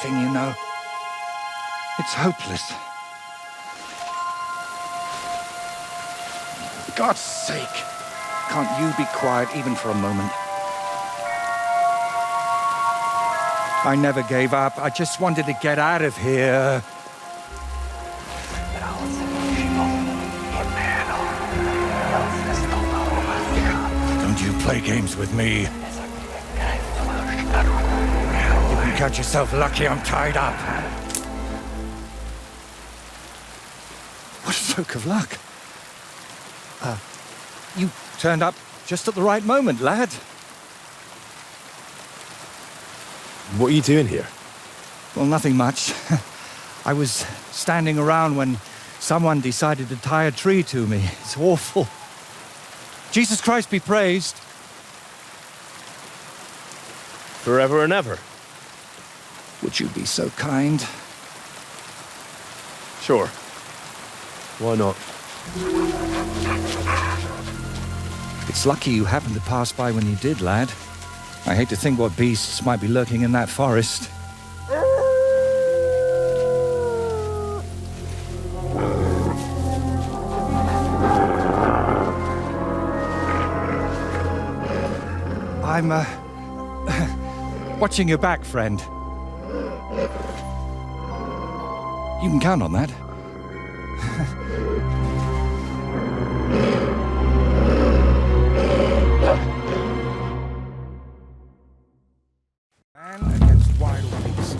nothing, you know. It's hopeless. For God's sake, can't you be quiet even for a moment? I never gave up. I just wanted to get out of here. Don't you play games with me. You can count yourself lucky I'm tied up. What a stroke of luck. You turned up just at the right moment, lad. What are you doing here? Well, nothing much. I was standing around when someone decided to tie a tree to me. It's awful. Jesus Christ be praised. Forever and ever? Would you be so kind? Sure. Why not? It's lucky you happened to pass by when you did, lad. I hate to think what beasts might be lurking in that forest. I'm, watching your back, friend. You can count on that. Man against wild beast.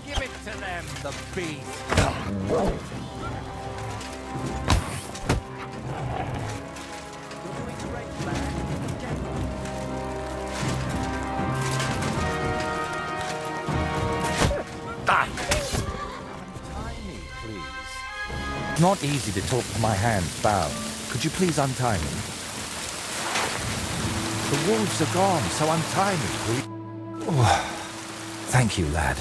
Give it to them, the beast. Not easy to talk to my hands bound. Could you please untie me? The wolves are gone, so untie me, please. Oh, thank you, lad.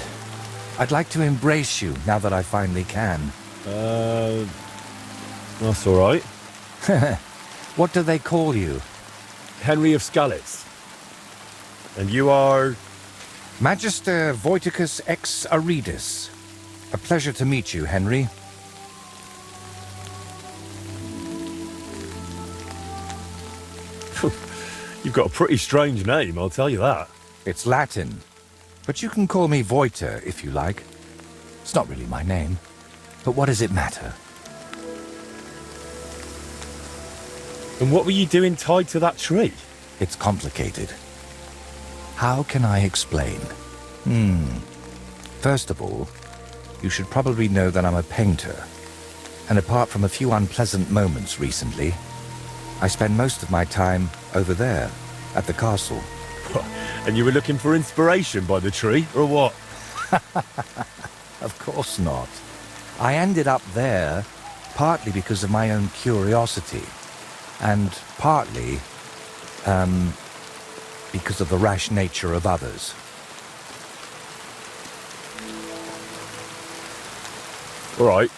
I'd like to embrace you now that I finally can. That's all right. What do they call you? Henry of Skalitz. And you are? Magister Voiticus ex Aridus. A pleasure to meet you, Henry. You've got a pretty strange name, I'll tell you that. It's Latin, but you can call me Voiter if you like. It's not really my name, but what does it matter? And what were you doing tied to that tree? It's complicated. How can I explain? First of all, you should probably know that I'm a painter. And apart from a few unpleasant moments recently, I spend most of my time over there, at the castle. And you were looking for inspiration by the tree, or what? Of course not. I ended up there partly because of my own curiosity, and partly, because of the rash nature of others. All right.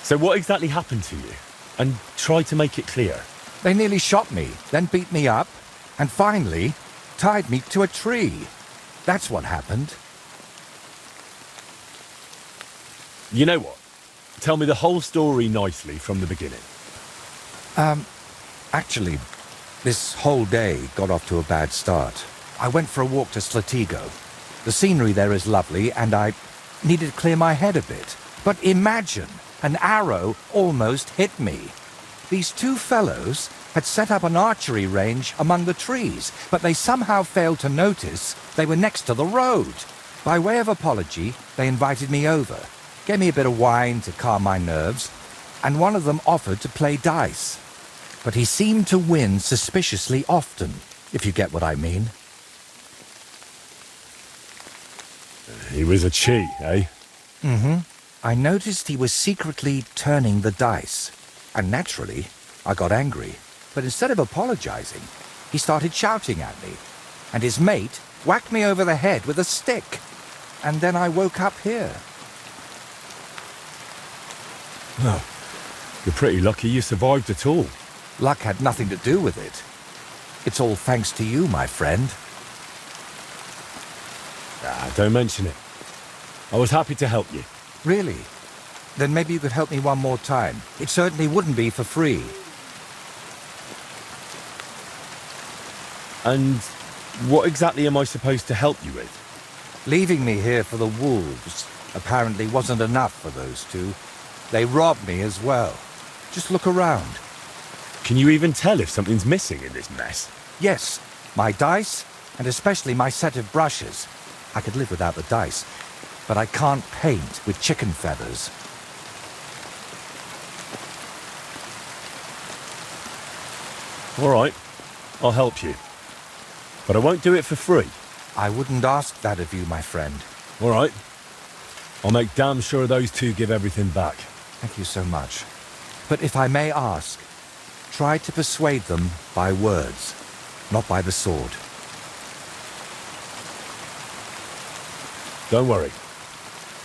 So what exactly happened to you? And try to make it clear. They nearly shot me, then beat me up, and finally tied me to a tree. That's what happened. You know what? Tell me the whole story nicely from the beginning. Actually, this whole day got off to a bad start. I went for a walk to Slatigo. The scenery there is lovely, and I needed to clear my head a bit. But imagine, an arrow almost hit me. These two fellows had set up an archery range among the trees, but they somehow failed to notice they were next to the road. By way of apology, they invited me over, gave me a bit of wine to calm my nerves, and one of them offered to play dice. But he seemed to win suspiciously often, if you get what I mean. He was a cheat, eh? I noticed he was secretly turning the dice, and naturally, I got angry. But instead of apologizing, he started shouting at me, and his mate whacked me over the head with a stick. And then I woke up here. Oh, you're pretty lucky you survived at all. Luck had nothing to do with it. It's all thanks to you, my friend. Don't mention it. I was happy to help you. Really? Then maybe you could help me one more time. It certainly wouldn't be for free. And what exactly am I supposed to help you with? Leaving me here for the wolves apparently wasn't enough for those two. They robbed me as well. Just look around. Can you even tell if something's missing in this mess? Yes, my dice, and especially my set of brushes. I could live without the dice, but I can't paint with chicken feathers. All right, I'll help you. But I won't do it for free. I wouldn't ask that of you, my friend. All right. I'll make damn sure those two give everything back. Thank you so much. But if I may ask, try to persuade them by words, not by the sword. Don't worry.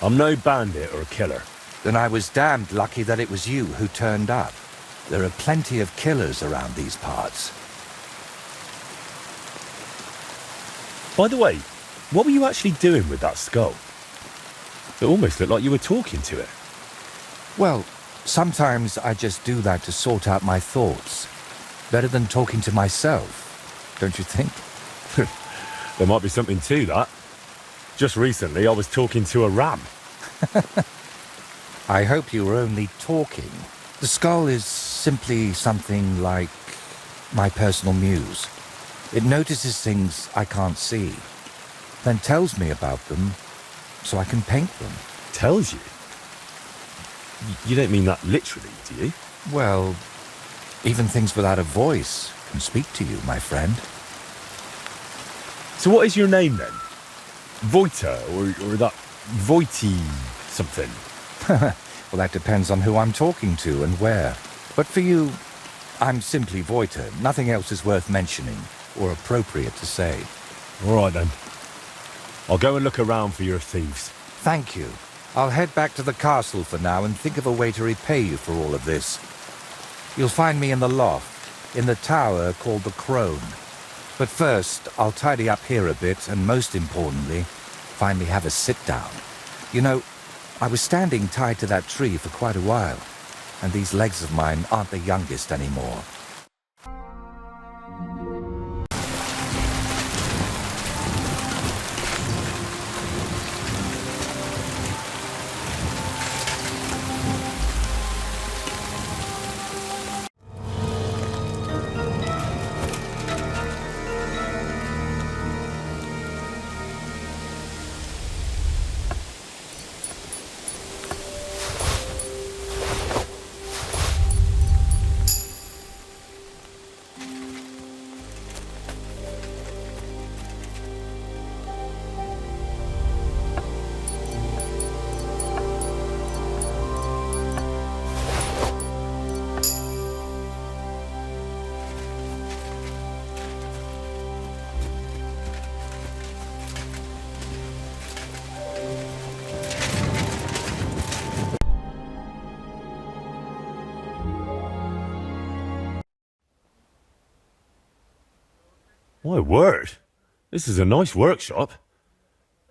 I'm no bandit or a killer. Then I was damned lucky that it was you who turned up. There are plenty of killers around these parts. By the way, what were you actually doing with that skull? It almost looked like you were talking to it. Well, sometimes I just do that to sort out my thoughts. Better than talking to myself, don't you think? There might be something to that. Just recently, I was talking to a ram. I hope you were only talking. The skull is simply something like my personal muse. It notices things I can't see, then tells me about them so I can paint them. Tells you? You don't mean that literally, do you? Well, even things without a voice can speak to you, my friend. So what is your name then? Voita, or that Voiti something? Well, that depends on who I'm talking to and where. But for you, I'm simply Voita. Nothing else is worth mentioning or appropriate to say. All right then. I'll go and look around for your thieves. Thank you. I'll head back to the castle for now and think of a way to repay you for all of this. You'll find me in the loft, in the tower called the Crone. But first, I'll tidy up here a bit and, most importantly, finally have a sit-down. You know, I was standing tied to that tree for quite a while, and these legs of mine aren't the youngest anymore. My word. This is a nice workshop.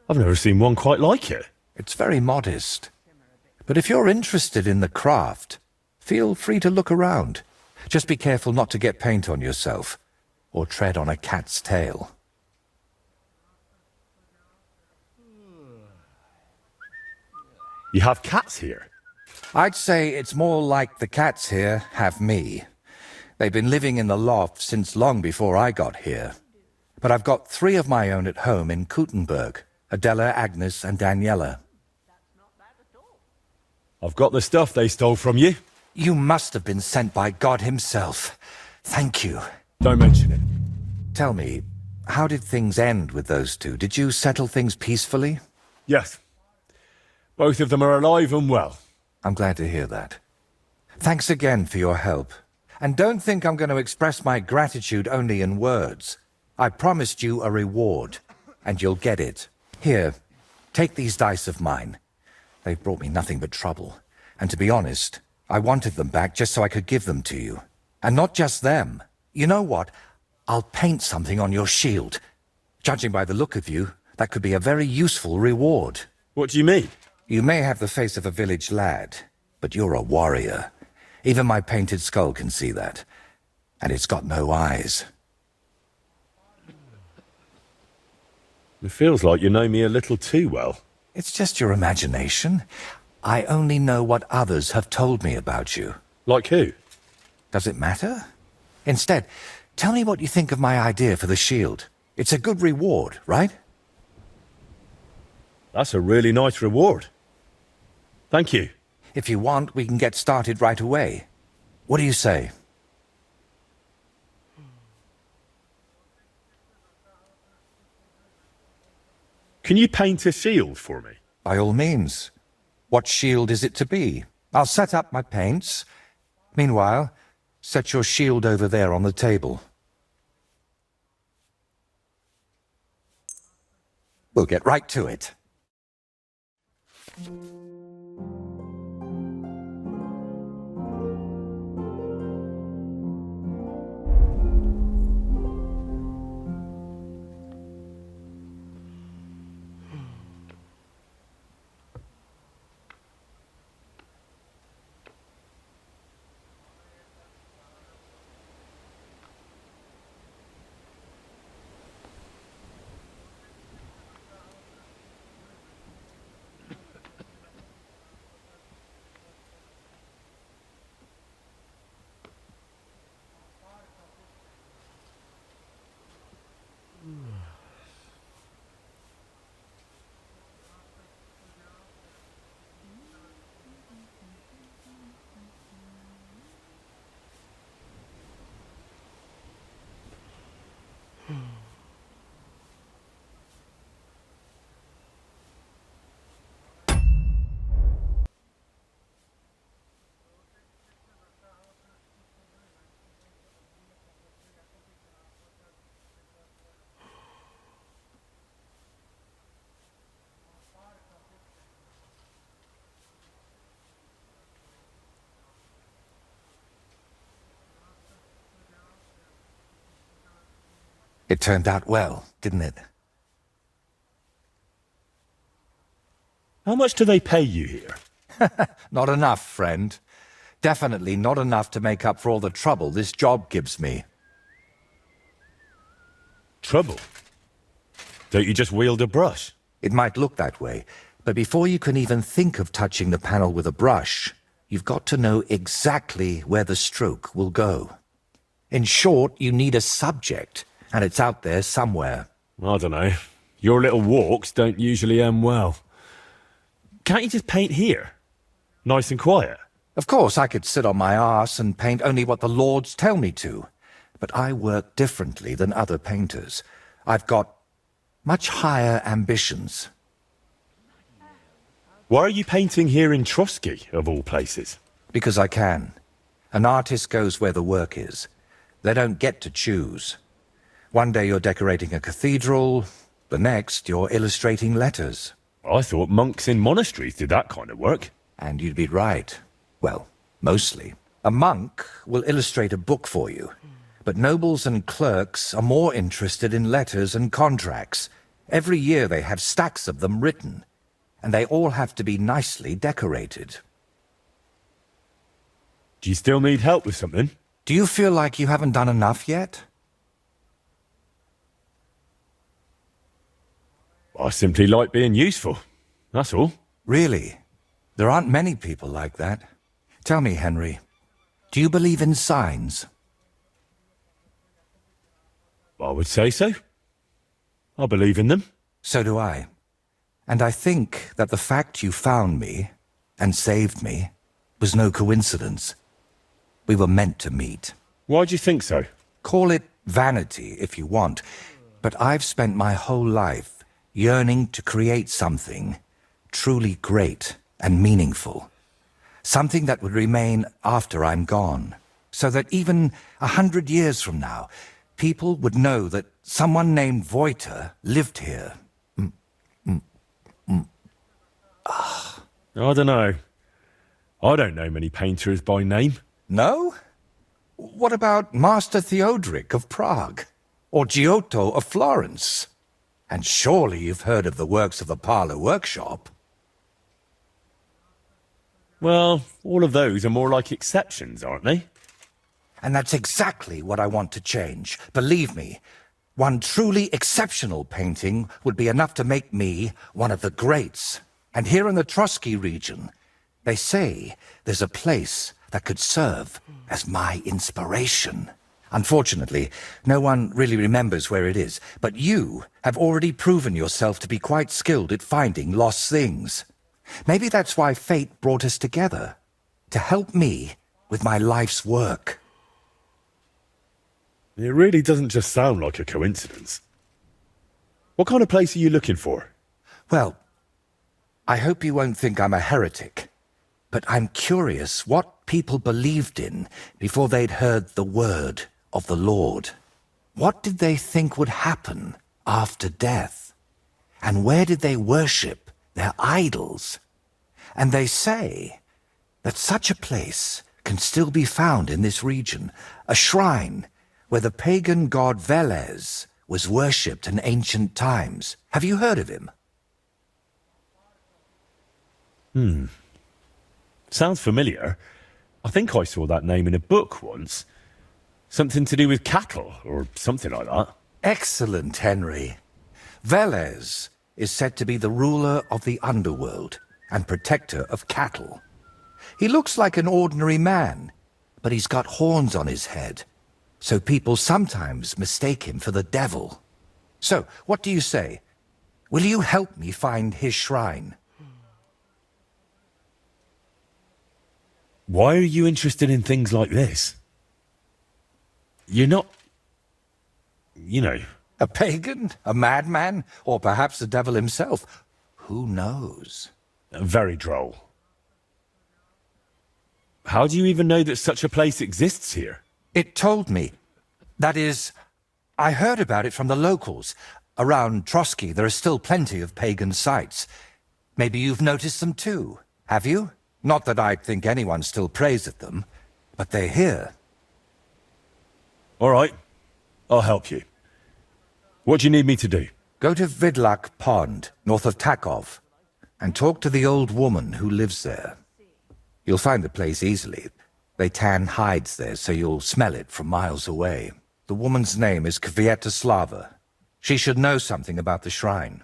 I've never seen one quite like it. It's very modest. But if you're interested in the craft, feel free to look around. Just be careful not to get paint on yourself, or tread on a cat's tail. You have cats here? I'd say it's more like the cats here have me. They've been living in the loft since long before I got here. But I've got 3 of my own at home in Kuttenberg, Adela, Agnes, and Daniela. I've got the stuff they stole from you. You must have been sent by God himself. Thank you. Don't mention it. Tell me, how did things end with those two? Did you settle things peacefully? Yes. Both of them are alive and well. I'm glad to hear that. Thanks again for your help. And don't think I'm going to express my gratitude only in words. I promised you a reward, and you'll get it. Here, take these dice of mine. They've brought me nothing but trouble. And to be honest, I wanted them back just so I could give them to you. And not just them. You know what? I'll paint something on your shield. Judging by the look of you, that could be a very useful reward. What do you mean? You may have the face of a village lad, but you're a warrior. Even my painted skull can see that. And it's got no eyes. It feels like you know me a little too well. It's just your imagination. I only know what others have told me about you. Like who? Does it matter? Instead, tell me what you think of my idea for the shield. It's a good reward, right? That's a really nice reward. Thank you. If you want, we can get started right away. What do you say? Can you paint a shield for me? By all means. What shield is it to be? I'll set up my paints. Meanwhile, set your shield over there on the table. We'll get right to it. It turned out well, didn't it? How much do they pay you here? Not enough, friend. Definitely not enough to make up for all the trouble this job gives me. Trouble? Don't you just wield a brush? It might look that way, but before you can even think of touching the panel with a brush, you've got to know exactly where the stroke will go. In short, you need a subject, and it's out there somewhere. I don't know. Your little walks don't usually end well. Can't you just paint here? Nice and quiet. Of course, I could sit on my arse and paint only what the lords tell me to. But I work differently than other painters. I've got much higher ambitions. Why are you painting here in Trotsky, of all places? Because I can. An artist goes where the work is. They don't get to choose. One day you're decorating a cathedral, the next you're illustrating letters. I thought monks in monasteries did that kind of work. And you'd be right. Well, mostly. A monk will illustrate a book for you. But nobles and clerks are more interested in letters and contracts. Every year they have stacks of them written. And they all have to be nicely decorated. Do you still need help with something? Do you feel like you haven't done enough yet? I simply like being useful. That's all. Really? There aren't many people like that. Tell me, Henry, do you believe in signs? I would say so. I believe in them. So do I. And I think that the fact you found me and saved me was no coincidence. We were meant to meet. Why do you think so? Call it vanity if you want, but I've spent my whole life yearning to create something truly great and meaningful. Something that would remain after I'm gone, so that even 100 years from now, people would know that someone named Voiter lived here. I don't know. I don't know many painters by name. No? What about Master Theodoric of Prague? or Giotto of Florence. And surely you've heard of the works of the Parlour Workshop. Well, all of those are more like exceptions, aren't they? And that's exactly what I want to change. Believe me, one truly exceptional painting would be enough to make me one of the greats. And here in the Trotsky region, they say there's a place that could serve as my inspiration. Unfortunately, no one really remembers where it is, but you have already proven yourself to be quite skilled at finding lost things. Maybe that's why fate brought us together, to help me with my life's work. It really doesn't just sound like a coincidence. What kind of place are you looking for? Well, I hope you won't think I'm a heretic, but I'm curious what people believed in before they'd heard the word of the Lord. What did they think would happen after death? And where did they worship their idols? And they say that such a place can still be found in this region, a shrine where the pagan god Velez was worshipped in ancient times. Have you heard of him? Sounds familiar. I think I saw that name in a book once. Something to do with cattle, or something like that. Excellent, Henry. Velez is said to be the ruler of the underworld and protector of cattle. He looks like an ordinary man, but he's got horns on his head, so people sometimes mistake him for the devil. So, what do you say? Will you help me find his shrine? Why are you interested in things like this? You're not... you know... A pagan? A madman? Or perhaps the devil himself? Who knows? Very droll. How do you even know that such a place exists here? It told me. That is, I heard about it from the locals. Around Trotsky, there are still plenty of pagan sites. Maybe you've noticed them too, have you? Not that I'd think anyone still prays at them, but they're here. All right, I'll help you. What do you need me to do? Go to Vidlak Pond, north of Takov, and talk to the old woman who lives there. You'll find the place easily. They tan hides there, so you'll smell it from miles away. The woman's name is Kvietoslava. She should know something about the shrine.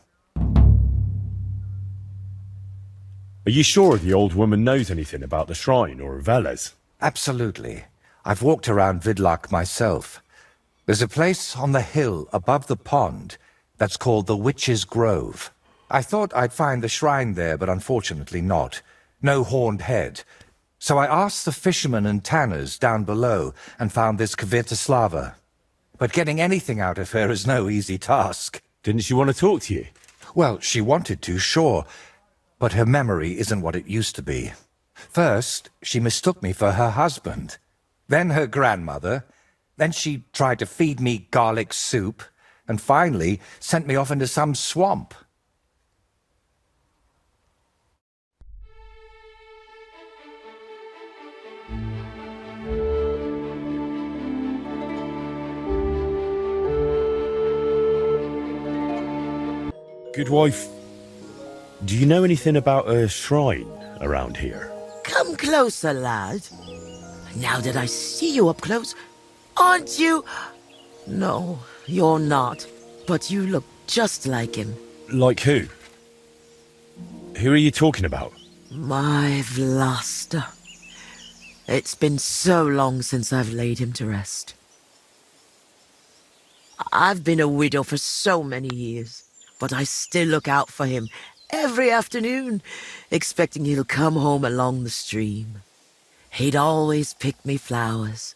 Are you sure the old woman knows anything about the shrine or Velez? Absolutely. I've walked around Vidlak myself. There's a place on the hill above the pond that's called the Witch's Grove. I thought I'd find the shrine there, but unfortunately not. No horned head. So I asked the fishermen and tanners down below and found this Kvietoslava. But getting anything out of her is no easy task. Didn't she want to talk to you? Well, she wanted to, sure. But her memory isn't what it used to be. First, she mistook me for her husband. Then her grandmother. Then she tried to feed me garlic soup. And finally, sent me off into some swamp. Good wife, do you know anything about a shrine around here? Come closer, lad. Now that I see you up close, aren't you? No, you're not. But you look just like him. Like who? Who are you talking about? My Vlasta. It's been so long since I've laid him to rest. I've been a widow for so many years, but I still look out for him every afternoon, expecting he'll come home along the stream. He'd always pick me flowers,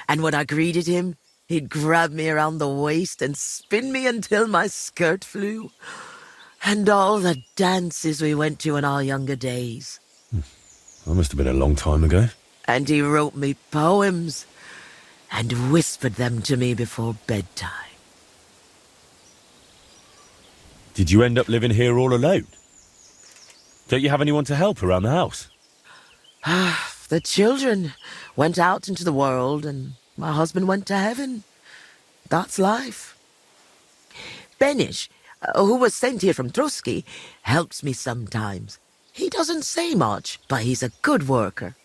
and when I greeted him, he'd grab me around the waist and spin me until my skirt flew. And all the dances we went to in our younger days. That must have been a long time ago. And he wrote me poems and whispered them to me before bedtime. Did you end up living here all alone? Don't you have anyone to help around the house? The children went out into the world and my husband went to heaven. That's life. Benish, who was sent here from Trusky, helps me sometimes. He doesn't say much, but he's a good worker.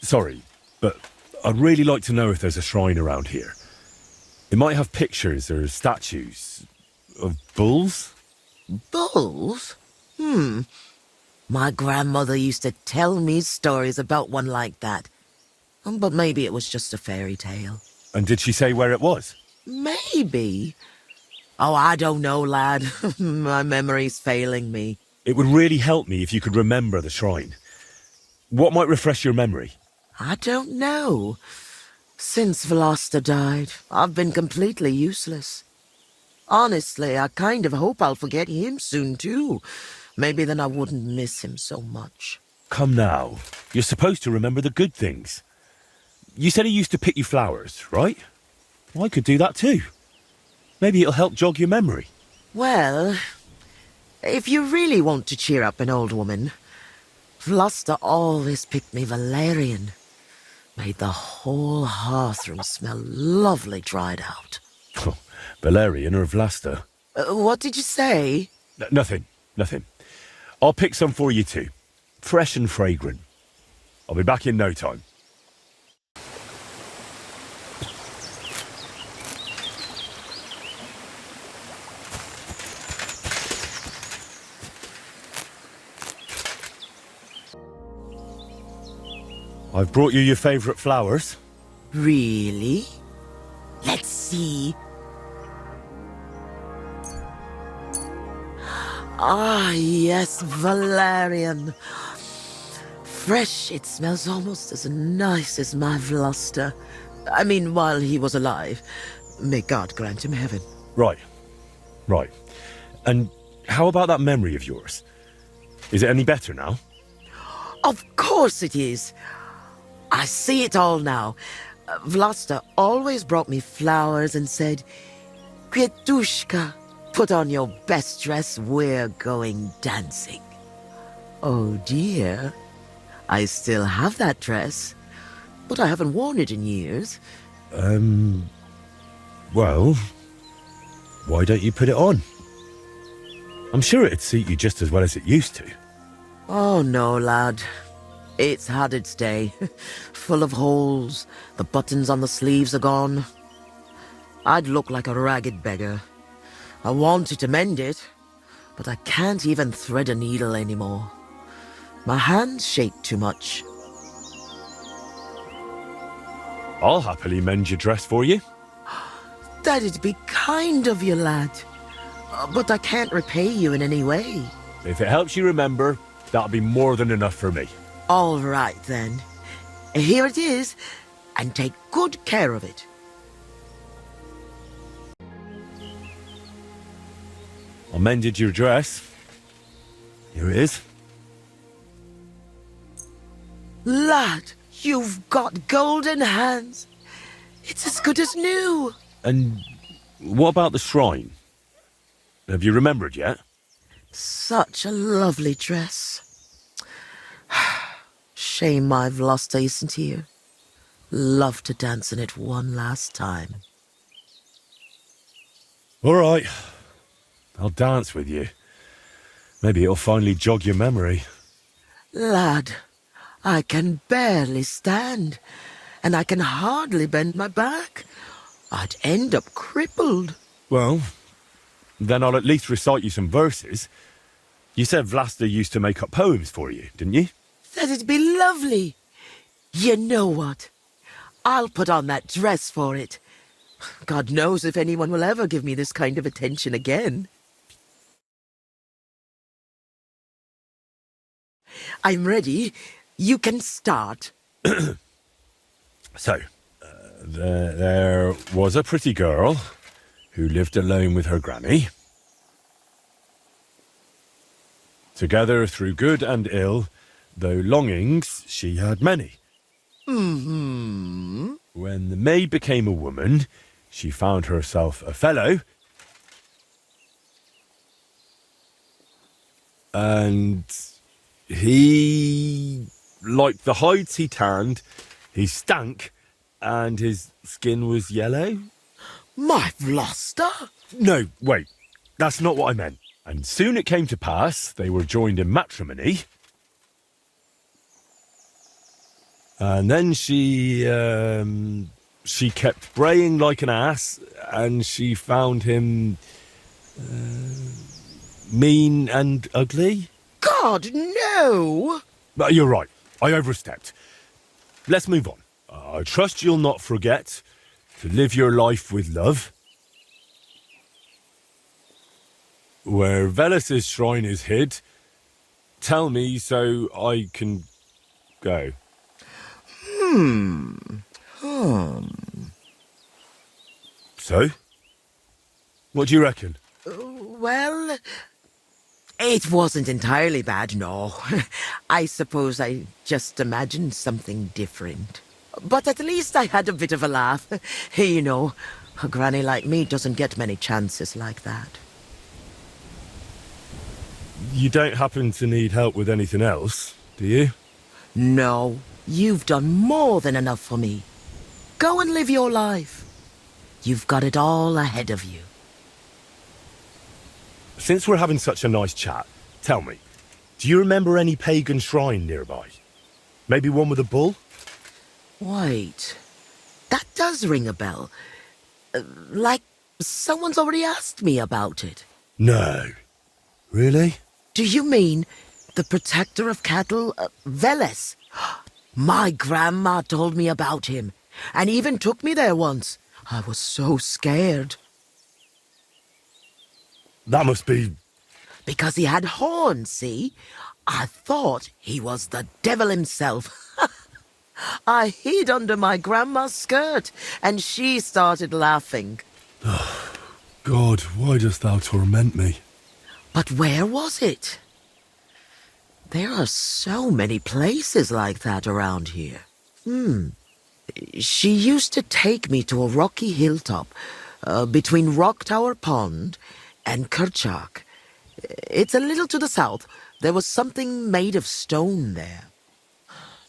Sorry, but I'd really like to know if there's a shrine around here. It might have pictures or statues of bulls. Bulls? My grandmother used to tell me stories about one like that. But maybe it was just a fairy tale. And did she say where it was? Maybe. Oh, I don't know, lad. My memory's failing me. It would really help me if you could remember the shrine. What might refresh your memory? I don't know. Since Vlasta died, I've been completely useless. Honestly, I kind of hope I'll forget him soon, too. Maybe then I wouldn't miss him so much. Come now. You're supposed to remember the good things. You said he used to pick you flowers, right? Well, I could do that too. Maybe it'll help jog your memory. Well, if you really want to cheer up an old woman, Vlasta always picked me valerian. Made the whole hearthroom smell lovely dried out. Valerian or Vlasta? What did you say? Nothing. I'll pick some for you too. Fresh and fragrant. I'll be back in no time. I've brought you your favourite flowers. Really? Let's see. Ah, yes, valerian. Fresh, it smells almost as nice as my Vlasta. I mean, while he was alive. May God grant him heaven. Right. And how about that memory of yours? Is it any better now? Of course it is. I see it all now. Vlasta always brought me flowers and said, Květuška, put on your best dress, we're going dancing. Oh dear, I still have that dress, but I haven't worn it in years. Well, why don't you put it on? I'm sure it'd suit you just as well as it used to. Oh no, lad. It's had its day. Full of holes. The buttons on the sleeves are gone. I'd look like a ragged beggar. I wanted to mend it, but I can't even thread a needle anymore. My hands shake too much. I'll happily mend your dress for you. That'd be kind of you, lad. But I can't repay you in any way. If it helps you remember, that'll be more than enough for me. All right, then. Here it is, and take good care of it. I mended your dress. Here it is. Lad, you've got golden hands. It's as good as new. And what about the shrine? Have you remembered yet? Such a lovely dress. Shame my Vlasta isn't here. Love to dance in it one last time. All right. I'll dance with you. Maybe it'll finally jog your memory. Lad, I can barely stand, and I can hardly bend my back. I'd end up crippled. Well, then I'll at least recite you some verses. You said Vlasta used to make up poems for you, didn't you? That'd be lovely. You know what? I'll put on that dress for it. God knows if anyone will ever give me this kind of attention again. I'm ready. You can start. So, there was a pretty girl who lived alone with her granny. Together through good and ill, though longings she had many. When the maid became a woman, she found herself a fellow. And he, like the hides he tanned, he stank, and his skin was yellow. My Vlasta? No, wait. That's not what I meant. And soon it came to pass they were joined in matrimony. And then she kept braying like an ass, and she found him mean and ugly. God, no! But you're right. I overstepped. Let's move on. I trust you'll not forget to live your life with love. Where Velus's shrine is hid, tell me so I can go. So? What do you reckon? Well, it wasn't entirely bad, no. I suppose I just imagined something different. But at least I had a bit of a laugh. You know, a granny like me doesn't get many chances like that. You don't happen to need help with anything else, do you? No, you've done more than enough for me. Go and live your life. You've got it all ahead of you. Since we're having such a nice chat, tell me, do you remember any pagan shrine nearby? Maybe one with a bull? Wait, that does ring a bell. Like someone's already asked me about it. No. Really? Do you mean the protector of cattle, Velez? My grandma told me about him, and even took me there once. I was so scared. That must be... Because he had horns, see? I thought he was the devil himself. I hid under my grandma's skirt, and she started laughing. God, why dost thou torment me? But where was it? There are so many places like that around here. She used to take me to a rocky hilltop between Rock Tower Pond and Kerchak. It's a little to the south. There was something made of stone there.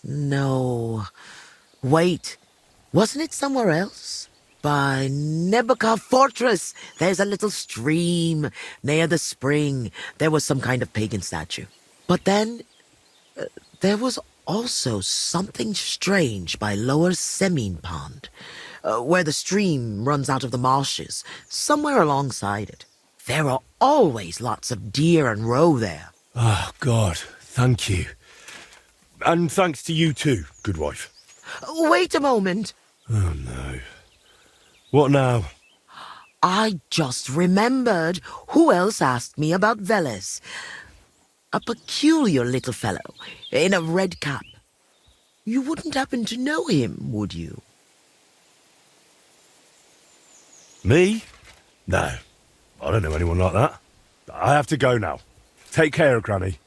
No. Wait. Wasn't it somewhere else? By Nebuchadnezzar Fortress. There's a little stream near the spring. There was some kind of pagan statue. But then there was also something strange by Lower Semine Pond, where the stream runs out of the marshes, somewhere alongside it. There are always lots of deer and roe there. Oh, God, thank you. And thanks to you too, good wife. Wait a moment. Oh, no. What now? I just remembered who else asked me about Velez. A peculiar little fellow in a red cap. You wouldn't happen to know him, would you? Me? No. I don't know anyone like that. I have to go now. Take care, Granny.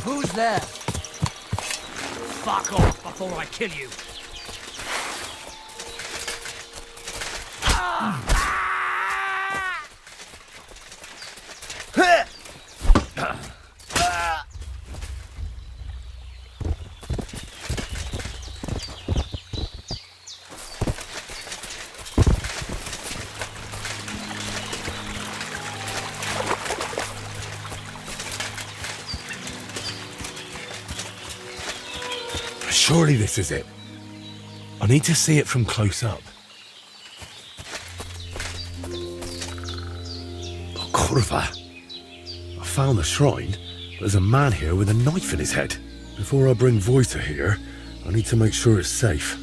Who's there? Fuck off before I kill you. Surely this is it. I need to see it from close up. Oh, Corva. I found the shrine. There's a man here with a knife in his head. Before I bring Voita here, I need to make sure it's safe.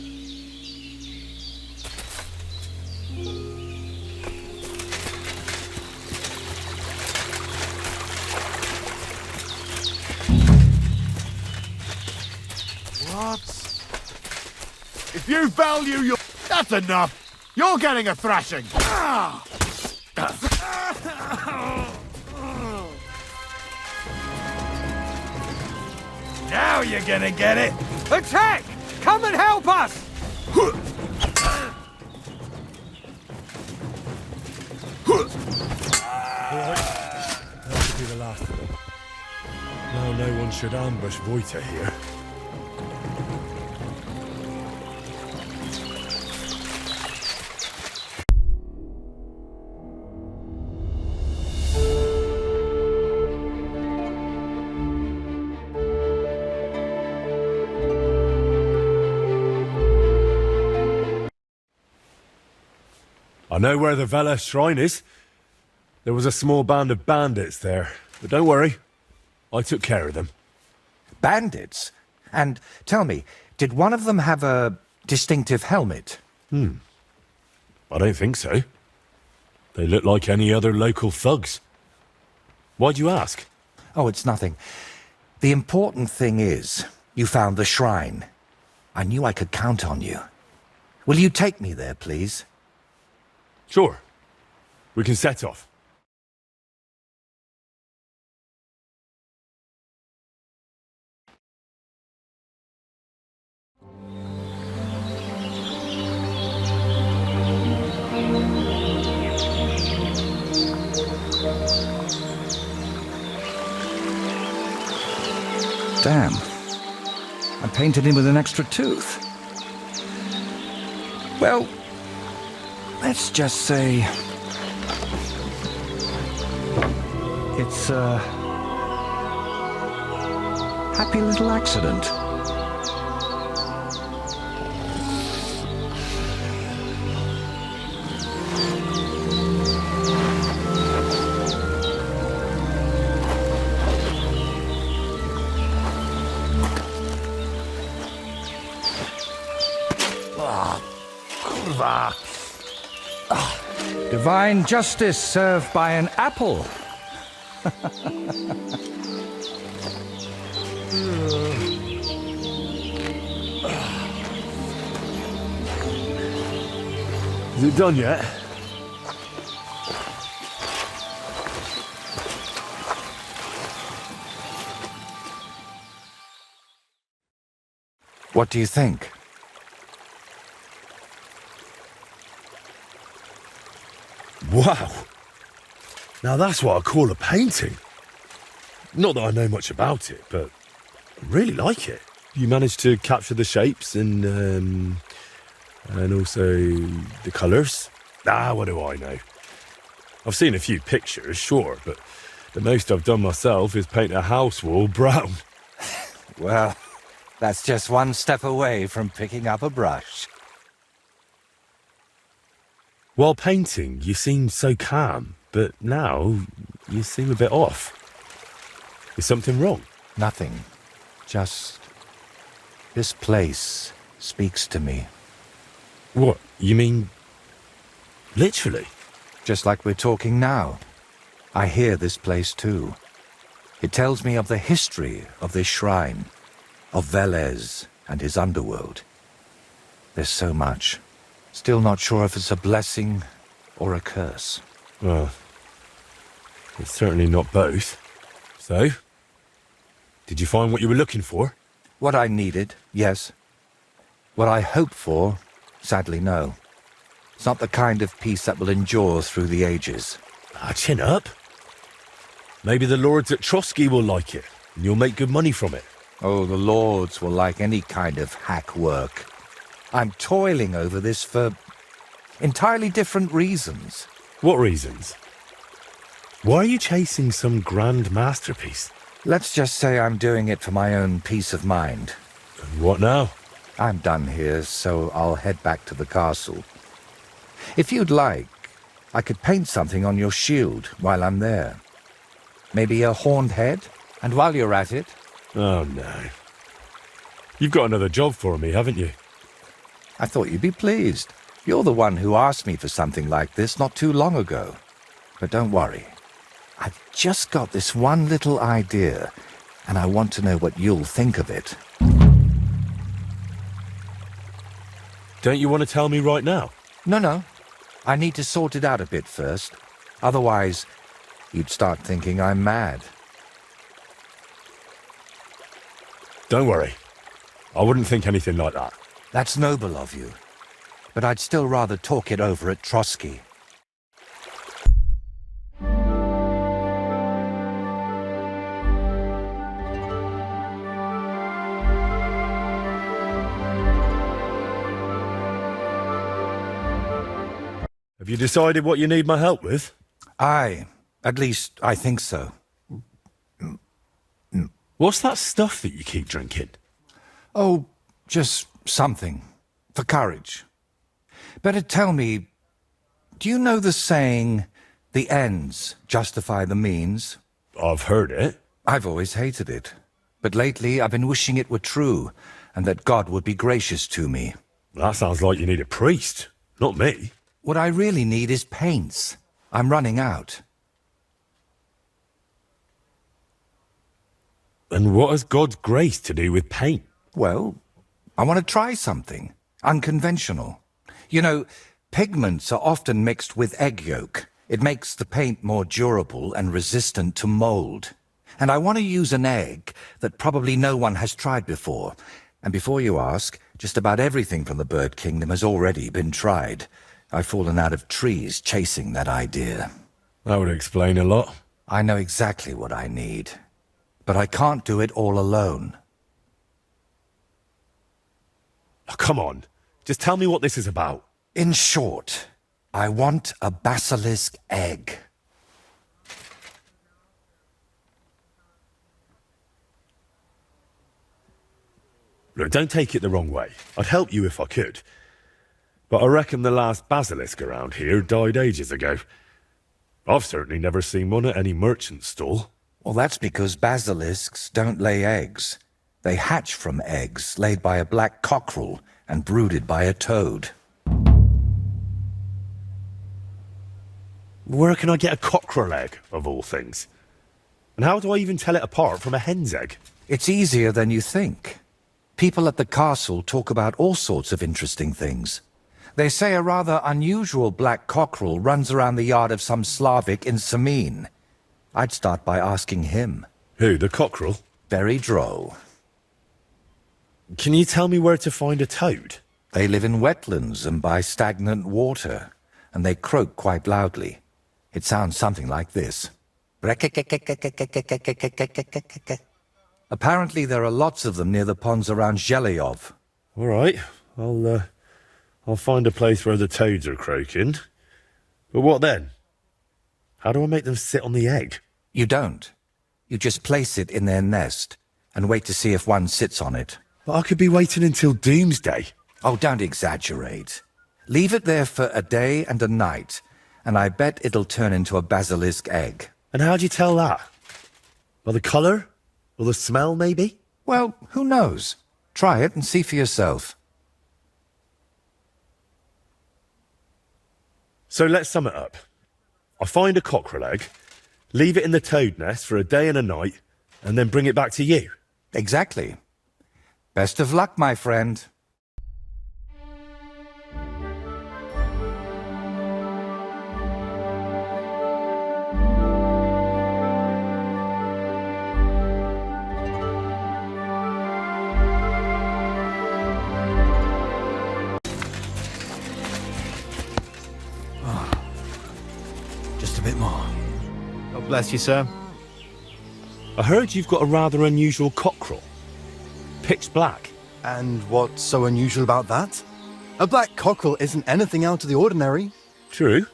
If you value your... That's enough! You're getting a thrashing! Now you're gonna get it! Attack! Come and help us! That should be the last of them. Now no one should ambush Voita here. I know where the Vela shrine is. There was a small band of bandits there, but don't worry, I took care of them. Bandits? And tell me, did one of them have a distinctive helmet? I don't think so. They look like any other local thugs. Why'd you ask? Oh, it's nothing. The important thing is, you found the shrine. I knew I could count on you. Will you take me there, please? Sure. We can set off. Damn. I painted him with an extra tooth. Well, let's just say it's a happy little accident. Divine justice served by an apple. Is it done yet? What do you think? Wow! Now that's what I call a painting. Not that I know much about it, but I really like it. You managed to capture the shapes and also the colours. What do I know? I've seen a few pictures, sure, but the most I've done myself is paint a house wall brown. Well, that's just one step away from picking up a brush. While painting, you seemed so calm, but now you seem a bit off. Is something wrong? Nothing. Just this place speaks to me. What? You mean literally? Just like we're talking now. I hear this place too. It tells me of the history of this shrine, of Velez and his underworld. There's so much. Still not sure if it's a blessing or a curse. Well, it's certainly not both. So, did you find what you were looking for? What I needed, yes. What I hoped for, sadly, no. It's not the kind of peace that will endure through the ages. Chin up. Maybe the lords at Trotsky will like it, and you'll make good money from it. Oh, the lords will like any kind of hack work. I'm toiling over this for entirely different reasons. What reasons? Why are you chasing some grand masterpiece? Let's just say I'm doing it for my own peace of mind. And what now? I'm done here, so I'll head back to the castle. If you'd like, I could paint something on your shield while I'm there. Maybe a horned head? And while you're at it... Oh, no. You've got another job for me, haven't you? I thought you'd be pleased. You're the one who asked me for something like this not too long ago. But don't worry. I've just got this one little idea, and I want to know what you'll think of it. Don't you want to tell me right now? No. I need to sort it out a bit first. Otherwise, you'd start thinking I'm mad. Don't worry. I wouldn't think anything like that. That's noble of you. But I'd still rather talk it over at Trotsky. Have you decided what you need my help with? Aye, at least I think so. What's that stuff that you keep drinking? Oh, just something. For courage. Better tell me, do you know the saying, the ends justify the means? I've heard it. I've always hated it. But lately I've been wishing it were true, and that God would be gracious to me. That sounds like you need a priest, not me. What I really need is paints. I'm running out. And what has God's grace to do with paint? Well, I want to try something. Unconventional. You know, pigments are often mixed with egg yolk. It makes the paint more durable and resistant to mold. And I want to use an egg that probably no one has tried before. And before you ask, just about everything from the bird kingdom has already been tried. I've fallen out of trees chasing that idea. That would explain a lot. I know exactly what I need. But I can't do it all alone. Oh, come on, just tell me what this is about. In short, I want a basilisk egg. Look, don't take it the wrong way. I'd help you if I could. But I reckon the last basilisk around here died ages ago. I've certainly never seen one at any merchant stall. Well, that's because basilisks don't lay eggs. They hatch from eggs laid by a black cockerel and brooded by a toad. Where can I get a cockerel egg, of all things? And how do I even tell it apart from a hen's egg? It's easier than you think. People at the castle talk about all sorts of interesting things. They say a rather unusual black cockerel runs around the yard of some Slavic in Samin. I'd start by asking him. Who, the cockerel? Very droll. Can you tell me where to find a toad? They live in wetlands and by stagnant water, and they croak quite loudly. It sounds something like this. Apparently there are lots of them near the ponds around Zhelyov. All right, I'll find a place where the toads are croaking. But what then? How do I make them sit on the egg? You don't. You just place it in their nest and wait to see if one sits on it. But I could be waiting until doomsday. Oh, don't exaggerate. Leave it there for a day and a night, and I bet it'll turn into a basilisk egg. And how'd you tell that? By the colour? Or the smell, maybe? Well, who knows? Try it and see for yourself. So let's sum it up. I find a cockerel egg, leave it in the toad nest for a day and a night, and then bring it back to you. Exactly. Best of luck, my friend. Just a bit more. God bless you, sir. I heard you've got a rather unusual cockerel. Pitch black. And what's so unusual about that? A black cockerel isn't anything out of the ordinary. True.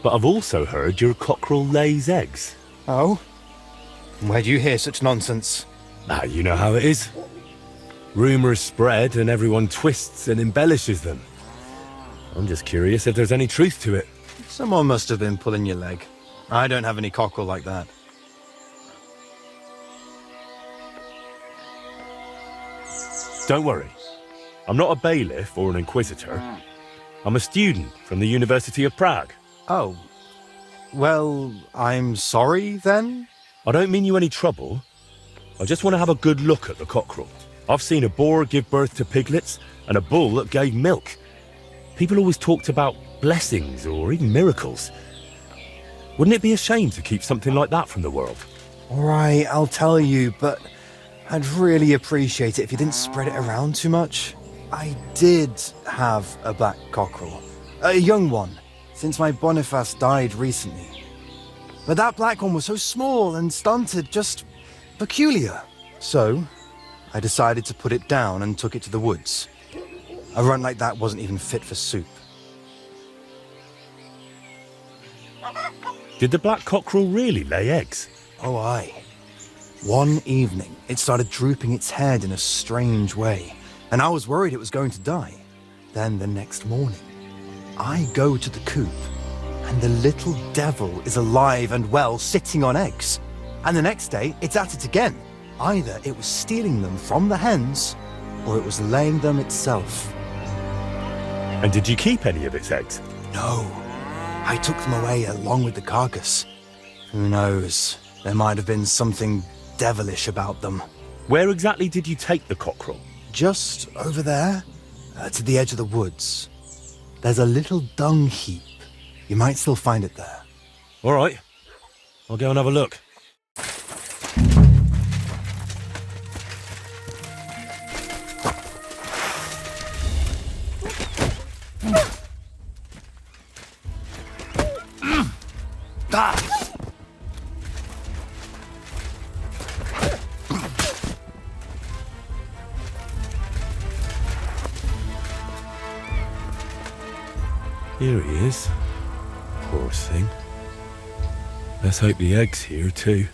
But I've also heard your cockerel lays eggs. Oh? Where do you hear such nonsense? You know how it is. Rumours spread and everyone twists and embellishes them. I'm just curious if there's any truth to it. Someone must have been pulling your leg. I don't have any cockerel like that. Don't worry. I'm not a bailiff or an inquisitor. I'm a student from the University of Prague. Oh. Well, I'm sorry, then? I don't mean you any trouble. I just want to have a good look at the cockerel. I've seen a boar give birth to piglets and a bull that gave milk. People always talked about blessings or even miracles. Wouldn't it be a shame to keep something like that from the world? All right, I'll tell you, but I'd really appreciate it if you didn't spread it around too much. I did have a black cockerel. A young one, since my Boniface died recently. But that black one was so small and stunted, just peculiar. So, I decided to put it down and took it to the woods. A runt like that wasn't even fit for soup. Did the black cockerel really lay eggs? Oh, aye. One evening, it started drooping its head in a strange way, and I was worried it was going to die. Then the next morning, I go to the coop, and the little devil is alive and well, sitting on eggs. And the next day, it's at it again. Either it was stealing them from the hens, or it was laying them itself. And did you keep any of its eggs? No, I took them away along with the carcass. Who knows, there might have been something devilish about them. Where exactly did you take the cockerel? Just over there, to the edge of the woods. There's a little dung heap. You might still find it there. All right, I'll go and have a look. Here he is. Poor thing. Let's hope the egg's here too.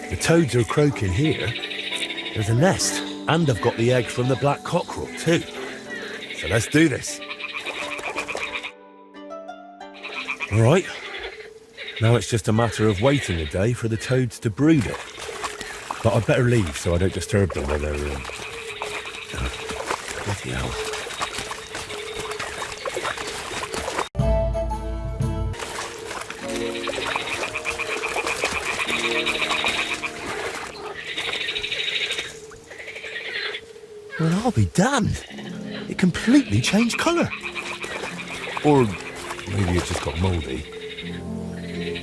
The toads are croaking here. There's a nest, and I've got the egg from the black cockerel too. So let's do this. All right. Now it's just a matter of waiting a day for the toads to brood it. But I'd better leave so I don't disturb them while they're in. Bloody hell. Well, I'll be damned. It completely changed colour. Or maybe it just got mouldy.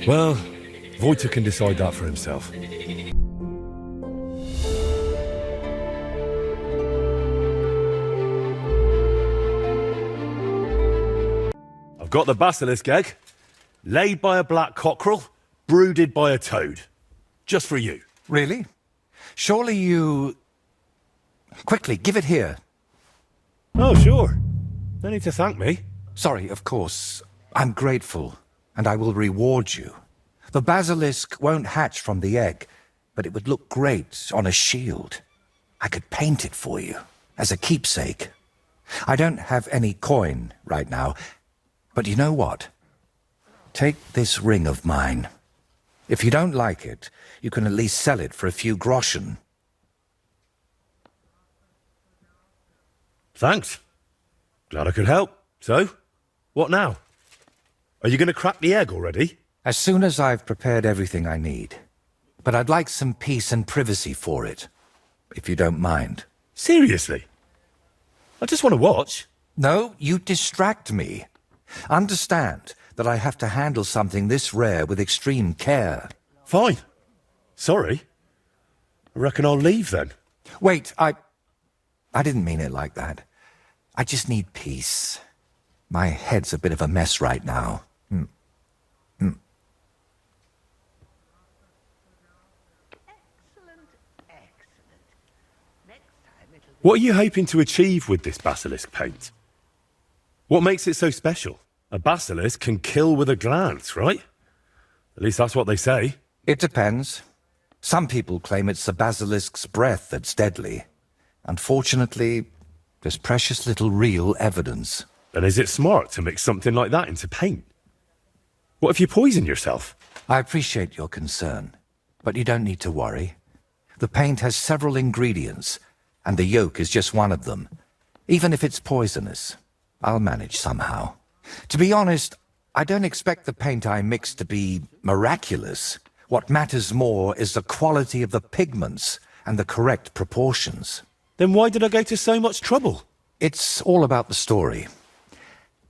Well, Wojtek can decide that for himself. I've got the basilisk egg, laid by a black cockerel, brooded by a toad. Just for you. Really? Surely you... Quickly, give it here. Oh, sure. No need to thank me. Sorry, of course. I'm grateful, and I will reward you. The basilisk won't hatch from the egg, but it would look great on a shield. I could paint it for you, as a keepsake. I don't have any coin right now, but you know what? Take this ring of mine. If you don't like it, you can at least sell it for a few groschen. Thanks. Glad I could help. So, what now? Are you going to crack the egg already? As soon as I've prepared everything I need. But I'd like some peace and privacy for it, if you don't mind. Seriously? I just want to watch. No, you distract me. Understand that I have to handle something this rare with extreme care. Fine. Sorry. I reckon I'll leave then. Wait, I didn't mean it like that. I just need peace. My head's a bit of a mess right now. What are you hoping to achieve with this basilisk paint? What makes it so special? A basilisk can kill with a glance, right? At least that's what they say. It depends. Some people claim it's the basilisk's breath that's deadly. Unfortunately, there's precious little real evidence. Then is it smart to mix something like that into paint? What if you poison yourself? I appreciate your concern, but you don't need to worry. The paint has several ingredients, and the yolk is just one of them. Even if it's poisonous, I'll manage somehow. To be honest, I don't expect the paint I mix to be miraculous. What matters more is the quality of the pigments and the correct proportions. Then why did I go to so much trouble? It's all about the story.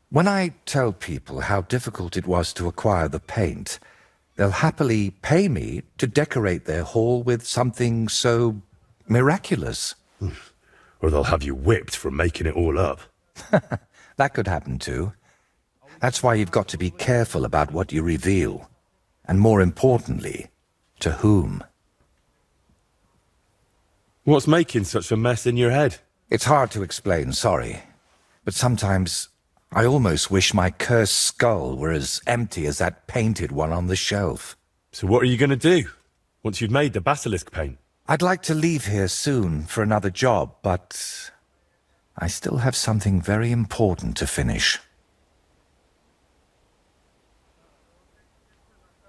When I tell people how difficult it was to acquire the paint, they'll happily pay me to decorate their hall with something so miraculous. Or they'll have you whipped for making it all up. That could happen too. That's why you've got to be careful about what you reveal. And more importantly, to whom. What's making such a mess in your head? It's hard to explain, sorry. But sometimes I almost wish my cursed skull were as empty as that painted one on the shelf. So what are you going to do once you've made the basilisk paint? I'd like to leave here soon for another job, but I still have something very important to finish.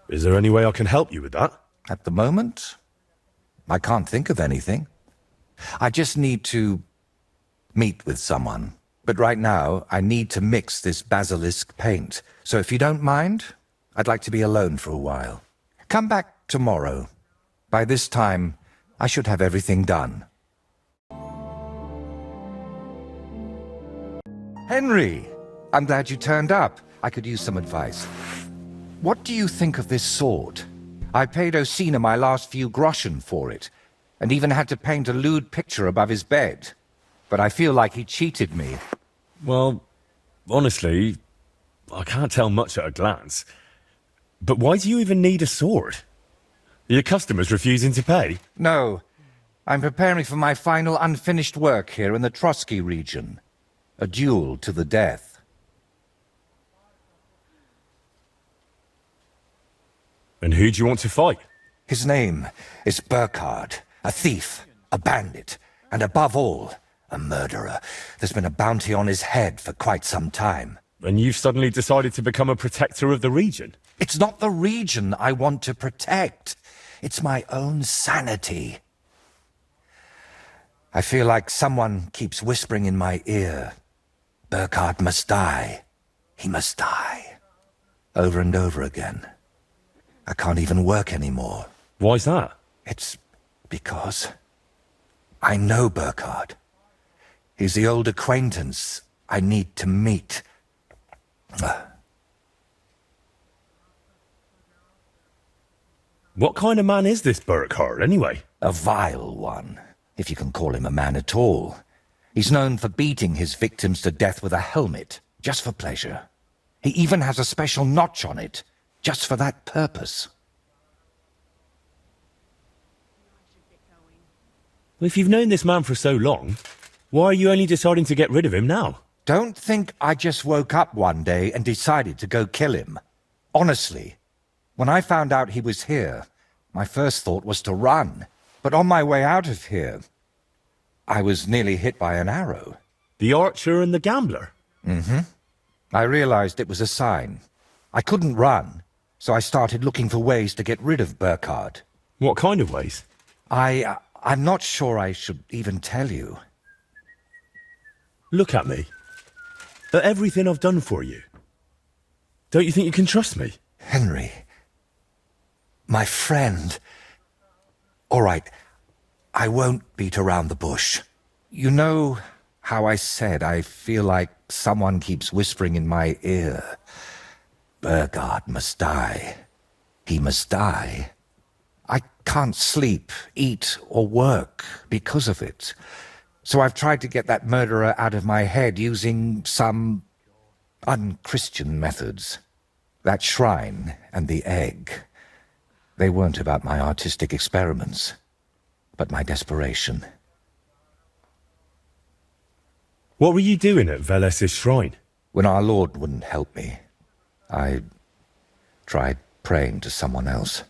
Is there any way I can help you with that? At the moment, I can't think of anything. I just need to meet with someone. But right now, I need to mix this basilisk paint. So if you don't mind, I'd like to be alone for a while. Come back tomorrow. By this time, I should have everything done. Henry! I'm glad you turned up. I could use some advice. What do you think of this sword? I paid Osina my last few groschen for it, and even had to paint a lewd picture above his bed. But I feel like he cheated me. Well, honestly, I can't tell much at a glance. But why do you even need a sword? Are your customers refusing to pay? No, I'm preparing for my final unfinished work here in the Trotsky region. A duel to the death. And who do you want to fight? His name is Burkhard, a thief, a bandit, and above all, a murderer. There's been a bounty on his head for quite some time. And you've suddenly decided to become a protector of the region? It's not the region I want to protect. It's my own sanity. I feel like someone keeps whispering in my ear, Burkhard must die. He must die. Over and over again. I can't even work anymore. Why's that? It's because I know Burkhard. He's the old acquaintance I need to meet. What kind of man is this Burkhard, anyway? A vile one, if you can call him a man at all. He's known for beating his victims to death with a helmet, just for pleasure. He even has a special notch on it, just for that purpose. Well, if you've known this man for so long, why are you only deciding to get rid of him now? Don't think I just woke up one day and decided to go kill him. Honestly, when I found out he was here, my first thought was to run. But on my way out of here, I was nearly hit by an arrow. The archer and the gambler? Mm-hmm. I realized it was a sign. I couldn't run, so I started looking for ways to get rid of Burkhard. What kind of ways? I'm not sure I should even tell you. Look at me. At everything I've done for you. Don't you think you can trust me? Henry. My friend. All right, I won't beat around the bush. You know how I said I feel like someone keeps whispering in my ear, Burkhard must die. He must die. I can't sleep, eat, or work because of it. So I've tried to get that murderer out of my head using some unchristian methods. That shrine and the egg, they weren't about my artistic experiments, but my desperation. What were you doing at Veles's shrine? When our Lord wouldn't help me, I tried praying to someone else.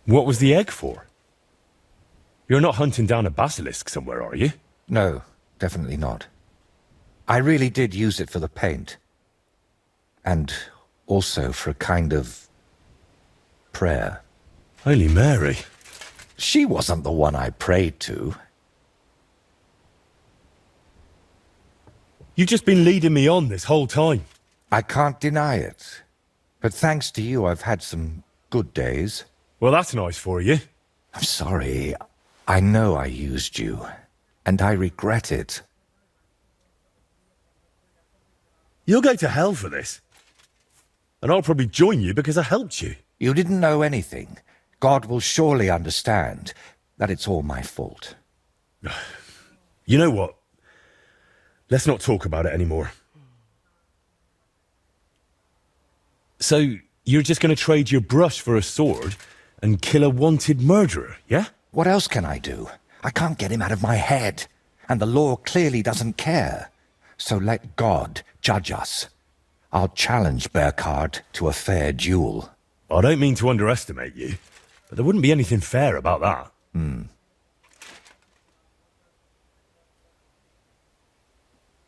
What was the egg for? You're not hunting down a basilisk somewhere, are you? No, definitely not. I really did use it for the paint. And also for a kind of prayer. Holy Mary. She wasn't the one I prayed to. You've just been leading me on this whole time. I can't deny it. But thanks to you, I've had some good days. Well, that's nice for you. I'm sorry. I know I used you. And I regret it. You'll go to hell for this. And I'll probably join you because I helped you. You didn't know anything. God will surely understand that it's all my fault. You know what? Let's not talk about it anymore. So, you're just going to trade your brush for a sword and kill a wanted murderer, yeah? What else can I do? I can't get him out of my head. And the law clearly doesn't care. So let God judge us. I'll challenge Burkhard to a fair duel. I don't mean to underestimate you, but there wouldn't be anything fair about that.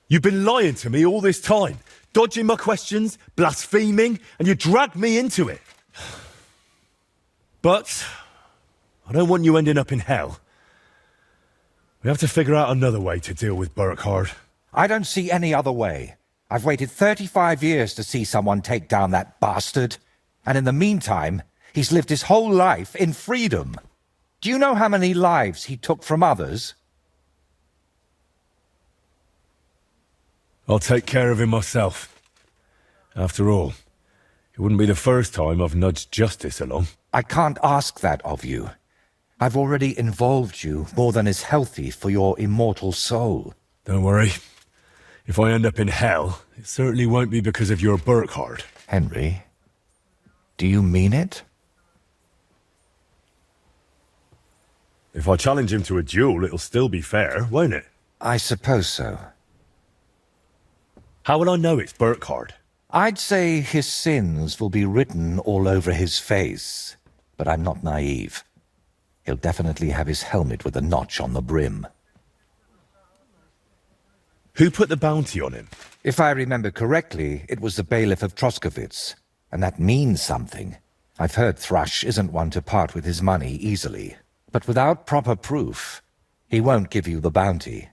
You've been lying to me all this time, dodging my questions, blaspheming, and you dragged me into it. But I don't want you ending up in hell. We have to figure out another way to deal with Burkhard. I don't see any other way. I've waited 35 years to see someone take down that bastard. And in the meantime, he's lived his whole life in freedom. Do you know how many lives he took from others? I'll take care of him myself. After all, it wouldn't be the first time I've nudged justice along. I can't ask that of you. I've already involved you more than is healthy for your immortal soul. Don't worry. If I end up in hell, it certainly won't be because of your Burkhard. Henry, do you mean it? If I challenge him to a duel, it'll still be fair, won't it? I suppose so. How will I know it's Burkhard? I'd say his sins will be written all over his face, but I'm not naive. He'll definitely have his helmet with a notch on the brim. Who put the bounty on him? If I remember correctly, it was the bailiff of Troskowitz, and that means something. I've heard Thrush isn't one to part with his money easily, but without proper proof, he won't give you the bounty.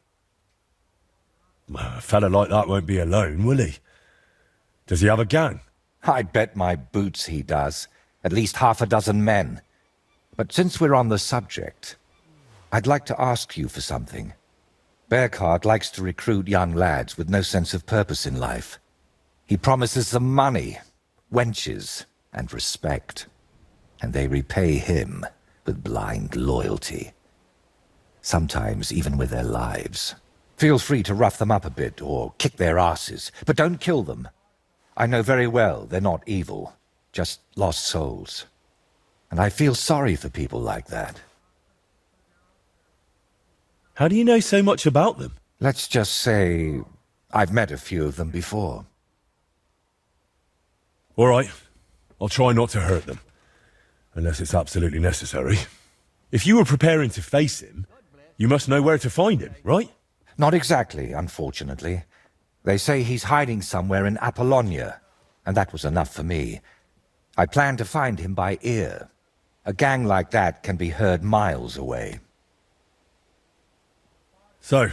A fella like that won't be alone, will he? Does he have a gang? I bet my boots he does. At least half a dozen men. But since we're on the subject, I'd like to ask you for something. Burkhard likes to recruit young lads with no sense of purpose in life. He promises them money, wenches, and respect. And they repay him with blind loyalty. Sometimes even with their lives. Feel free to rough them up a bit or kick their asses, but don't kill them. I know very well they're not evil, just lost souls. And I feel sorry for people like that. How do you know so much about them? Let's just say I've met a few of them before. All right, I'll try not to hurt them, unless it's absolutely necessary. If you were preparing to face him, you must know where to find him, right? Not exactly, unfortunately. They say he's hiding somewhere in Apollonia, and that was enough for me. I plan to find him by ear. A gang like that can be heard miles away. So,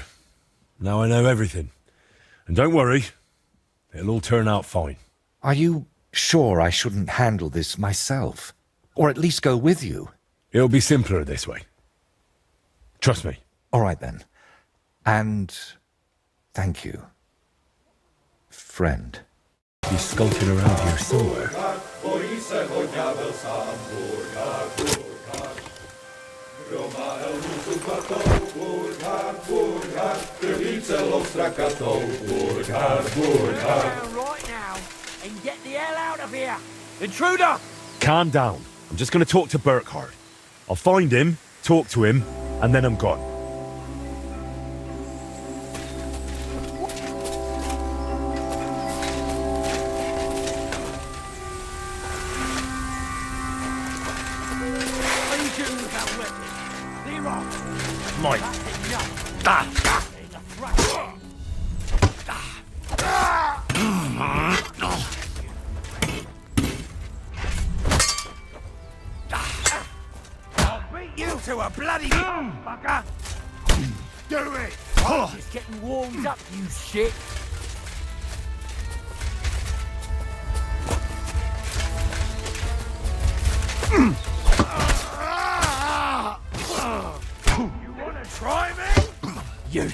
now I know everything. And don't worry, it'll all turn out fine. Are you sure I shouldn't handle this myself? Or at least go with you? It'll be simpler this way. Trust me. All right then. And thank you, friend. He's skulking around here somewhere. Down right now and get the hell out of here. Intruder! Calm down. I'm just going to talk to Burkhardt. I'll find him, talk to him, and then I'm gone. What are you doing with that weapon? Leroy! Mike. That's enough. Ah! There's a threat. I'll beat you to a bloody fucker! Do it! Just getting warmed up, you shit! You wanna try me? You.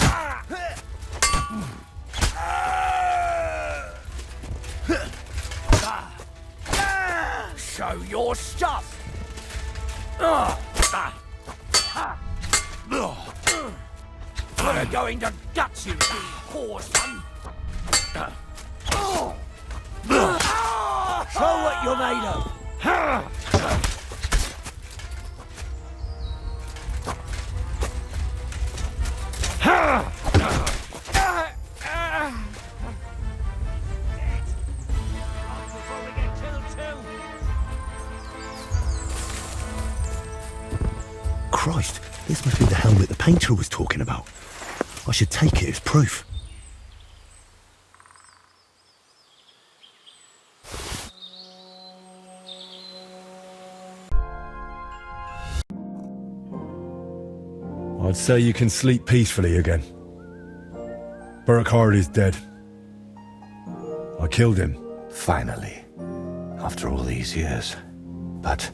Show your stuff. We're going to gut you, you poor son. Show what you're made of. I'll probably get killed too. Christ, this must be the helmet the painter was talking about. I should take it as proof. I'd say you can sleep peacefully again. Burkhardt is dead. I killed him. Finally. After all these years. But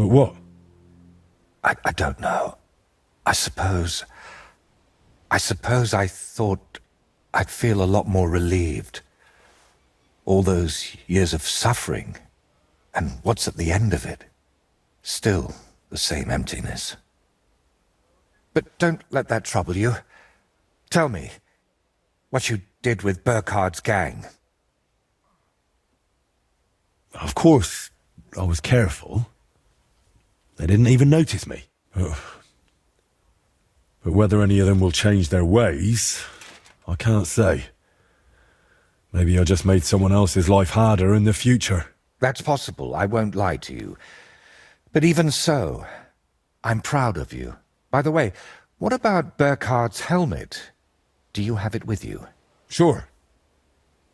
But what? I don't know. I suppose I thought I'd feel a lot more relieved. All those years of suffering. And what's at the end of it? Still the same emptiness. But don't let that trouble you. Tell me what you did with Burkhardt's gang. Of course, I was careful. They didn't even notice me. But whether any of them will change their ways, I can't say. Maybe I just made someone else's life harder in the future. That's possible, I won't lie to you. But even so, I'm proud of you. By the way, what about Burkhardt's helmet? Do you have it with you? Sure.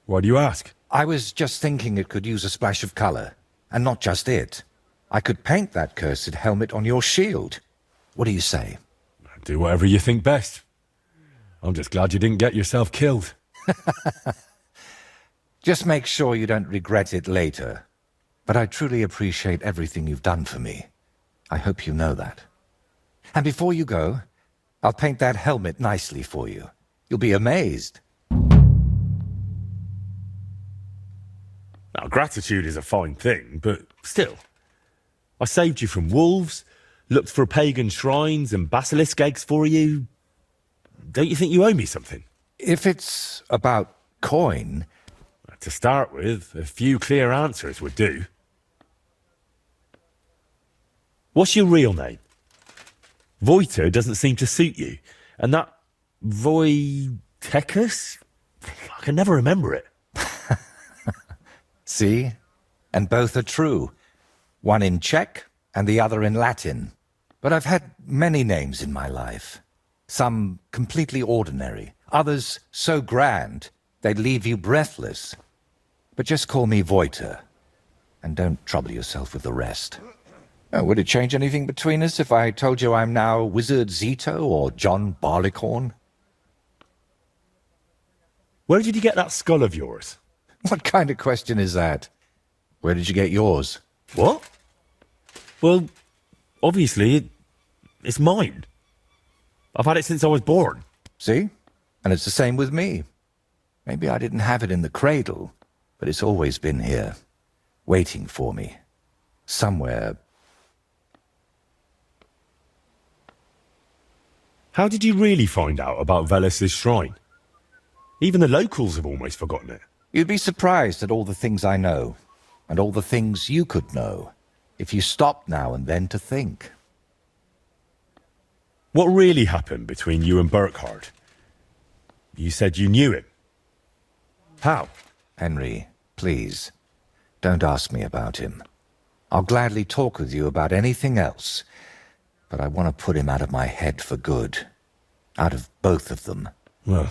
Why do you ask? I was just thinking it could use a splash of color. And not just it. I could paint that cursed helmet on your shield. What do you say? Do whatever you think best. I'm just glad you didn't get yourself killed. Just make sure you don't regret it later. But I truly appreciate everything you've done for me. I hope you know that. And before you go, I'll paint that helmet nicely for you. You'll be amazed. Now, gratitude is a fine thing, but still. I saved you from wolves, looked for pagan shrines and basilisk eggs for you. Don't you think you owe me something? If it's about coin... To start with, a few clear answers would do. What's your real name? Voiter doesn't seem to suit you. And that Voitechus? I can never remember it. See? And both are true. One in Czech and the other in Latin. But I've had many names in my life. Some completely ordinary. Others so grand they'd leave you breathless. But just call me Voiter. And don't trouble yourself with the rest. Oh, would it change anything between us if I told you I'm now Wizard Zito or John Barleycorn? Where did you get that skull of yours? What kind of question is that? Where did you get yours? What? Well, obviously, it's mine. I've had it since I was born. See? And it's the same with me. Maybe I didn't have it in the cradle, but it's always been here. waiting for me. Somewhere. How did you really find out about Velis's shrine? Even the locals have almost forgotten it. You'd be surprised at all the things I know, and all the things you could know, if you stopped now and then to think. What really happened between you and Burkhard? You said you knew him. How? Henry, please, don't ask me about him. I'll gladly talk with you about anything else, but I want to put him out of my head for good. Out of both of them. Well,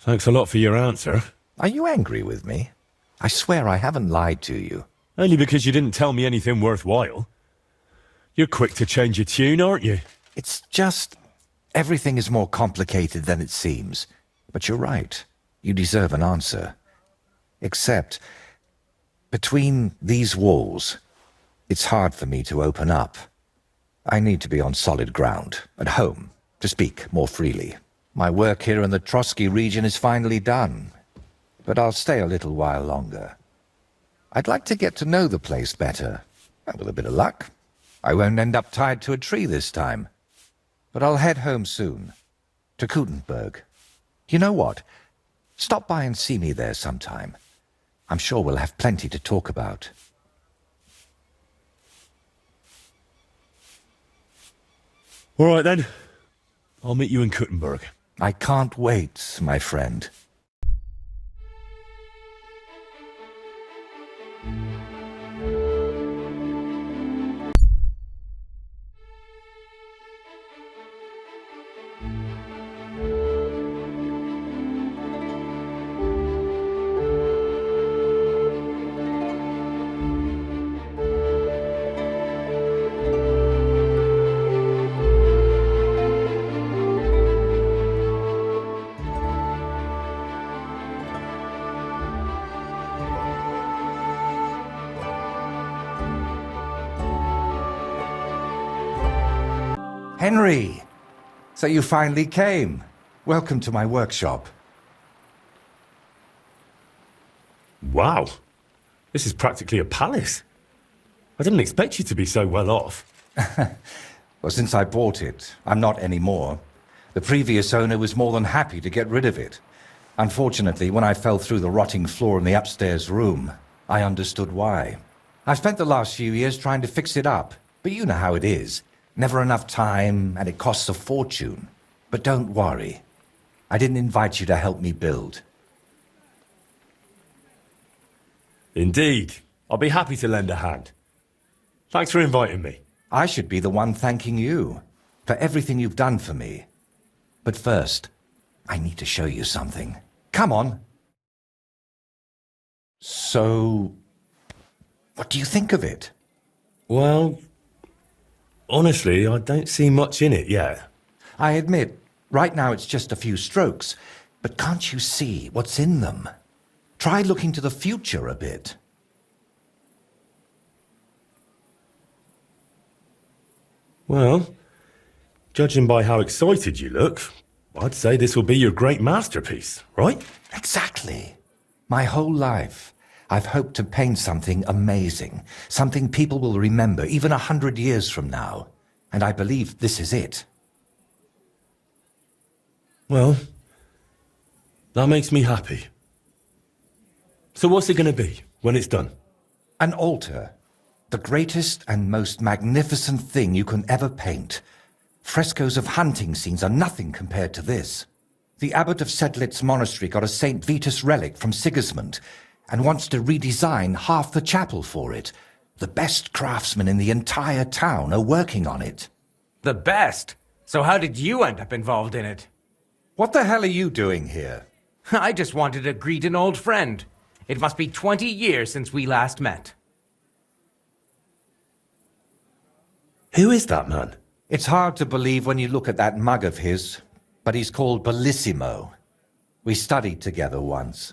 thanks a lot for your answer. Are you angry with me? I swear I haven't lied to you. Only because you didn't tell me anything worthwhile. You're quick to change your tune, aren't you? It's just... everything is more complicated than it seems. But you're right. You deserve an answer. Except, between these walls, it's hard for me to open up. I need to be on solid ground, at home, to speak more freely. My work here in the Trotsky region is finally done, but I'll stay a little while longer. I'd like to get to know the place better, and with a bit of luck, I won't end up tied to a tree this time. But I'll head home soon, to Kutenberg. You know what? Stop by and see me there sometime. I'm sure we'll have plenty to talk about. All right then. I'll meet you in Kutenberg. I can't wait, my friend. Henry! So you finally came. Welcome to my workshop. Wow. This is practically a palace. I didn't expect you to be so well off. Well, since I bought it, I'm not anymore. The previous owner was more than happy to get rid of it. Unfortunately, when I fell through the rotting floor in the upstairs room, I understood why. I've spent the last few years trying to fix it up, but you know how it is. Never enough time, and it costs a fortune. But don't worry. I didn't invite you to help me build. Indeed. I'll be happy to lend a hand. Thanks for inviting me. I should be the one thanking you for everything you've done for me. But first, I need to show you something. Come on. So, what do you think of it? Well, honestly, I don't see much in it yet. I admit, right now it's just a few strokes, but can't you see what's in them? Try looking to the future a bit. Well, judging by how excited you look, I'd say this will be your great masterpiece, right? Exactly. My whole life, I've hoped to paint something amazing, something people will remember even 100 years from now. And I believe this is it. Well, that makes me happy. So what's it going to be when it's done? An altar. The greatest and most magnificent thing you can ever paint. Frescoes of hunting scenes are nothing compared to this. The abbot of Sedlitz monastery got a St. Vitus relic from Sigismund and wants to redesign half the chapel for it. The best craftsmen in the entire town are working on it. The best? So how did you end up involved in it? What the hell are you doing here? I just wanted to greet an old friend. It must be 20 years since we last met. Who is that man? It's hard to believe when you look at that mug of his, but he's called Bellissimo. We studied together once.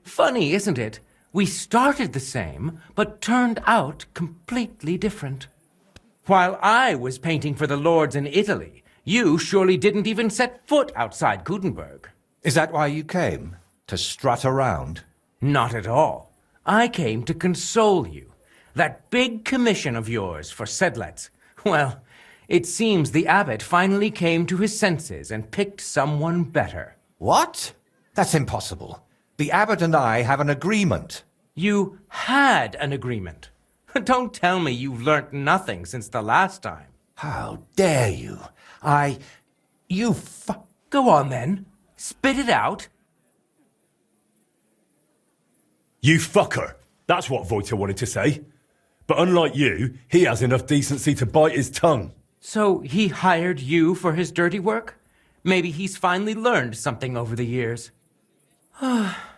Funny, isn't it? We started the same, but turned out completely different. While I was painting for the lords in Italy, you surely didn't even set foot outside Gutenberg. Is that why you came? To strut around? Not at all. I came to console you. That big commission of yours for Sedlets. Well, it seems the abbot finally came to his senses and picked someone better. What? That's impossible. The abbot and I have an agreement. You had an agreement. Don't tell me you've learnt nothing since the last time. How dare you? Go on then. Spit it out. You fucker! That's what Voita wanted to say. But unlike you, he has enough decency to bite his tongue. So he hired you for his dirty work? Maybe he's finally learned something over the years.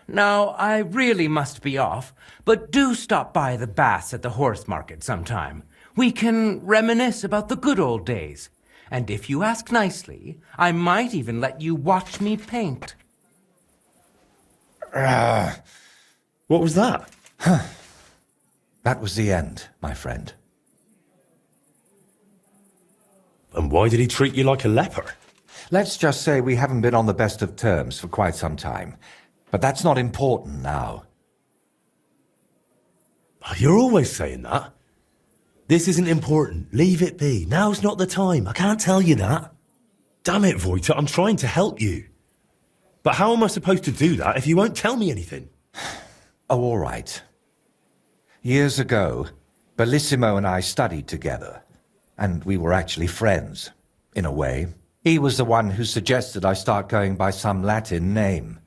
Now, I really must be off, but do stop by the baths at the horse market sometime. We can reminisce about the good old days. And if you ask nicely, I might even let you watch me paint. What was that? That was the end, my friend. And why did he treat you like a leper? Let's just say we haven't been on the best of terms for quite some time. But that's not important now. You're always saying that. This isn't important. Leave it be. Now's not the time. I can't tell you that. Damn it, Voita, I'm trying to help you. But how am I supposed to do that if you won't tell me anything? Oh, all right. Years ago, Bellissimo and I studied together, and we were actually friends, in a way. He was the one who suggested I start going by some Latin name.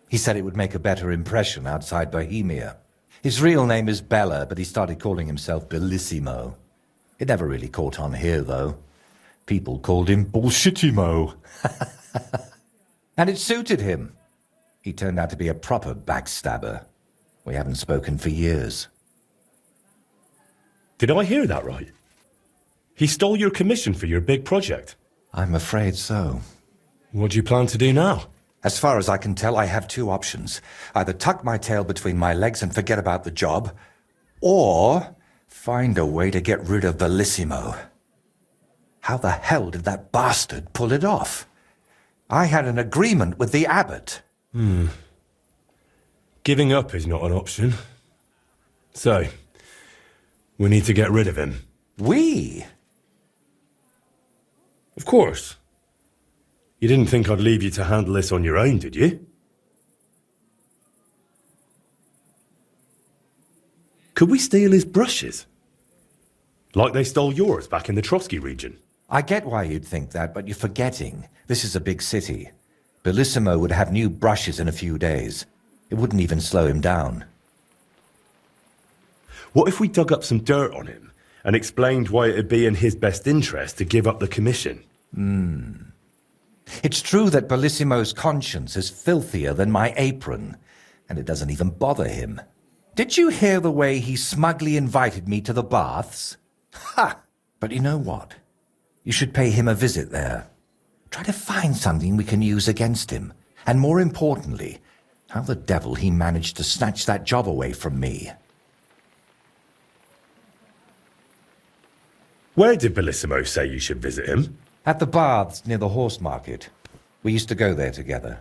He said it would make a better impression outside Bohemia. His real name is Bella, but he started calling himself Bellissimo. It never really caught on here, though. People called him Bullshitimo. And it suited him. He turned out to be a proper backstabber. We haven't spoken for years. Did I hear that right? He stole your commission for your big project. I'm afraid so. What do you plan to do now? As far as I can tell, I have two options. Either tuck my tail between my legs and forget about the job, or find a way to get rid of Bellissimo. How the hell did that bastard pull it off? I had an agreement with the abbot. Giving up is not an option. So, we need to get rid of him. We? Of course. You didn't think I'd leave you to handle this on your own, did you? Could we steal his brushes? Like they stole yours back in the Trotsky region? I get why you'd think that, but you're forgetting. This is a big city. Bellissimo would have new brushes in a few days. It wouldn't even slow him down. What if we dug up some dirt on him and explained why it'd be in his best interest to give up the commission? It's true that Bellissimo's conscience is filthier than my apron, and it doesn't even bother him. Did you hear the way he smugly invited me to the baths? Ha! But you know what? You should pay him a visit there. Try to find something we can use against him. And more importantly, how the devil he managed to snatch that job away from me. Where did Bellissimo say you should visit him? At the baths near the horse market. We used to go there together.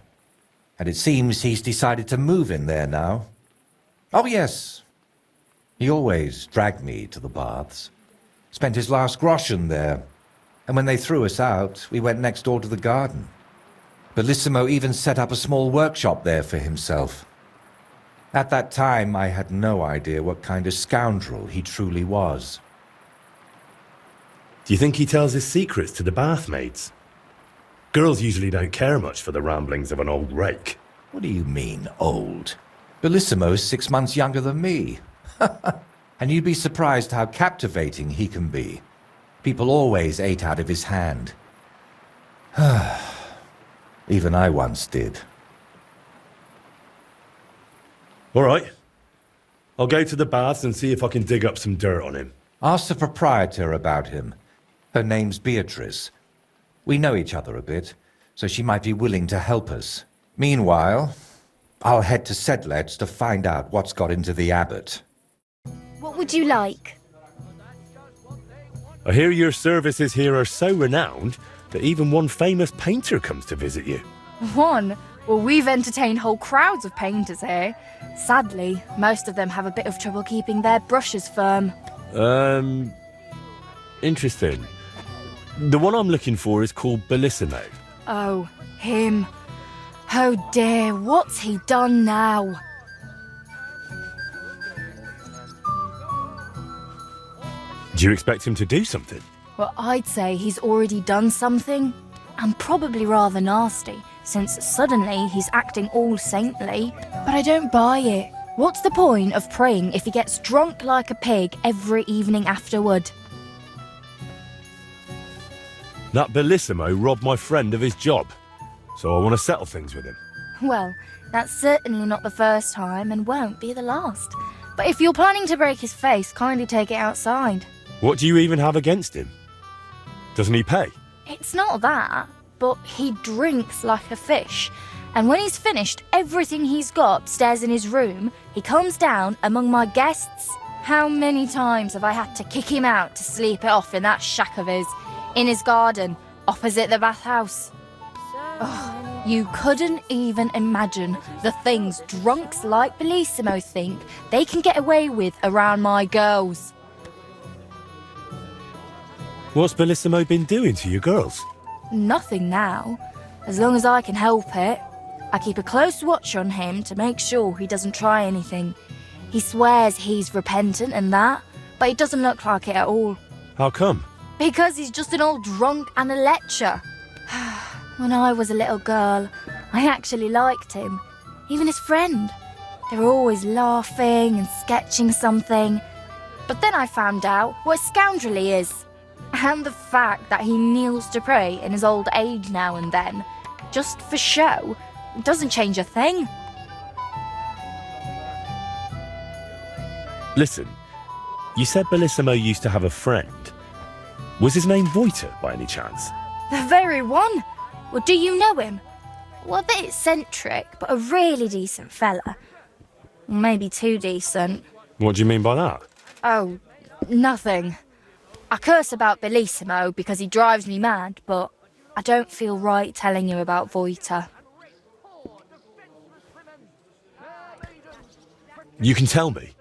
And it seems he's decided to move in there now. Oh, yes. He always dragged me to the baths. Spent his last groschen there. And when they threw us out, we went next door to the garden. Bellissimo even set up a small workshop there for himself. At that time, I had no idea what kind of scoundrel he truly was. Do you think he tells his secrets to the bathmaids? Girls usually don't care much for the ramblings of an old rake. What do you mean, old? Bellissimo's 6 months younger than me. And you'd be surprised how captivating he can be. People always ate out of his hand. Even I once did. All right. I'll go to the baths and see if I can dig up some dirt on him. Ask the proprietor about him. Her name's Beatrice. We know each other a bit, so she might be willing to help us. Meanwhile, I'll head to Sedlet's to find out what's got into the abbot. What would you like? I hear your services here are so renowned that even one famous painter comes to visit you. One? Well, we've entertained whole crowds of painters here. Sadly, most of them have a bit of trouble keeping their brushes firm. Interesting. The one I'm looking for is called Bellissimo. Oh, him. Oh dear, what's he done now? Do you expect him to do something? Well, I'd say he's already done something, and probably rather nasty, since suddenly he's acting all saintly. But I don't buy it. What's the point of praying if he gets drunk like a pig every evening afterward? That Bellissimo robbed my friend of his job, so I want to settle things with him. Well, that's certainly not the first time and won't be the last. But if you're planning to break his face, kindly take it outside. What do you even have against him? Doesn't he pay? It's not that, but he drinks like a fish. And when he's finished everything he's got upstairs in his room, he comes down among my guests. How many times have I had to kick him out to sleep it off in that shack of his, in his garden, opposite the bathhouse? Oh, you couldn't even imagine the things drunks like Bellissimo think they can get away with around my girls. What's Bellissimo been doing to you girls? Nothing now, as long as I can help it. I keep a close watch on him to make sure he doesn't try anything. He swears he's repentant and that, but it doesn't look like it at all. How come? Because he's just an old drunk and a lecher. When I was a little girl, I actually liked him. Even his friend. They were always laughing and sketching something. But then I found out what a scoundrel he is. And the fact that he kneels to pray in his old age now and then, just for show, doesn't change a thing. Listen, you said Bellissimo used to have a friend. Was his name Voiter by any chance? The very one. Well, do you know him? Well, a bit eccentric, but a really decent fella. Maybe too decent. What do you mean by that? Oh, nothing. I curse about Bellissimo because he drives me mad, but I don't feel right telling you about Voiter. You can tell me.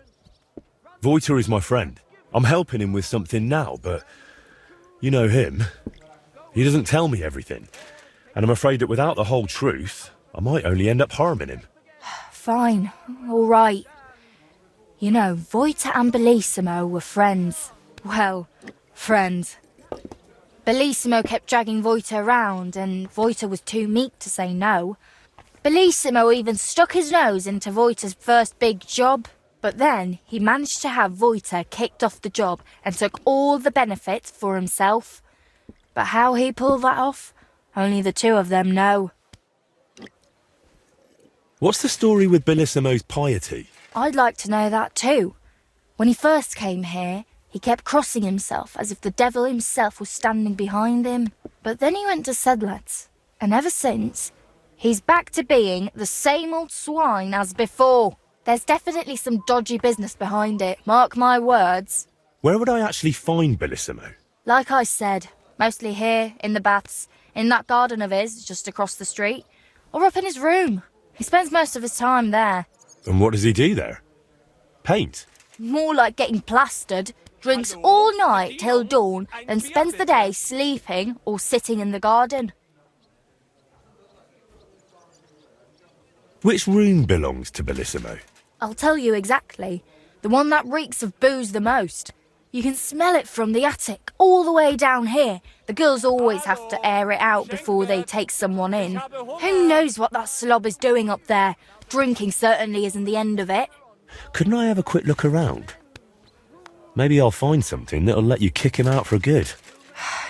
Voiter is my friend. I'm helping him with something now, but you know him. He doesn't tell me everything. And I'm afraid that without the whole truth, I might only end up harming him. Fine, all right. You know, Voiter and Bellissimo were friends. Well, friends. Bellissimo kept dragging Voiter around, and Voiter was too meek to say no. Bellissimo even stuck his nose into Voiter's first big job, but then he managed to have Voiter kicked off the job and took all the benefits for himself. But how he pulled that off, only the two of them know. What's the story with Bellissimo's piety? I'd like to know that too. When he first came here, he kept crossing himself as if the devil himself was standing behind him. But then he went to Sedlets, and ever since, he's back to being the same old swine as before. There's definitely some dodgy business behind it, mark my words. Where would I actually find Bellissimo? Like I said, mostly here, in the baths, in that garden of his, just across the street, or up in his room. He spends most of his time there. And what does he do there? Paint? More like getting plastered. Drinks all night till dawn, then spends the day sleeping or sitting in the garden. Which room belongs to Bellissimo? I'll tell you exactly. The one that reeks of booze the most. You can smell it from the attic all the way down here. The girls always have to air it out before they take someone in. Who knows what that slob is doing up there? Drinking certainly isn't the end of it. Couldn't I have a quick look around? Maybe I'll find something that'll let you kick him out for good.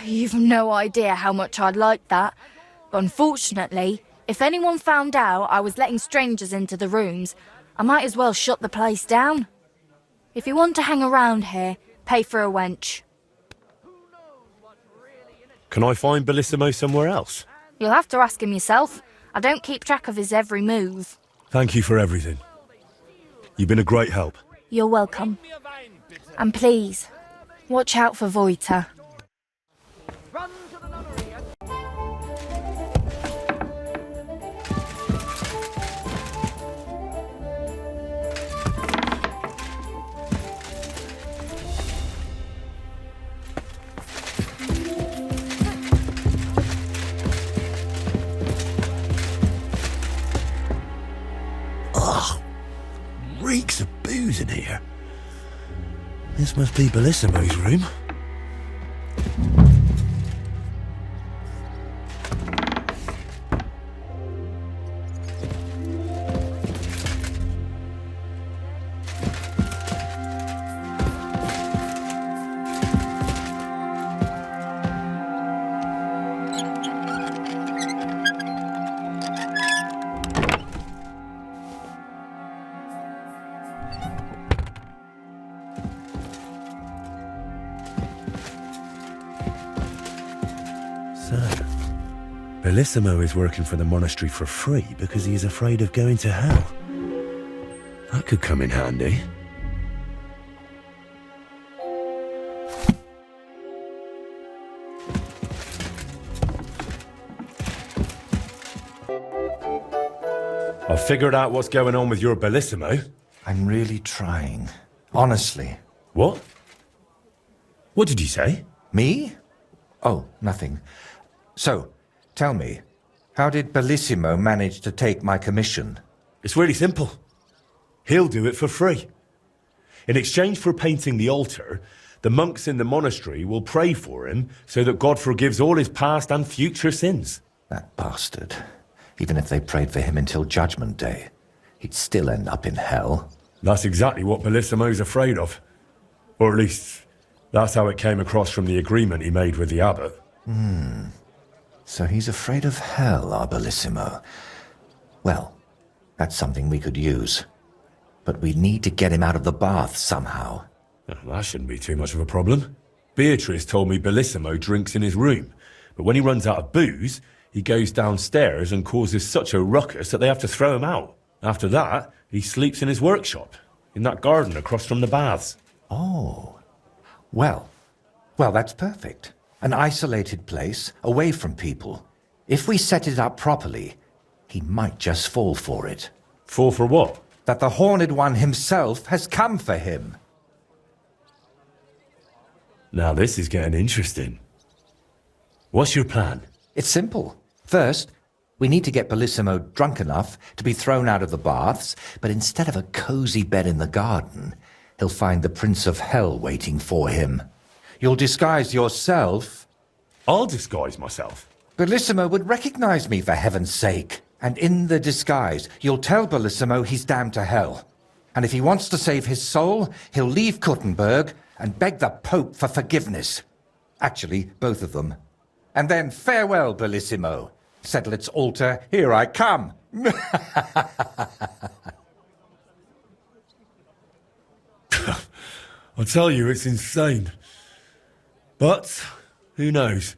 You've no idea how much I'd like that. But unfortunately, if anyone found out I was letting strangers into the rooms, I might as well shut the place down. If you want to hang around here, pay for a wench. Can I find Bellissimo somewhere else? You'll have to ask him yourself. I don't keep track of his every move. Thank you for everything. You've been a great help. You're welcome. And please, watch out for Voiter. in here. This must be Bellissimo's room. So, Bellissimo is working for the monastery for free because he is afraid of going to hell. That could come in handy. I've figured out what's going on with your Bellissimo. I'm really trying. Honestly. What? What did you say? Me? Oh, nothing. So, tell me, how did Bellissimo manage to take my commission? It's really simple. He'll do it for free. In exchange for painting the altar, the monks in the monastery will pray for him so that God forgives all his past and future sins. That bastard. Even if they prayed for him until Judgment Day, he'd still end up in hell. That's exactly what Bellissimo's afraid of. Or at least, that's how it came across from the agreement he made with the abbot. So he's afraid of hell, our Bellissimo. Well, that's something we could use. But we need to get him out of the bath somehow. Well, that shouldn't be too much of a problem. Beatrice told me Bellissimo drinks in his room, but when he runs out of booze, he goes downstairs and causes such a ruckus that they have to throw him out. After that, he sleeps in his workshop, in that garden across from the baths. Oh. Well, that's perfect. An isolated place, away from people. If we set it up properly, he might just fall for it. Fall for what? That the Horned One himself has come for him. Now this is getting interesting. What's your plan? It's simple. First, we need to get Bellissimo drunk enough to be thrown out of the baths, but instead of a cozy bed in the garden, he'll find the Prince of Hell waiting for him. You'll disguise yourself. I'll disguise myself. Bellissimo would recognize me, for heaven's sake. And in the disguise, you'll tell Bellissimo he's damned to hell. And if he wants to save his soul, he'll leave Kuttenberg and beg the Pope for forgiveness. Actually, both of them. And then farewell, Bellissimo. Settle its altar, here I come. I tell you, it's insane. But, who knows?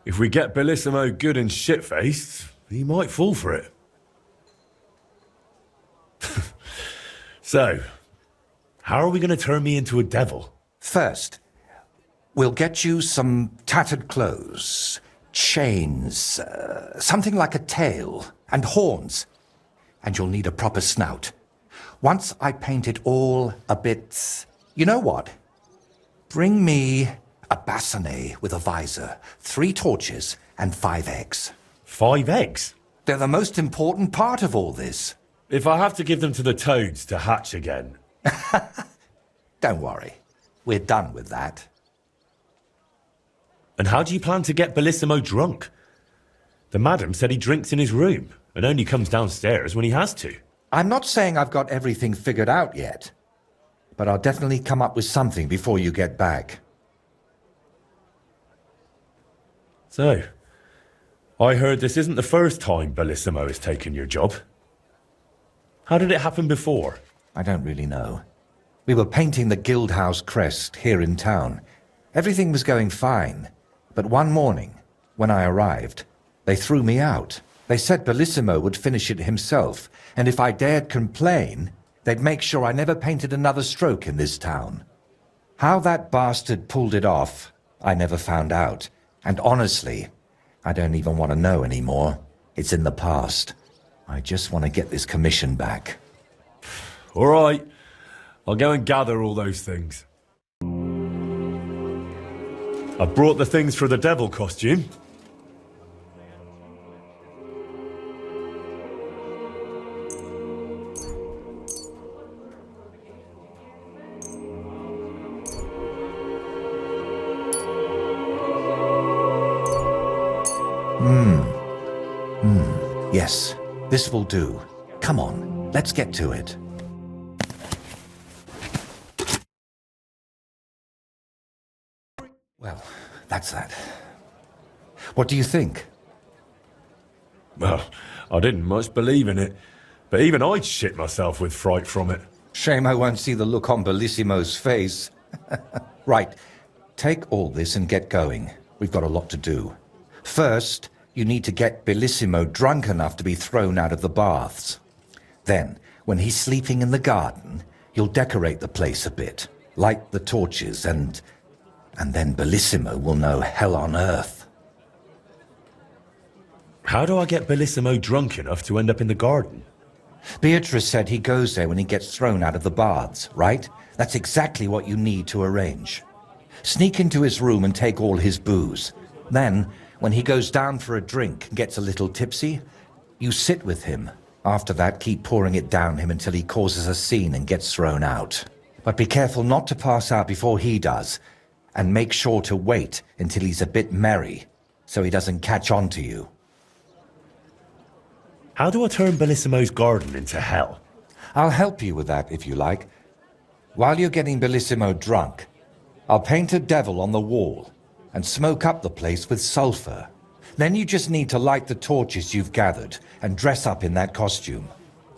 If we get Bellissimo good and shit-faced, he might fall for it. So, how are we going to turn me into a devil? First, we'll get you some tattered clothes, chains, something like a tail, and horns. And you'll need a proper snout. Once I paint it all a bit... You know what? Bring me a bassinet with a visor, 3 torches, and 5 eggs. 5 eggs? They're the most important part of all this. If I have to give them to the toads to hatch again. Don't worry. We're done with that. And how do you plan to get Bellissimo drunk? The madam said he drinks in his room and only comes downstairs when he has to. I'm not saying I've got everything figured out yet, but I'll definitely come up with something before you get back. So, I heard this isn't the first time Bellissimo has taken your job. How did it happen before? I don't really know. We were painting the Guildhouse crest here in town. Everything was going fine, but one morning, when I arrived, they threw me out. They said Bellissimo would finish it himself, and if I dared complain, they'd make sure I never painted another stroke in this town. How that bastard pulled it off, I never found out. And honestly, I don't even want to know anymore. It's in the past. I just want to get this commission back. All right. I'll go and gather all those things. I brought the things for the devil costume. Yes, this will do. Come on, let's get to it. Well, that's that. What do you think? Well, I didn't much believe in it, but even I'd shit myself with fright from it. Shame I won't see the look on Bellissimo's face. Right, take all this and get going. We've got a lot to do. First, you need to get Bellissimo drunk enough to be thrown out of the baths. Then, when he's sleeping in the garden, you'll decorate the place a bit, light the torches, and then Bellissimo will know hell on earth. How do I get Bellissimo drunk enough to end up in the garden? Beatrice said he goes there when he gets thrown out of the baths, right? That's exactly what you need to arrange. Sneak into his room and take all his booze. Then, when he goes down for a drink and gets a little tipsy, you sit with him. After that, keep pouring it down him until he causes a scene and gets thrown out. But be careful not to pass out before he does, and make sure to wait until he's a bit merry, so he doesn't catch on to you. How do I turn Bellissimo's garden into hell? I'll help you with that, if you like. While you're getting Bellissimo drunk, I'll paint a devil on the wall and smoke up the place with sulfur. Then you just need to light the torches you've gathered and dress up in that costume.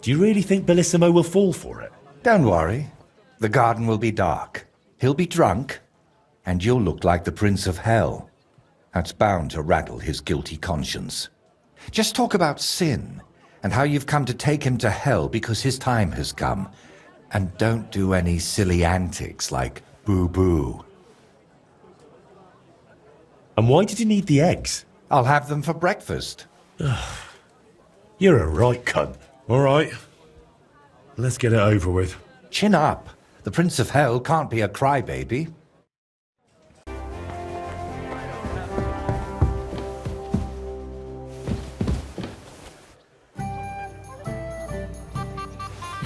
Do you really think Bellissimo will fall for it? Don't worry. The garden will be dark. He'll be drunk, and you'll look like the Prince of Hell. That's bound to rattle his guilty conscience. Just talk about sin and how you've come to take him to hell because his time has come. And don't do any silly antics like boo-boo. And why did you need the eggs? I'll have them for breakfast. You're a right cunt. All right. Let's get it over with. Chin up. The Prince of Hell can't be a crybaby.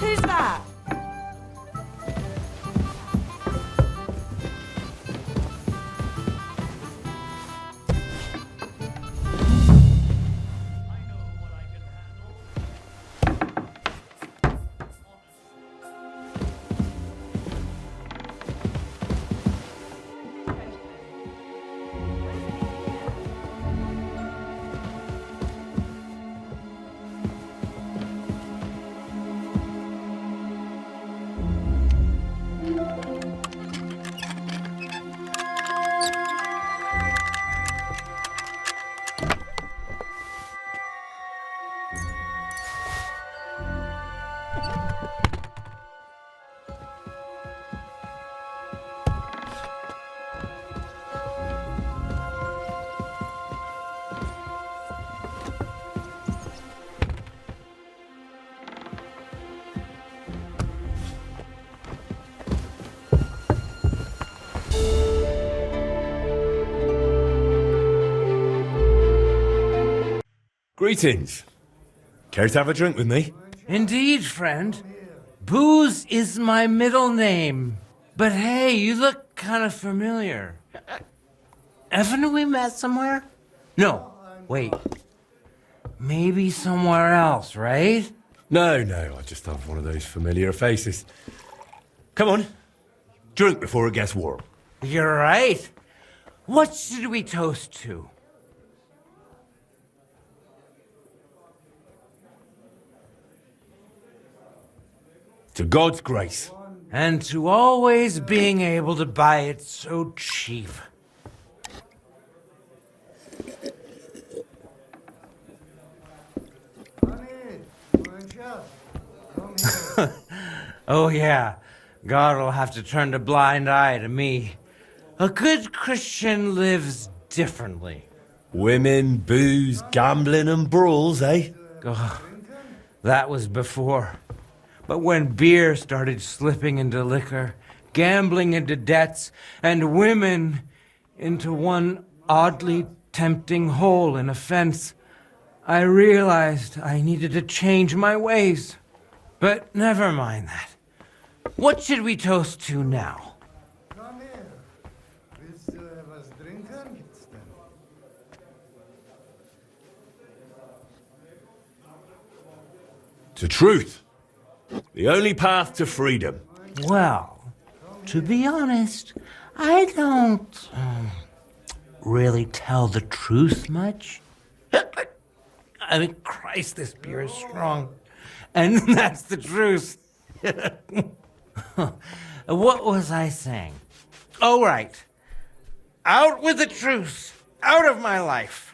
Who's that? Greetings. Care to have a drink with me? Indeed, friend. Booze is my middle name. But hey, you look kind of familiar. Haven't we met somewhere? No, wait. Maybe somewhere else, right? No, I just have one of those familiar faces. Come on. Drink before it gets warm. You're right. What should we toast to? To God's grace. And to always being able to buy it so cheap. Oh yeah, God will have to turn a blind eye to me. A good Christian lives differently. Women, booze, gambling and brawls, eh? Oh, that was before. But when beer started slipping into liquor, gambling into debts, and women into one oddly tempting hole in a fence, I realized I needed to change my ways. But never mind that. What should we toast to now? Come here. Willst du etwas trinken? To truth. The only path to freedom. Well, to be honest, I don't really tell the truth much. I mean, Christ, this beer is strong. And that's the truth. What was I saying? Oh, right. Out with the truth. Out of my life.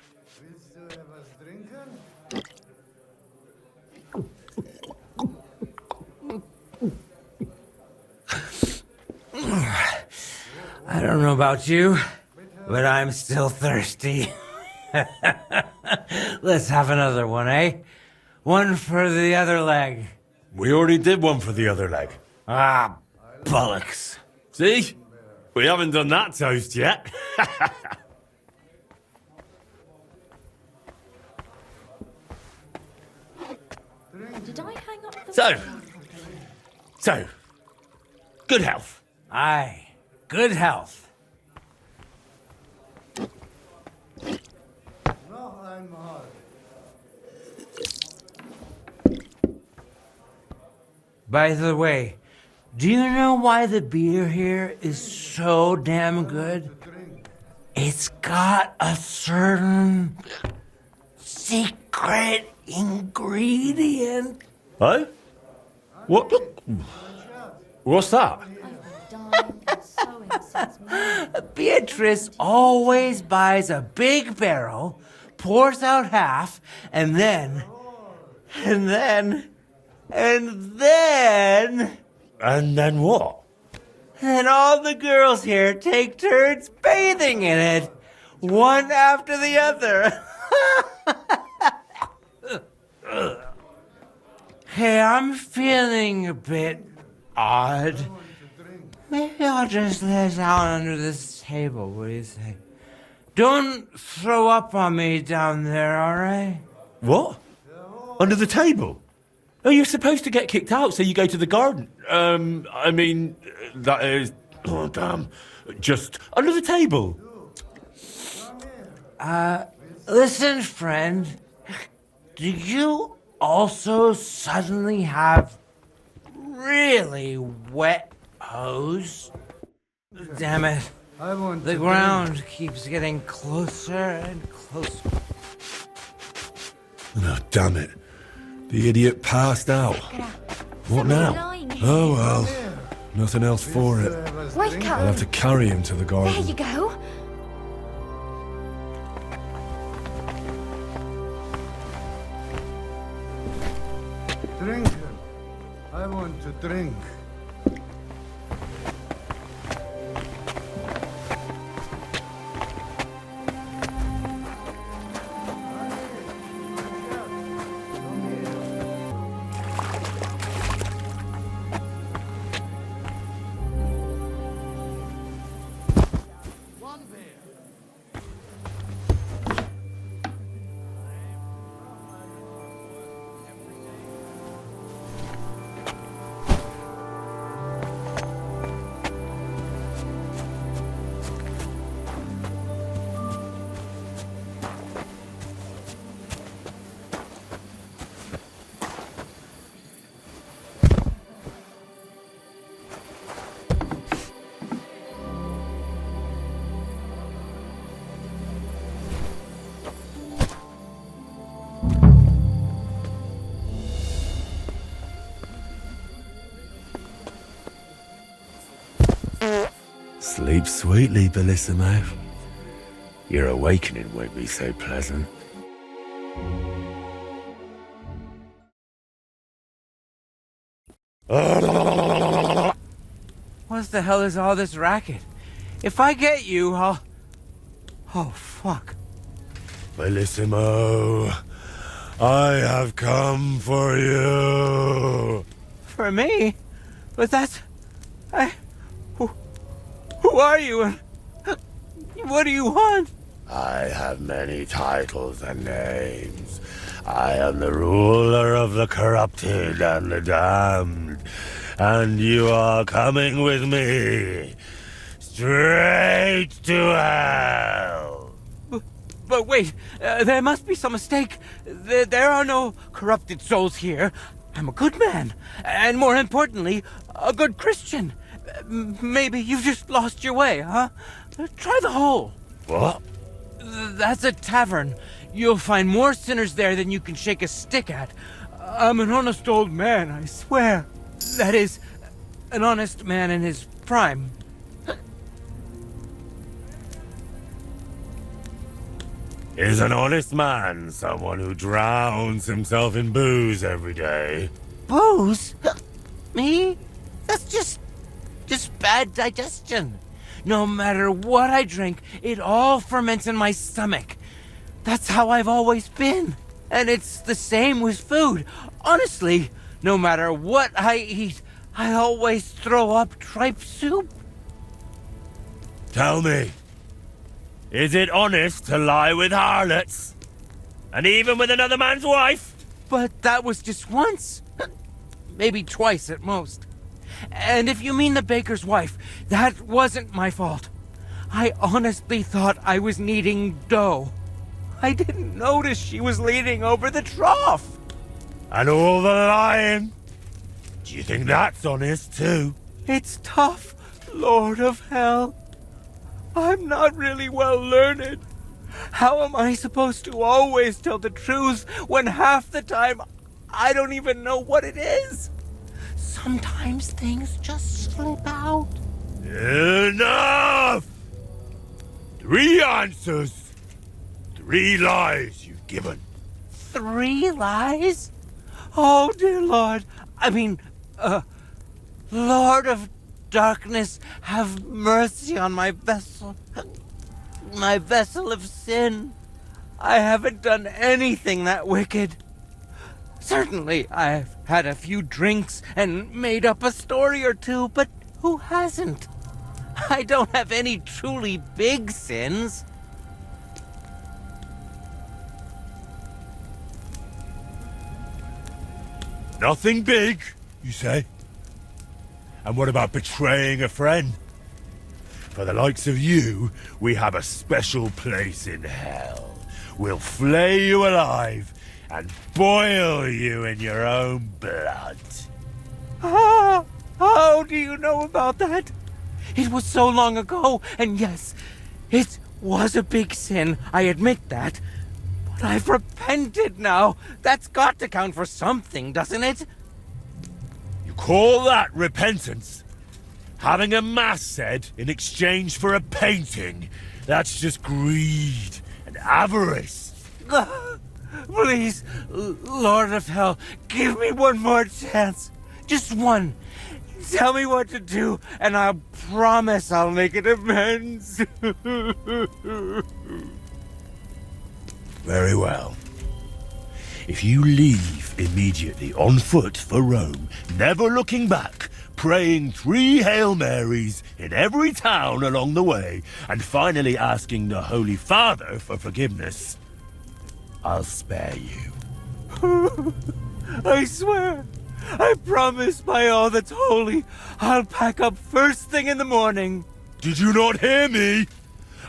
I don't know about you, but I'm still thirsty. Let's have another one, eh? One for the other leg. We already did one for the other leg. Ah, bollocks. See? We haven't done that toast yet. Did I hang up the... So, good health. Aye, good health. No, I'm hard. By the way, do you know why the beer here is so damn good? It's got a certain secret ingredient. Oh? What? What's that? Beatrice always buys a big barrel, pours out half, and then... And then what? And all the girls here take turns bathing in it, one after the other. Hey, I'm feeling a bit odd. Maybe I'll just lay down under this table, what do you think? Don't throw up on me down there, all right? What? Under the table? Oh, you're supposed to get kicked out, so you go to the garden. I mean, that is... Oh, damn. Just under the table. Listen, friend. Do you also suddenly have really wet hose? Damn it. I want The to ground keeps getting closer and closer. Oh, damn it. The idiot passed out. What now? Oh, well. Nothing else for it. Wake I'll have up! to carry him to the There garden. you go. drink. I want to drink. Sleep sweetly, Bellissimo. Your awakening won't be so pleasant. What the hell is all this racket? If I get you, I'll... Oh, fuck. Bellissimo, I have come for you. For me? But that's... Who are you and... What do you want? I have many titles and names. I am the ruler of the corrupted and the damned. And you are coming with me. Straight to hell. But wait, there must be some mistake. There are no corrupted souls here. I'm a good man, and more importantly, a good Christian. Maybe you've just lost your way, huh? Try the hole. What? That's a tavern. You'll find more sinners there than you can shake a stick at. I'm an honest old man, I swear. That is, an honest man in his prime. Is an honest man someone who drowns himself in booze every day? Booze? Me? That's just bad digestion. No matter what I drink, it all ferments in my stomach. That's how I've always been. And it's the same with food. Honestly, no matter what I eat, I always throw up tripe soup. Tell me, is it honest to lie with harlots? And even with another man's wife? But that was just once. Maybe twice at most. And if you mean the baker's wife, that wasn't my fault. I honestly thought I was kneading dough. I didn't notice she was leaning over the trough. And all the lying? Do you think that's honest too? It's tough, Lord of Hell. I'm not really well learned. How am I supposed to always tell the truth when half the time I don't even know what it is? Sometimes things just slip out. Enough! 3 answers. 3 lies you've given. 3 lies? Oh, dear Lord. Lord of Darkness, have mercy on my vessel. My vessel of sin. I haven't done anything that wicked. Certainly, I've had a few drinks and made up a story or two, but who hasn't? I don't have any truly big sins. Nothing big, you say? And what about betraying a friend? For the likes of you, we have a special place in hell. We'll flay you alive and boil you in your own blood. Ah, how do you know about that? It was so long ago, and yes, it was a big sin, I admit that. But I've repented now. That's got to count for something, doesn't it? You call that repentance? Having a mass said in exchange for a painting? That's just greed and avarice. Please, Lord of Hell, give me one more chance. Just one. Tell me what to do, and I'll promise I'll make it amends. Very well. If you leave immediately on foot for Rome, never looking back, praying 3 Hail Marys in every town along the way, and finally asking the Holy Father for forgiveness, I'll spare you. I swear, I promise by all that's holy, I'll pack up first thing in the morning. Did you not hear me?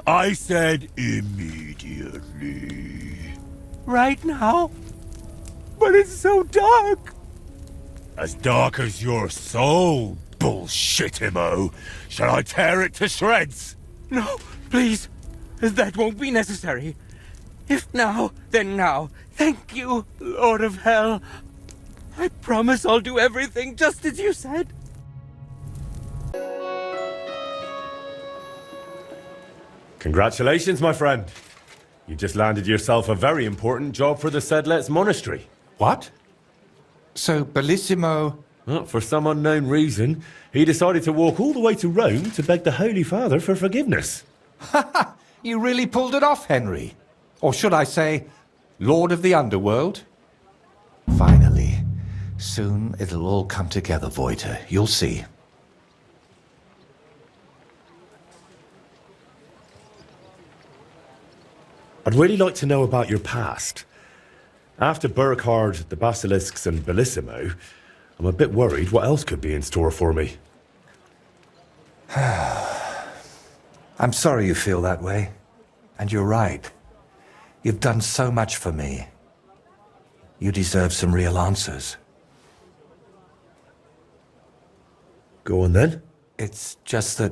I said immediately. Right now? But it's so dark. As dark as your soul, bullshitimo. Shall I tear it to shreds? No, please. That won't be necessary. If now, then now. Thank you, Lord of Hell. I promise I'll do everything just as you said. Congratulations, my friend. You just landed yourself a very important job for the Sedlets Monastery. What? So Bellissimo... Well, for some unknown reason, he decided to walk all the way to Rome to beg the Holy Father for forgiveness. You really pulled it off, Henry. Or should I say, Lord of the Underworld? Finally. Soon it'll all come together, Voiter. You'll see. I'd really like to know about your past. After Burkhard, the Basilisks, and Bellissimo, I'm a bit worried what else could be in store for me. I'm sorry you feel that way. And you're right. You've done so much for me. You deserve some real answers. Go on then. It's just that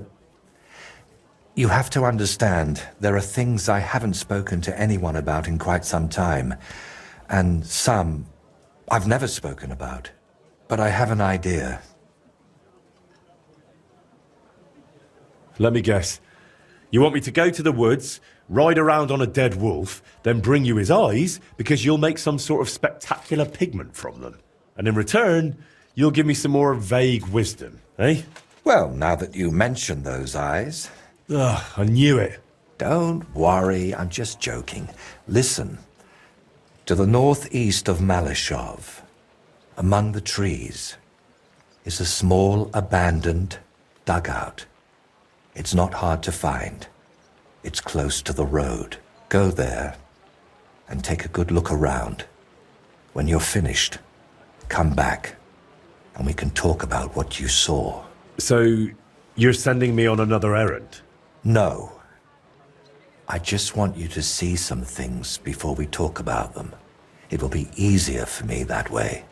you have to understand there are things I haven't spoken to anyone about in quite some time, and some I've never spoken about. But I have an idea. Let me guess. You want me to go to the woods, ride around on a dead wolf, then bring you his eyes because you'll make some sort of spectacular pigment from them. And in return, you'll give me some more vague wisdom, eh? Well, now that you mention those eyes... Ugh, I knew it. Don't worry, I'm just joking. Listen. To the northeast of Malishov, among the trees, is a small abandoned dugout. It's not hard to find. It's close to the road. Go there and take a good look around. When you're finished, come back and we can talk about what you saw. So, you're sending me on another errand? No. I just want you to see some things before we talk about them. It will be easier for me that way.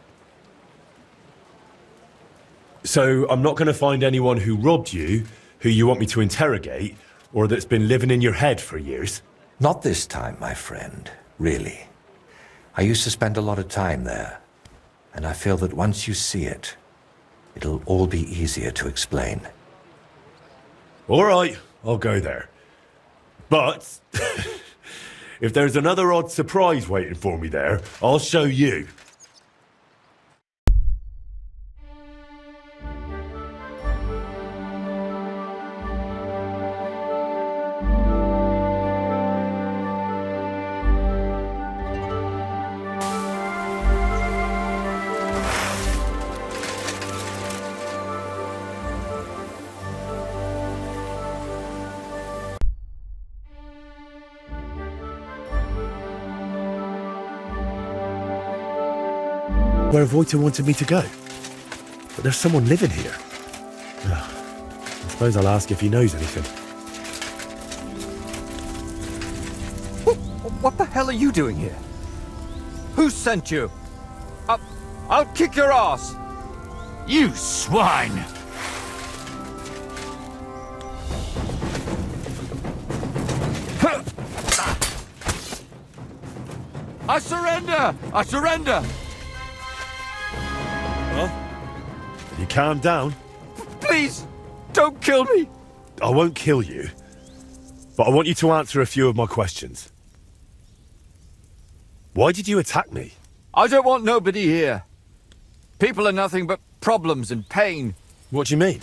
So, I'm not going to find anyone who robbed you, who you want me to interrogate, or that's been living in your head for years? Not this time, my friend, really. I used to spend a lot of time there, and I feel that once you see it, it'll all be easier to explain. All right, I'll go there. But if there's another odd surprise waiting for me there, I'll show you. Where Voita wanted me to go. But there's someone living here. Ugh. I suppose I'll ask if he knows anything. What the hell are you doing here? Who sent you? I'll kick your ass! You swine! I surrender! I surrender! You calm down. Please, don't kill me! I won't kill you. But I want you to answer a few of my questions. Why did you attack me? I don't want nobody here. People are nothing but problems and pain. What do you mean?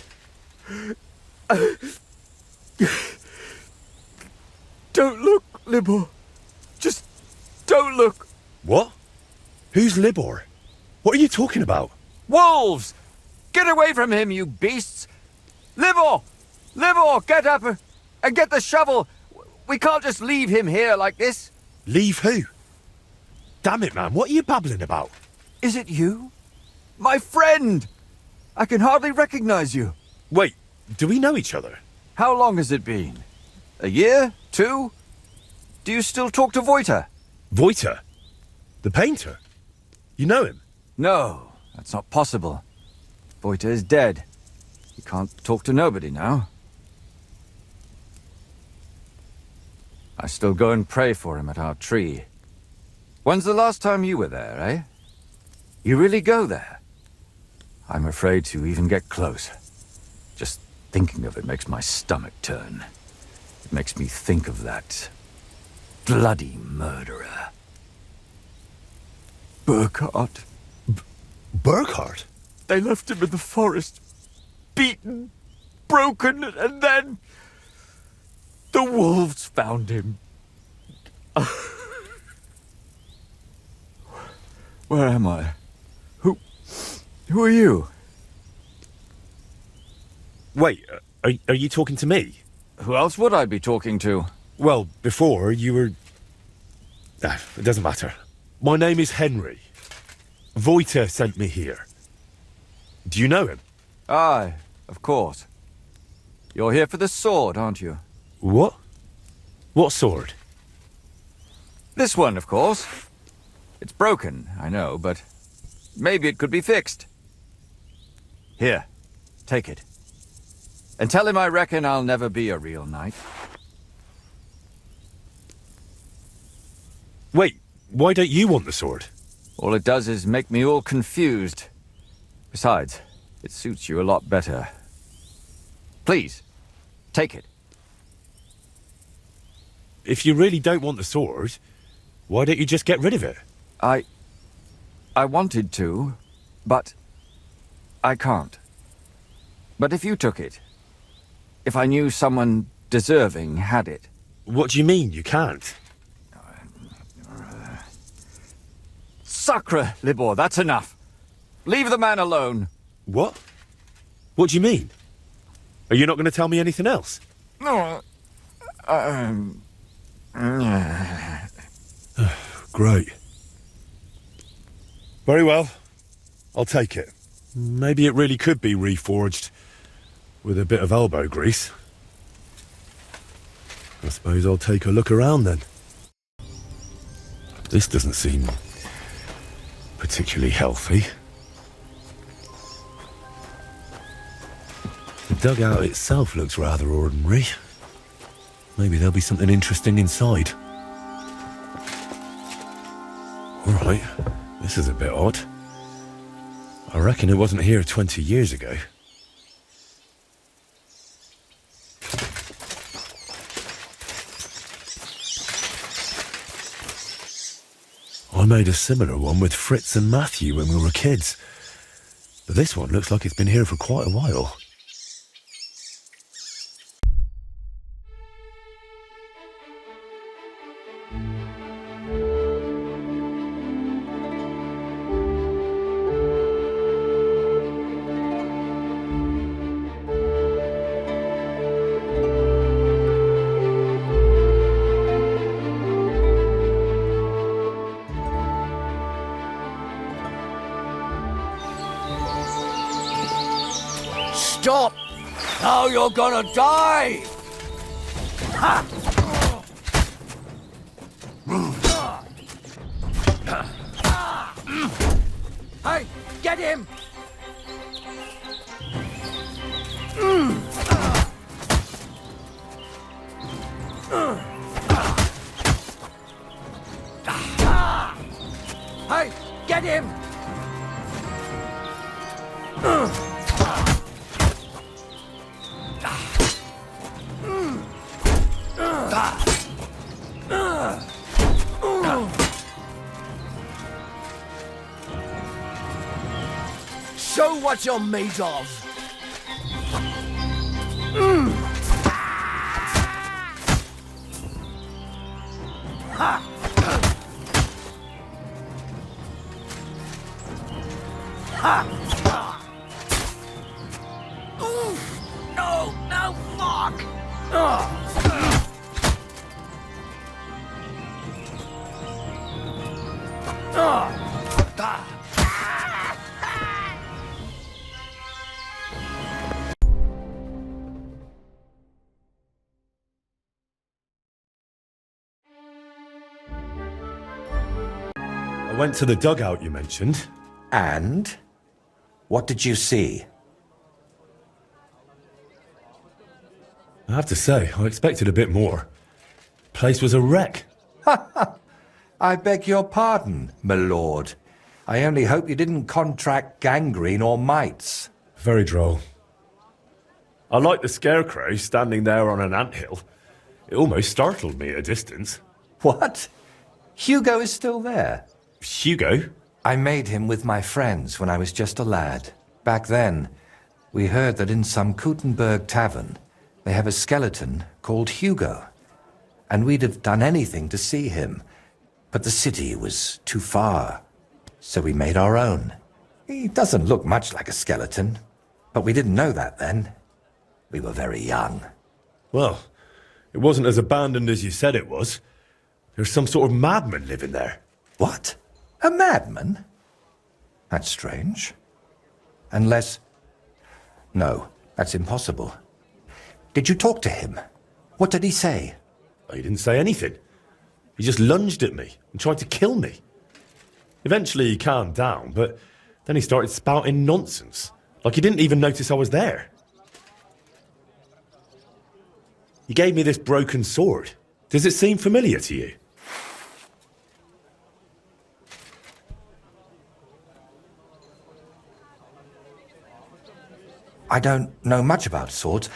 Don't look, Libor. Just don't look. What? Who's Libor? What are you talking about? Wolves! Get away from him, you beasts! Libor! Libor, get up and get the shovel! We can't just leave him here like this. Leave who? Damn it, man, what are you babbling about? Is it you? My friend! I can hardly recognize you. Wait, do we know each other? How long has it been? A year? 2? Do you still talk to Voita? Voita? The painter? You know him? No, that's not possible. Voita is dead. He can't talk to nobody now. I still go and pray for him at our tree. When's the last time you were there, eh? You really go there? I'm afraid to even get close. Just thinking of it makes my stomach turn. It makes me think of that bloody murderer. Burkhard. Burkhard? They left him in the forest, beaten, broken, and then the wolves found him. Where am I? Who are you? Wait, are you talking to me? Who else would I be talking to? Well, before you were... it doesn't matter. My name is Henry. Voita sent me here. Do you know him? Aye, of course. You're here for the sword, aren't you? What? What sword? This one, of course. It's broken, I know, but maybe it could be fixed. Here, take it. And tell him I reckon I'll never be a real knight. Wait, why don't you want the sword? All it does is make me all confused. Besides, it suits you a lot better. Please, take it. If you really don't want the sword, why don't you just get rid of it? I wanted to, but I can't. But if you took it, if I knew someone deserving had it... What do you mean, you can't? Sacre, Libor, that's enough. Leave the man alone. What? What do you mean? Are you not going to tell me anything else? No. Great. Very well. I'll take it. Maybe it really could be reforged with a bit of elbow grease. I suppose I'll take a look around then. This doesn't seem particularly healthy. The dugout itself looks rather ordinary. Maybe there'll be something interesting inside. Alright, this is a bit odd. I reckon it wasn't here 20 years ago. I made a similar one with Fritz and Matthew when we were kids. But this one looks like it's been here for quite a while. Stop! Now you're gonna die! Ha! Hey, get him! Hey, get him! Show what you're made of! Ha! Ha! Oof! No, no, fuck! I went to the dugout you mentioned. And? What did you see? I have to say, I expected a bit more. The place was a wreck. I beg your pardon, my lord. I only hope you didn't contract gangrene or mites. Very droll. I liked the scarecrow standing there on an anthill. It almost startled me at a distance. What? Hugo is still there? Hugo? I made him with my friends when I was just a lad. Back then, we heard that in some Kuttenberg tavern, they have a skeleton called Hugo. And we'd have done anything to see him. But the city was too far, so we made our own. He doesn't look much like a skeleton, but we didn't know that then. We were very young. Well, it wasn't as abandoned as you said it was. There's some sort of madman living there. What? A madman? That's strange. Unless... No, that's impossible. Did you talk to him? What did he say? He didn't say anything. He just lunged at me and tried to kill me. Eventually he calmed down, but then he started spouting nonsense. Like he didn't even notice I was there. You gave me this broken sword. Does it seem familiar to you? I don't know much about swords.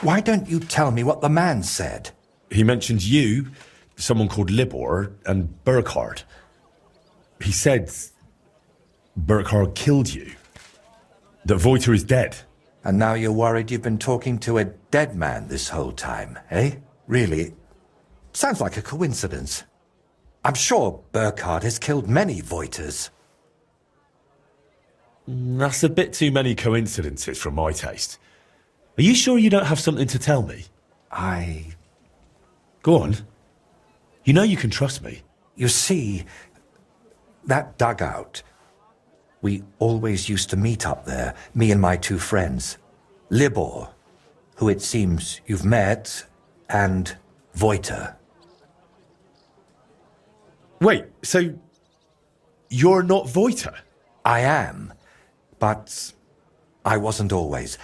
Why don't you tell me what the man said? He mentioned you, someone called Libor, and Burkhard. He said Burkhard killed you. That Voiter is dead. And now you're worried you've been talking to a dead man this whole time, eh? Really? Sounds like a coincidence. I'm sure Burkhard has killed many Voiters. That's a bit too many coincidences from my taste. Are you sure you don't have something to tell me? Go on. You know you can trust me. You see, that dugout, we always used to meet up there, me and my two friends. Libor, who it seems you've met, and Voiter. Wait, so you're not Voiter? I am, but I wasn't always.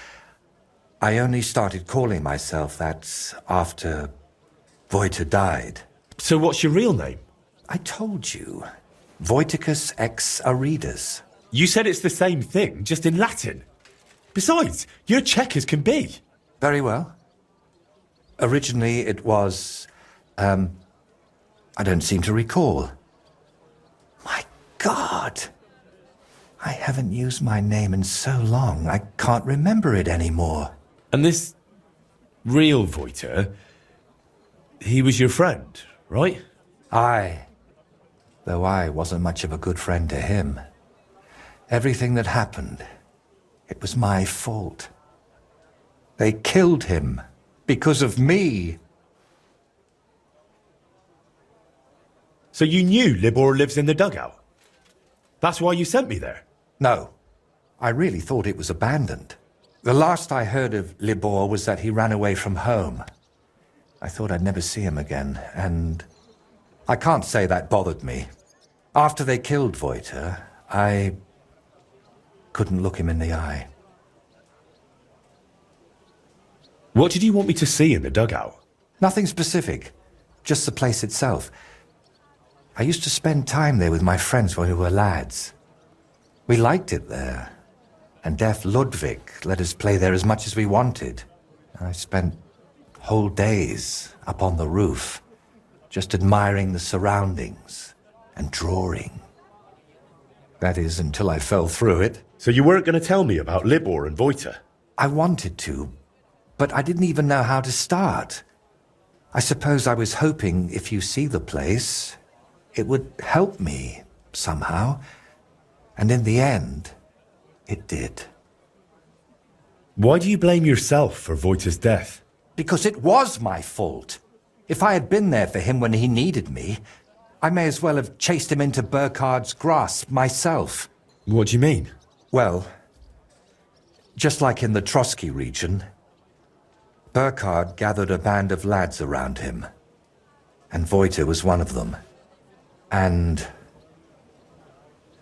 I only started calling myself that after Voiter died. So what's your real name? I told you. Voiticus ex Aridus. You said it's the same thing, just in Latin. Besides, you're Czech as can be. Very well. Originally it was, I don't seem to recall. My God! I haven't used my name in so long, I can't remember it anymore. And this real Voiter, he was your friend, right? Aye. Though I wasn't much of a good friend to him. Everything that happened, it was my fault. They killed him because of me. So you knew Libor lives in the dugout? That's why you sent me there? No. I really thought it was abandoned. The last I heard of Libor was that he ran away from home. I thought I'd never see him again, and I can't say that bothered me. After they killed Voiter, I couldn't look him in the eye. What did you want me to see in the dugout? Nothing specific, just the place itself. I used to spend time there with my friends when we were lads. We liked it there, and deaf Ludwig let us play there as much as we wanted. I spent whole days up on the roof, just admiring the surroundings and drawing. That is, until I fell through it. So you weren't going to tell me about Libor and Voiter? I wanted to, but I didn't even know how to start. I suppose I was hoping if you see the place, it would help me somehow. And in the end, it did. Why do you blame yourself for Voiter's death? Because it was my fault. If I had been there for him when he needed me, I may as well have chased him into Burkhard's grasp myself. What do you mean? Well, just like in the Trotsky region, Burkhard gathered a band of lads around him, and Voiter was one of them. And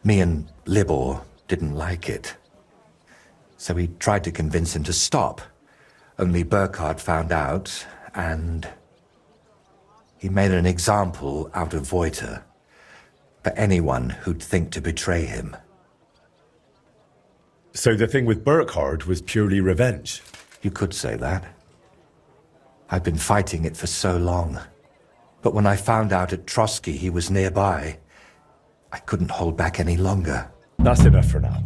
me and Libor didn't like it. So we tried to convince him to stop. Only Burkhard found out, and he made an example out of Voiter for anyone who'd think to betray him. So the thing with Burkhard was purely revenge? You could say that. I'd been fighting it for so long. But when I found out at Trotsky he was nearby, I couldn't hold back any longer. That's enough for now.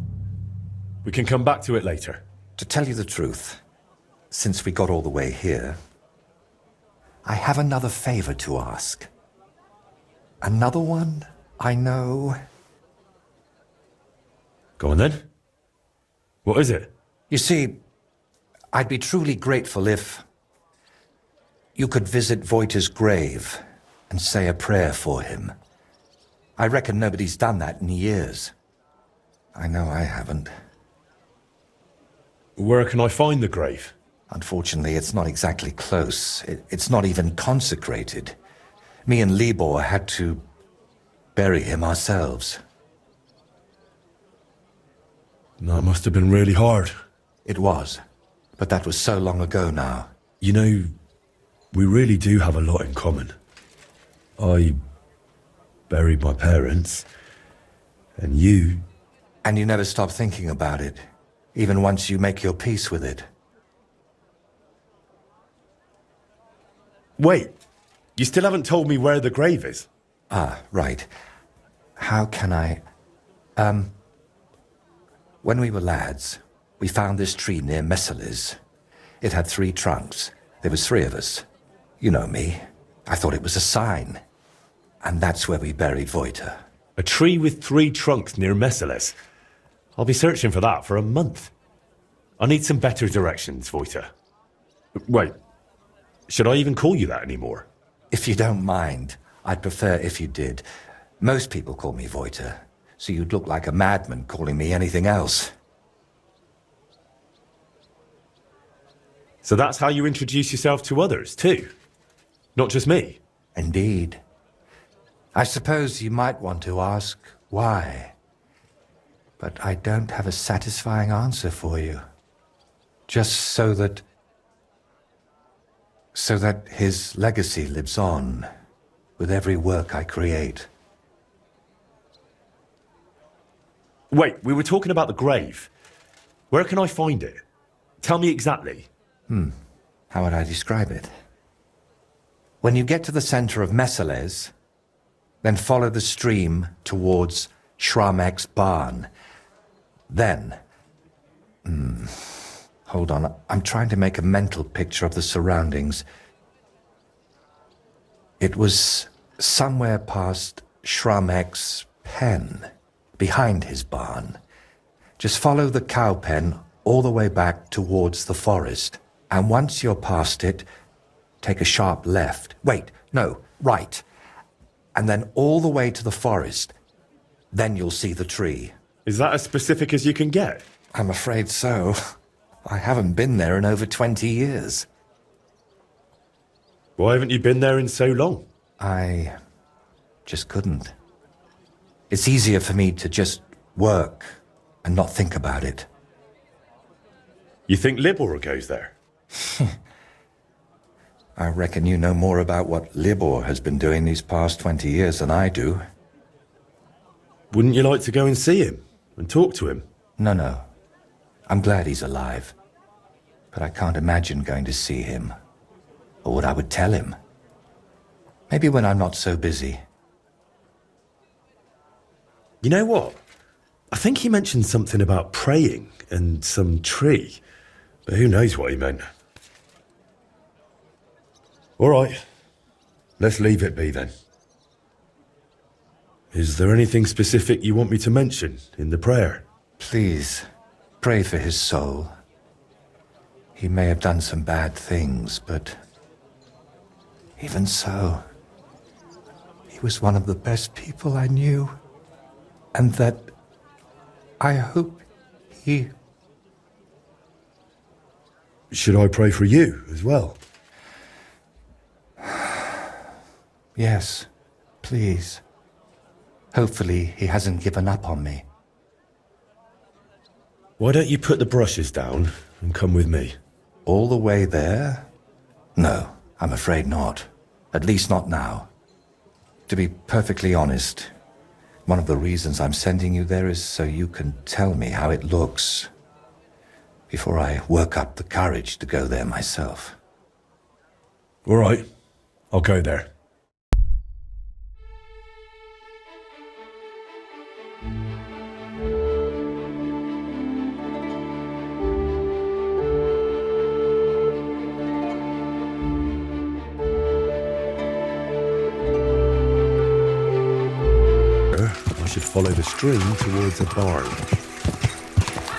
We can come back to it later. To tell you the truth, since we got all the way here, I have another favor to ask. Another one, I know. Go on then. What is it? You see, I'd be truly grateful if you could visit Voiter's grave and say a prayer for him. I reckon nobody's done that in years. I know I haven't. Where can I find the grave? Unfortunately, it's not exactly close. It's not even consecrated. Me and Libor had to bury him ourselves. That must have been really hard. It was, but that was so long ago now. You know, we really do have a lot in common. I buried my parents, and you... And you never stop thinking about it, even once you make your peace with it. Wait, you still haven't told me where the grave is. Ah, right. How can I... When we were lads, we found this tree near Messalis. It had 3 trunks. There was 3 of us. You know me. I thought it was a sign. And that's where we buried Voita. A tree with 3 trunks near Messalis. I'll be searching for that for a month. I need some better directions, Voita. Wait, should I even call you that anymore? If you don't mind, I'd prefer if you did. Most people call me Voita, so you'd look like a madman calling me anything else. So that's how you introduce yourself to others, too? Not just me? Indeed. I suppose you might want to ask why. But I don't have a satisfying answer for you. Just so that his legacy lives on with every work I create. Wait, we were talking about the grave. Where can I find it? Tell me exactly. How would I describe it? When you get to the center of Messales, then follow the stream towards Shramek's barn. Then... hold on, I'm trying to make a mental picture of the surroundings. It was somewhere past Shramek's pen, behind his barn. Just follow the cow pen all the way back towards the forest. And once you're past it, take a sharp left. Wait, no, right. And then all the way to the forest. Then you'll see the tree. Is that as specific as you can get? I'm afraid so. I haven't been there in over 20 years. Why haven't you been there in so long? I just couldn't. It's easier for me to just work and not think about it. You think Libor goes there? I reckon you know more about what Libor has been doing these past 20 years than I do. Wouldn't you like to go and see him and talk to him? No. I'm glad he's alive. But I can't imagine going to see him. Or what I would tell him. Maybe when I'm not so busy. You know what? I think he mentioned something about praying and some tree. But who knows what he meant. All right. Let's leave it be then. Is there anything specific you want me to mention in the prayer? Please, pray for his soul. He may have done some bad things, but even so, he was one of the best people I knew. And that I hope he... Should I pray for you as well? Yes, please. Hopefully he hasn't given up on me. Why don't you put the brushes down and come with me? All the way there? No, I'm afraid not. At least not now. To be perfectly honest, one of the reasons I'm sending you there is so you can tell me how it looks before I work up the courage to go there myself. All right, I'll go there. I should follow the stream towards a barn.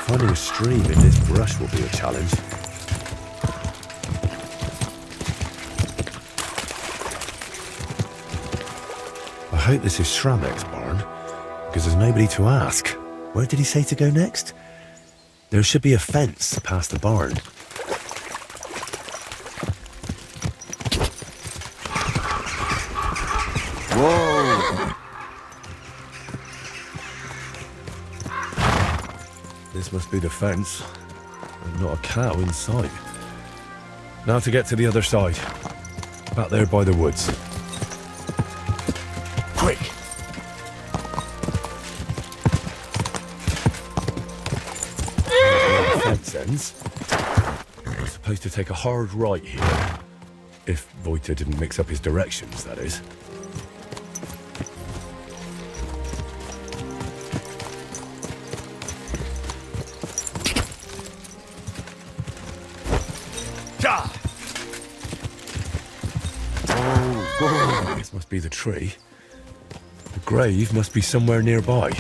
Finding a stream in this brush will be a challenge. I hope this is Shramek's barn, because there's nobody to ask. Where did he say to go next? There should be a fence past the barn. Whoa! This must be the fence, and not a cow in sight. Now to get to the other side. Back there by the woods. Quick! Fence ends. We're supposed to take a hard right here. If Voita didn't mix up his directions, that is. Oh, this must be the tree. The grave must be somewhere nearby.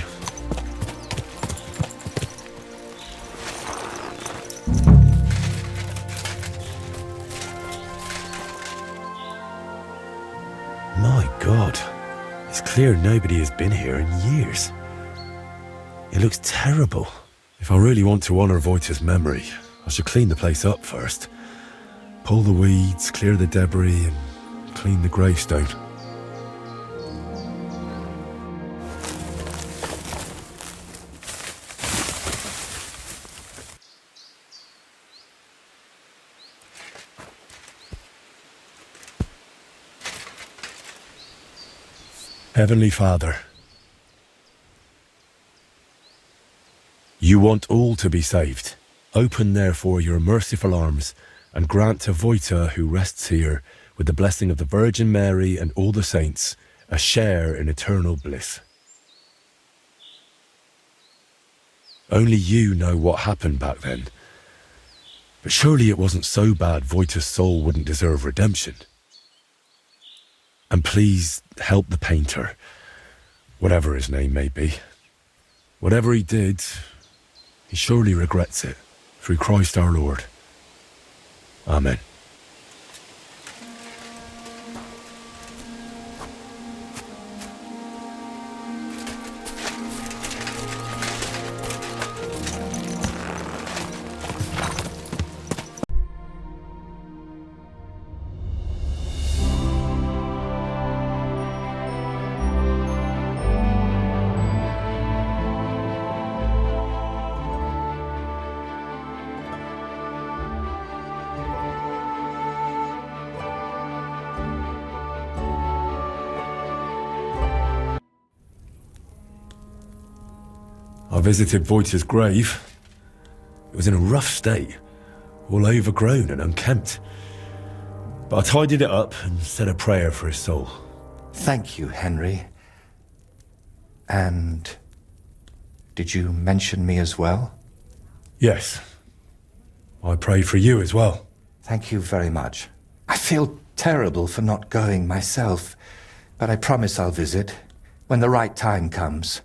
My God, it's clear nobody has been here in years. It looks terrible. If I really want to honor Voita's memory, I should clean the place up first. Pull the weeds, clear the debris, and clean the gravestone. Heavenly Father, you want all to be saved. Open therefore your merciful arms and grant to Voita, who rests here, with the blessing of the Virgin Mary and all the saints, a share in eternal bliss. Only you know what happened back then. But surely it wasn't so bad Voita's soul wouldn't deserve redemption. And please help the painter, whatever his name may be. Whatever he did, he surely regrets it, through Christ our Lord. Amen. I visited Voita's grave. It was in a rough state, all overgrown and unkempt. But I tidied it up and said a prayer for his soul. Thank you, Henry. And did you mention me as well? Yes. I prayed for you as well. Thank you very much. I feel terrible for not going myself, but I promise I'll visit when the right time comes.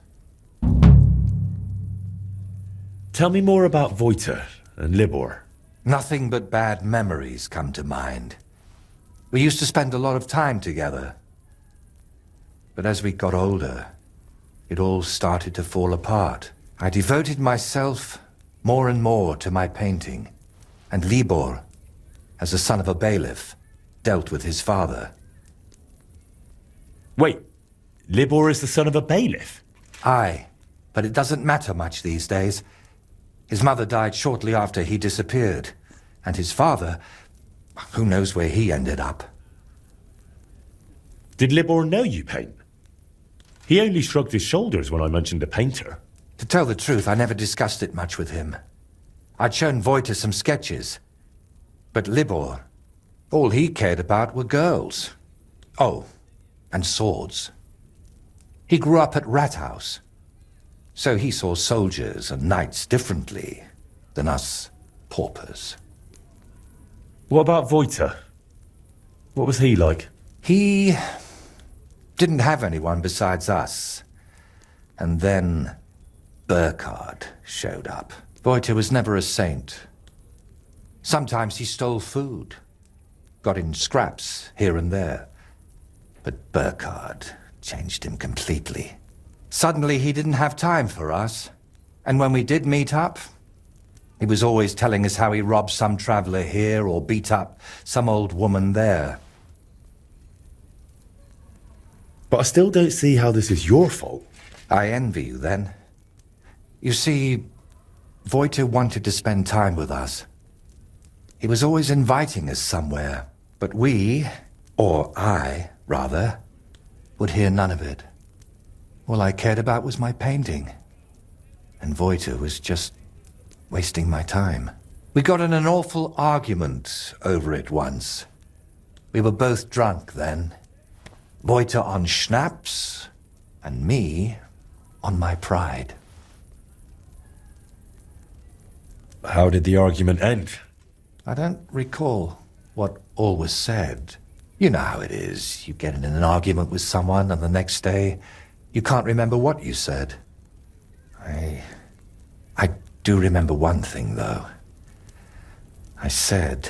Tell me more about Voita and Libor. Nothing but bad memories come to mind. We used to spend a lot of time together. But as we got older, it all started to fall apart. I devoted myself more and more to my painting, and Libor, as the son of a bailiff, dealt with his father. Wait, Libor is the son of a bailiff? Aye, but it doesn't matter much these days. His mother died shortly after he disappeared, and his father, who knows where he ended up. Did Libor know you paint? He only shrugged his shoulders when I mentioned a painter. To tell the truth, I never discussed it much with him. I'd shown Voita some sketches, but Libor, all he cared about were girls. Oh, and swords. He grew up at Rathouse. So he saw soldiers and knights differently than us paupers. What about Voita? What was he like? He didn't have anyone besides us. And then Burkhard showed up. Voita was never a saint. Sometimes he stole food, got in scraps here and there. But Burkhard changed him completely. Suddenly he didn't have time for us. And when we did meet up, he was always telling us how he robbed some traveler here or beat up some old woman there. But I still don't see how this is your fault. I envy you then. You see, Voita wanted to spend time with us. He was always inviting us somewhere, but we, or I, rather, would hear none of it. All I cared about was my painting, and Voita was just wasting my time. We got in an awful argument over it once. We were both drunk then. Voita on schnapps, and me on my pride. How did the argument end? I don't recall what all was said. You know how it is. You get in an argument with someone, and the next day, you can't remember what you said. I do remember one thing, though. I said,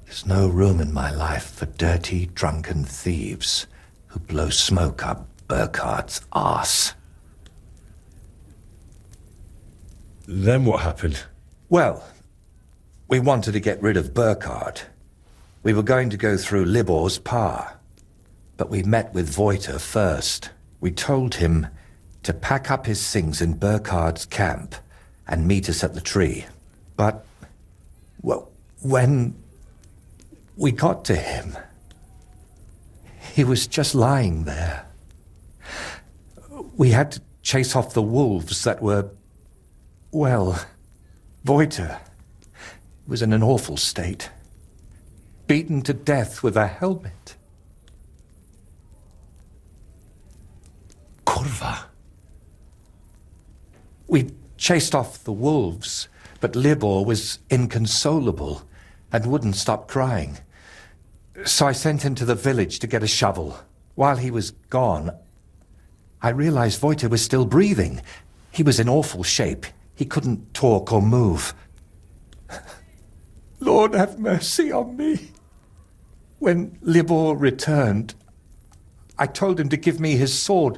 there's no room in my life for dirty, drunken thieves who blow smoke up Burkhardt's arse. Then what happened? Well, we wanted to get rid of Burkhardt. We were going to go through Libor's Pa, but we met with Voita first. We told him to pack up his things in Burkhardt's camp and meet us at the tree. But, well, when we got to him, he was just lying there. We had to chase off the wolves that were, well, Voita was in an awful state. Beaten to death with a helmet. Kurva. We chased off the wolves, but Libor was inconsolable and wouldn't stop crying. So I sent him to the village to get a shovel. While he was gone, I realized Voita was still breathing. He was in awful shape. He couldn't talk or move. Lord have mercy on me. When Libor returned, I told him to give me his sword,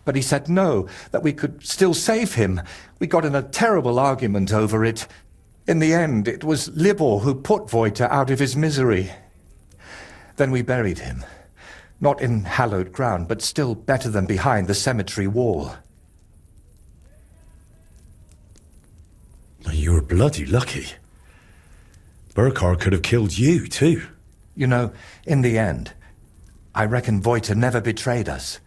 but he said no, that we could still save him. We got in a terrible argument over it. In the end, it was Libor who put Voita out of his misery. Then we buried him. Not in hallowed ground, but still better than behind the cemetery wall. You were bloody lucky. Burkhard could have killed you, too. You know, in the end, I reckon Voita never betrayed us.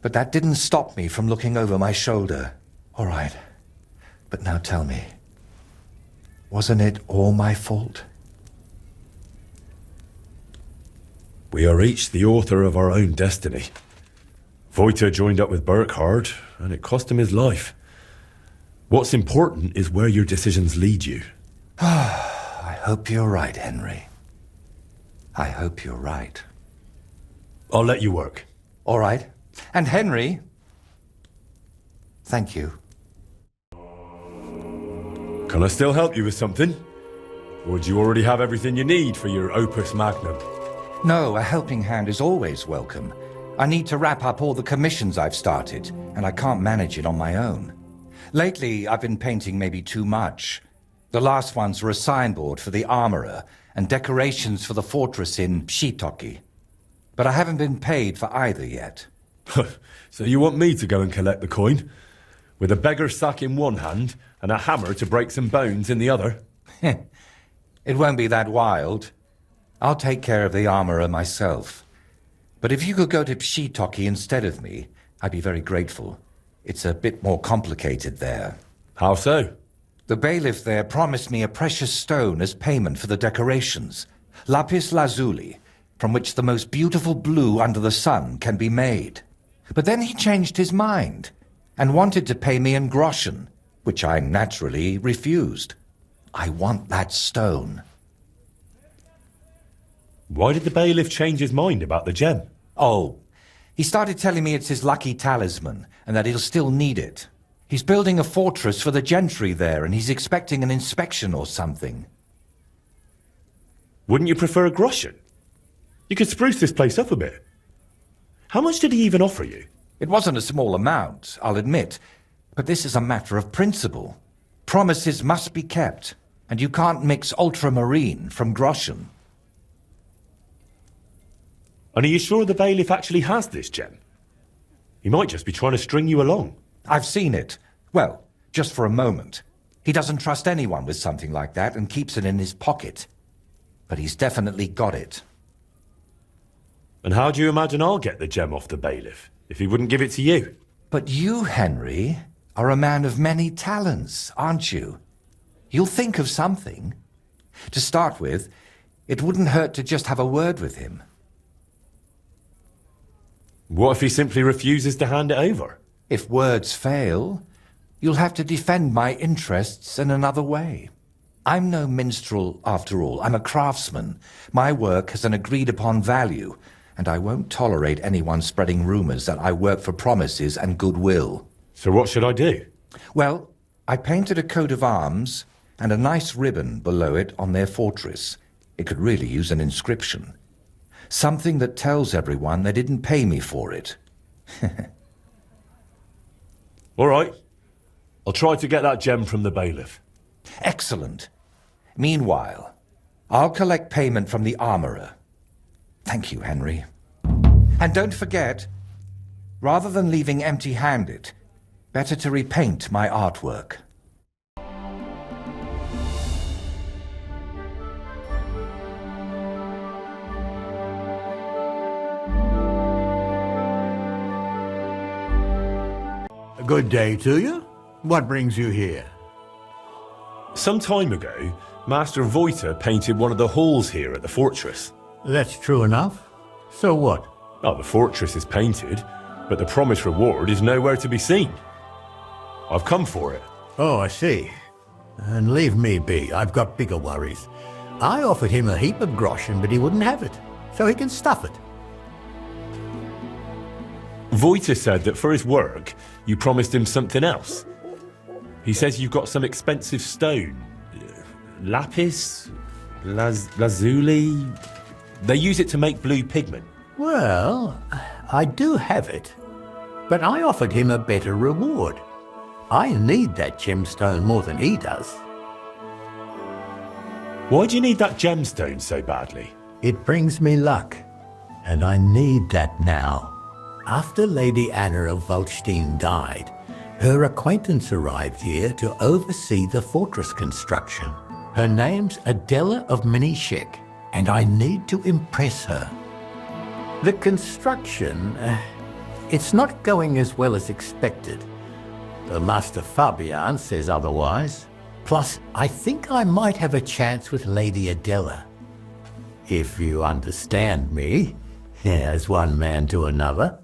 But that didn't stop me from looking over my shoulder. All right. But now tell me, wasn't it all my fault? We are each the author of our own destiny. Voita joined up with Burkhard, and it cost him his life. What's important is where your decisions lead you. I hope you're right, Henry. I hope you're right. I'll let you work. All right. And Henry, thank you. Can I still help you with something? Or do you already have everything you need for your opus magnum? No, a helping hand is always welcome. I need to wrap up all the commissions I've started, and I can't manage it on my own. Lately, I've been painting maybe too much. The last ones were a signboard for the armorer and decorations for the fortress in Pshitoki. But I haven't been paid for either yet. So you want me to go and collect the coin? With a beggar sack in one hand and a hammer to break some bones in the other? It won't be that wild. I'll take care of the armorer myself. But if you could go to Pshitoki instead of me, I'd be very grateful. It's a bit more complicated there. How so? The bailiff there promised me a precious stone as payment for the decorations. Lapis lazuli, from which the most beautiful blue under the sun can be made. But then he changed his mind and wanted to pay me in groschen, which I naturally refused. I want that stone. Why did the bailiff change his mind about the gem? Oh, he started telling me it's his lucky talisman and that he'll still need it. He's building a fortress for the gentry there and he's expecting an inspection or something. Wouldn't you prefer a groschen? You could spruce this place up a bit. How much did he even offer you? It wasn't a small amount, I'll admit, but this is a matter of principle. Promises must be kept, and you can't mix ultramarine from groschen. And are you sure the bailiff actually has this gem? He might just be trying to string you along. I've seen it. Well, just for a moment. He doesn't trust anyone with something like that and keeps it in his pocket. But he's definitely got it. And how do you imagine I'll get the gem off the bailiff if he wouldn't give it to you? But you, Henry, are a man of many talents, aren't you? You'll think of something. To start with, it wouldn't hurt to just have a word with him. What if he simply refuses to hand it over? If words fail, you'll have to defend my interests in another way. I'm no minstrel, after all. I'm a craftsman. My work has an agreed-upon value, and I won't tolerate anyone spreading rumors that I work for promises and goodwill. So what should I do? Well, I painted a coat of arms and a nice ribbon below it on their fortress. It could really use an inscription. Something that tells everyone they didn't pay me for it. All right. I'll try to get that gem from the bailiff. Excellent. Meanwhile, I'll collect payment from the armorer. Thank you, Henry. And don't forget, rather than leaving empty-handed, better to repaint my artwork. Good day to you. What brings you here? Some time ago, Master Voiter painted one of the halls here at the fortress. That's true enough. So what? Oh, the fortress is painted, but the promised reward is nowhere to be seen. I've come for it. Oh, I see. And leave me be. I've got bigger worries. I offered him a heap of groschen, but he wouldn't have it. So he can stuff it. Voiter said that for his work, you promised him something else. He says you've got some expensive stone. Lapis? Lazuli? They use it to make blue pigment. Well, I do have it. But I offered him a better reward. I need that gemstone more than he does. Why do you need that gemstone so badly? It brings me luck. And I need that now. After Lady Anna of Waldstein died, her acquaintance arrived here to oversee the fortress construction. Her name's Adela of Minishek, and I need to impress her. The construction, it's not going as well as expected. The Master Fabian says otherwise. Plus, I think I might have a chance with Lady Adela. If you understand me, as one man to another.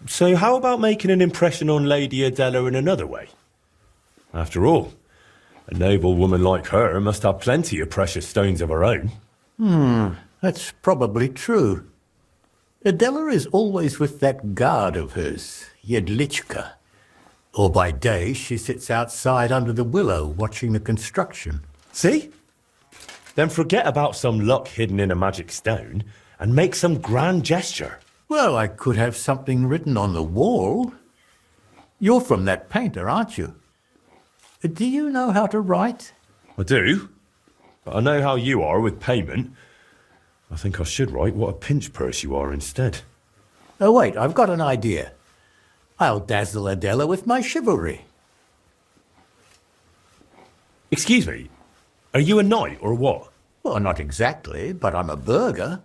So how about making an impression on Lady Adela in another way? After all, a noble woman like her must have plenty of precious stones of her own. That's probably true. Adela is always with that guard of hers, Jedlichka. Or by day she sits outside under the willow watching the construction. See? Then forget about some luck hidden in a magic stone and make some grand gesture. Well, I could have something written on the wall. You're from that painter, aren't you? Do you know how to write? I do, but I know how you are with payment. I think I should write what a pinch purse you are instead. Oh, wait, I've got an idea. I'll dazzle Adela with my chivalry. Excuse me, are you a knight or what? Well, not exactly, but I'm a burgher.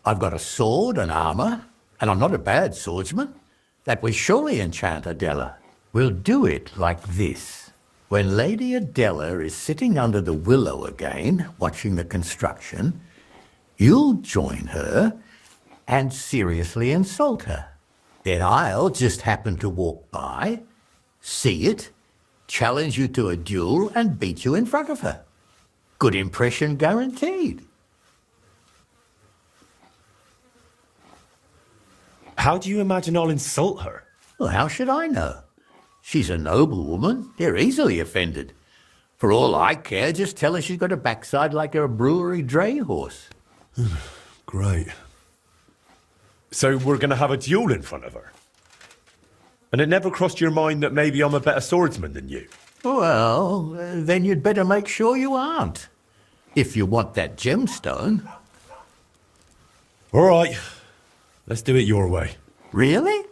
I've got a sword and armour, and I'm not a bad swordsman. That will surely enchant Adela. We'll do it like this. When Lady Adela is sitting under the willow again, watching the construction, you'll join her and seriously insult her. Then I'll just happen to walk by, see it, challenge you to a duel, and beat you in front of her. Good impression guaranteed. How do you imagine I'll insult her? Well, how should I know? She's a noble woman. They're easily offended. For all I care, just tell her she's got a backside like a brewery dray horse. Great. So we're going to have a duel in front of her? And it never crossed your mind that maybe I'm a better swordsman than you? Well, then you'd better make sure you aren't. If you want that gemstone. All right. Let's do it your way. Really?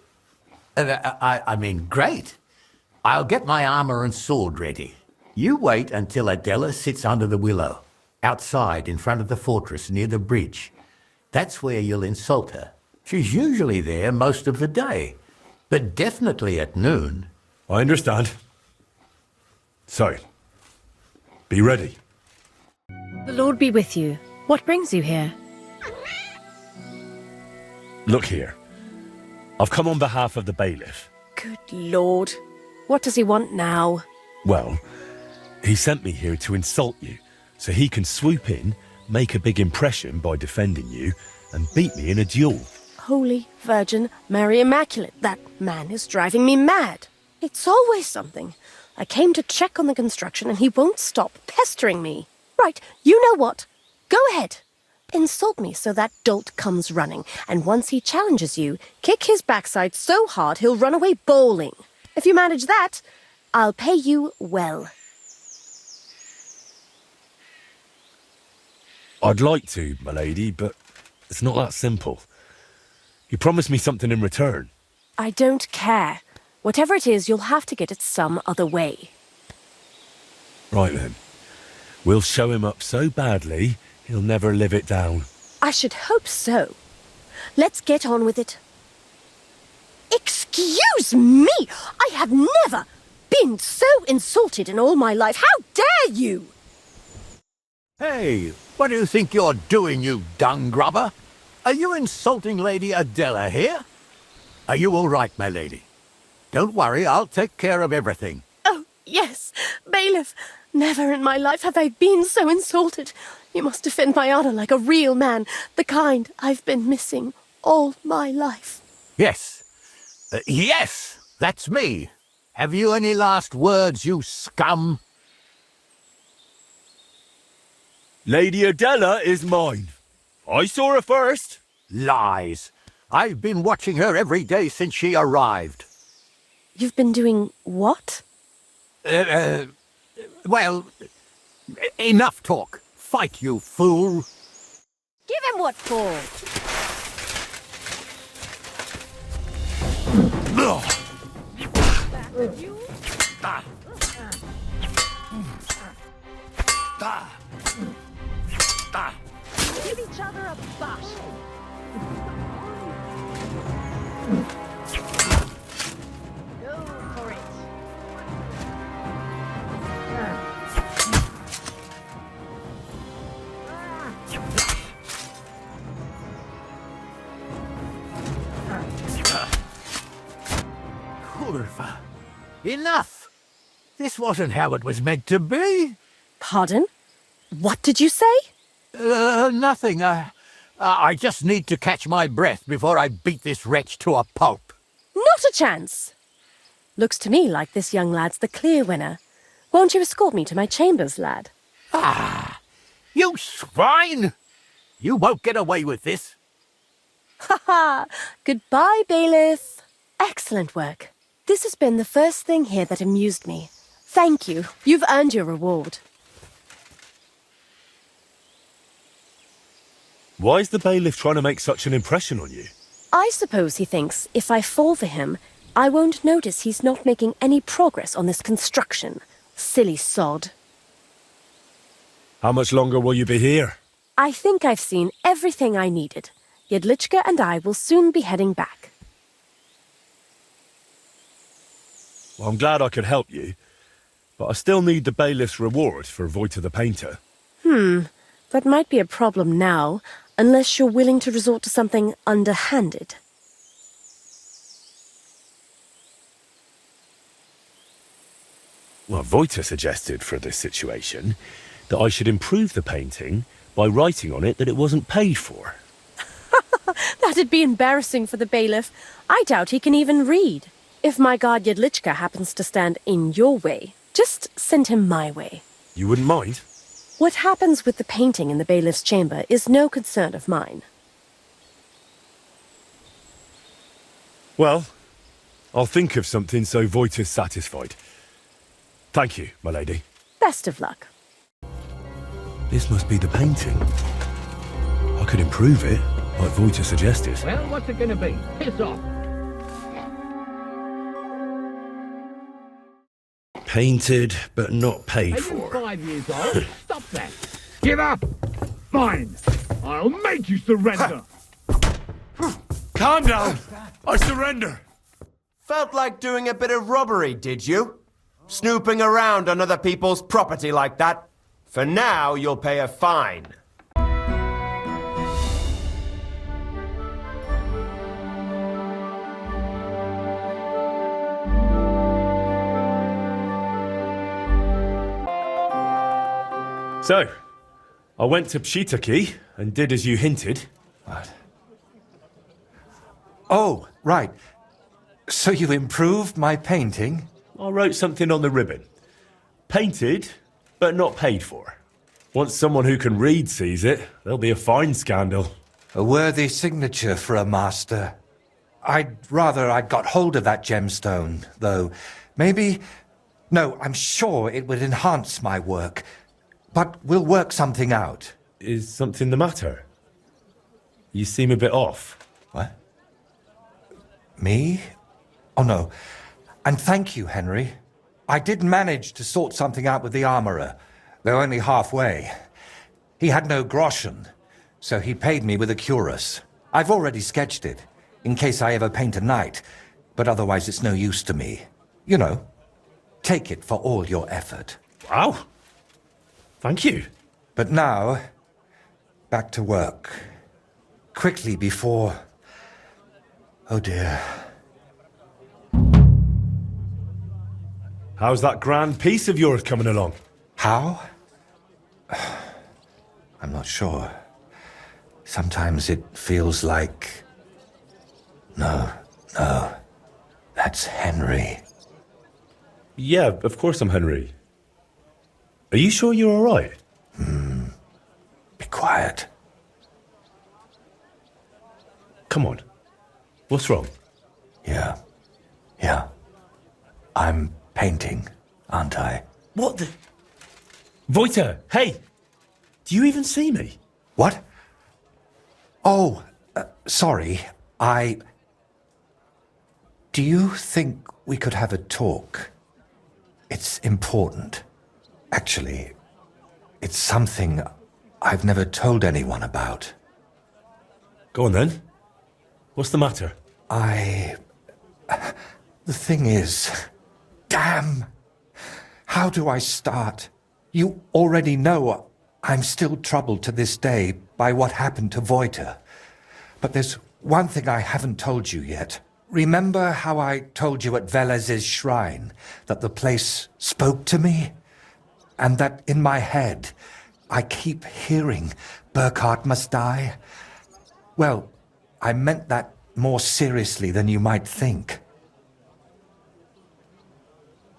I mean, great. I'll get my armor and sword ready. You wait until Adela sits under the willow, outside in front of the fortress near the bridge. That's where you'll insult her. She's usually there most of the day, but definitely at noon. I understand. So, be ready. The Lord be with you. What brings you here? Look here. I've come on behalf of the bailiff. Good Lord. What does he want now? Well, he sent me here to insult you, so he can swoop in, make a big impression by defending you, and beat me in a duel. Holy Virgin Mary Immaculate, that man is driving me mad. It's always something. I came to check on the construction and he won't stop pestering me. Right, you know what? Go ahead. Insult me so that dolt comes running, and once he challenges you, kick his backside so hard he'll run away bowling. If you manage that, I'll pay you well. I'd like to, my lady, but it's not that simple. You promised me something in return. I don't care. Whatever it is, you'll have to get it some other way. Right then. We'll show him up so badly, he'll never live it down. I should hope so. Let's get on with it. Excuse me! I have never been so insulted in all my life. How dare you! Hey, what do you think you're doing, you dung grubber? Are you insulting Lady Adela here? Are you all right, my lady? Don't worry, I'll take care of everything. Oh, yes, bailiff. Never in my life have I been so insulted. You must defend my honor like a real man, the kind I've been missing all my life. Yes. Yes, that's me. Have you any last words, you scum? Lady Adela is mine. I saw her first. Lies. I've been watching her every day since she arrived. You've been doing what? Well, enough talk. Fight, you fool. Give him what for. Give each other a bash. Go for it. Kurva. Enough! This wasn't how it was meant to be. Pardon? What did you say? Nothing. I just need to catch my breath before I beat this wretch to a pulp. Not a chance. Looks to me like this young lad's the clear winner. Won't you escort me to my chambers, lad? Ah, you swine! You won't get away with this. Ha ha! Goodbye, bailiff. Excellent work. This has been the first thing here that amused me. Thank you. You've earned your reward. Why is the bailiff trying to make such an impression on you? I suppose he thinks if I fall for him, I won't notice he's not making any progress on this construction. Silly sod. How much longer will you be here? I think I've seen everything I needed. Jedlichka and I will soon be heading back. Well, I'm glad I could help you, but I still need the bailiff's reward for Vojta the Painter. That might be a problem now, unless you're willing to resort to something underhanded. Well, Vojta suggested for this situation that I should improve the painting by writing on it that it wasn't paid for. That'd be embarrassing for the bailiff. I doubt he can even read. If my guard Jedlichka happens to stand in your way, just send him my way. You wouldn't mind? What happens with the painting in the bailiff's chamber is no concern of mine. Well, I'll think of something so Vojta's satisfied. Thank you, my lady. Best of luck. This must be the painting. I could improve it, like Vojta suggested. Well, what's it gonna be? Piss off! Painted, but not paid Are you for. 5 years old? Stop that! Give up! Fine! I'll make you surrender! Calm down! I surrender! Felt like doing a bit of robbery, did you? Snooping around on other people's property like that? For now, you'll pay a fine. So, I went to Pshitaki and did as you hinted. What? Oh, right. So you improved my painting? I wrote something on the ribbon. Painted, but not paid for. Once someone who can read sees it, there'll be a fine scandal. A worthy signature for a master. I'd rather I'd got hold of that gemstone, though. Maybe... No, I'm sure it would enhance my work. But we'll work something out. Is something the matter? You seem a bit off. What? Me? Oh, no. And thank you, Henry. I did manage to sort something out with the armourer, though only halfway. He had no groschen, so he paid me with a cuirass. I've already sketched it, in case I ever paint a knight, but otherwise it's no use to me. You know, take it for all your effort. Wow. Thank you. But now, back to work. Quickly before... Oh dear. How's that grand piece of yours coming along? How? I'm not sure. Sometimes it feels like... No. That's Henry. Yeah, of course I'm Henry. Are you sure you're all right? Be quiet. Come on. What's wrong? Yeah. I'm painting, aren't I? What the... Voita, hey! Do you even see me? What? Oh, sorry. Do you think we could have a talk? It's important. Actually, it's something I've never told anyone about. Go on then. What's the matter? The thing is... Damn! How do I start? You already know I'm still troubled to this day by what happened to Voita. But there's one thing I haven't told you yet. Remember how I told you at Velez's shrine that the place spoke to me? And that in my head, I keep hearing Burkhard must die? Well, I meant that more seriously than you might think.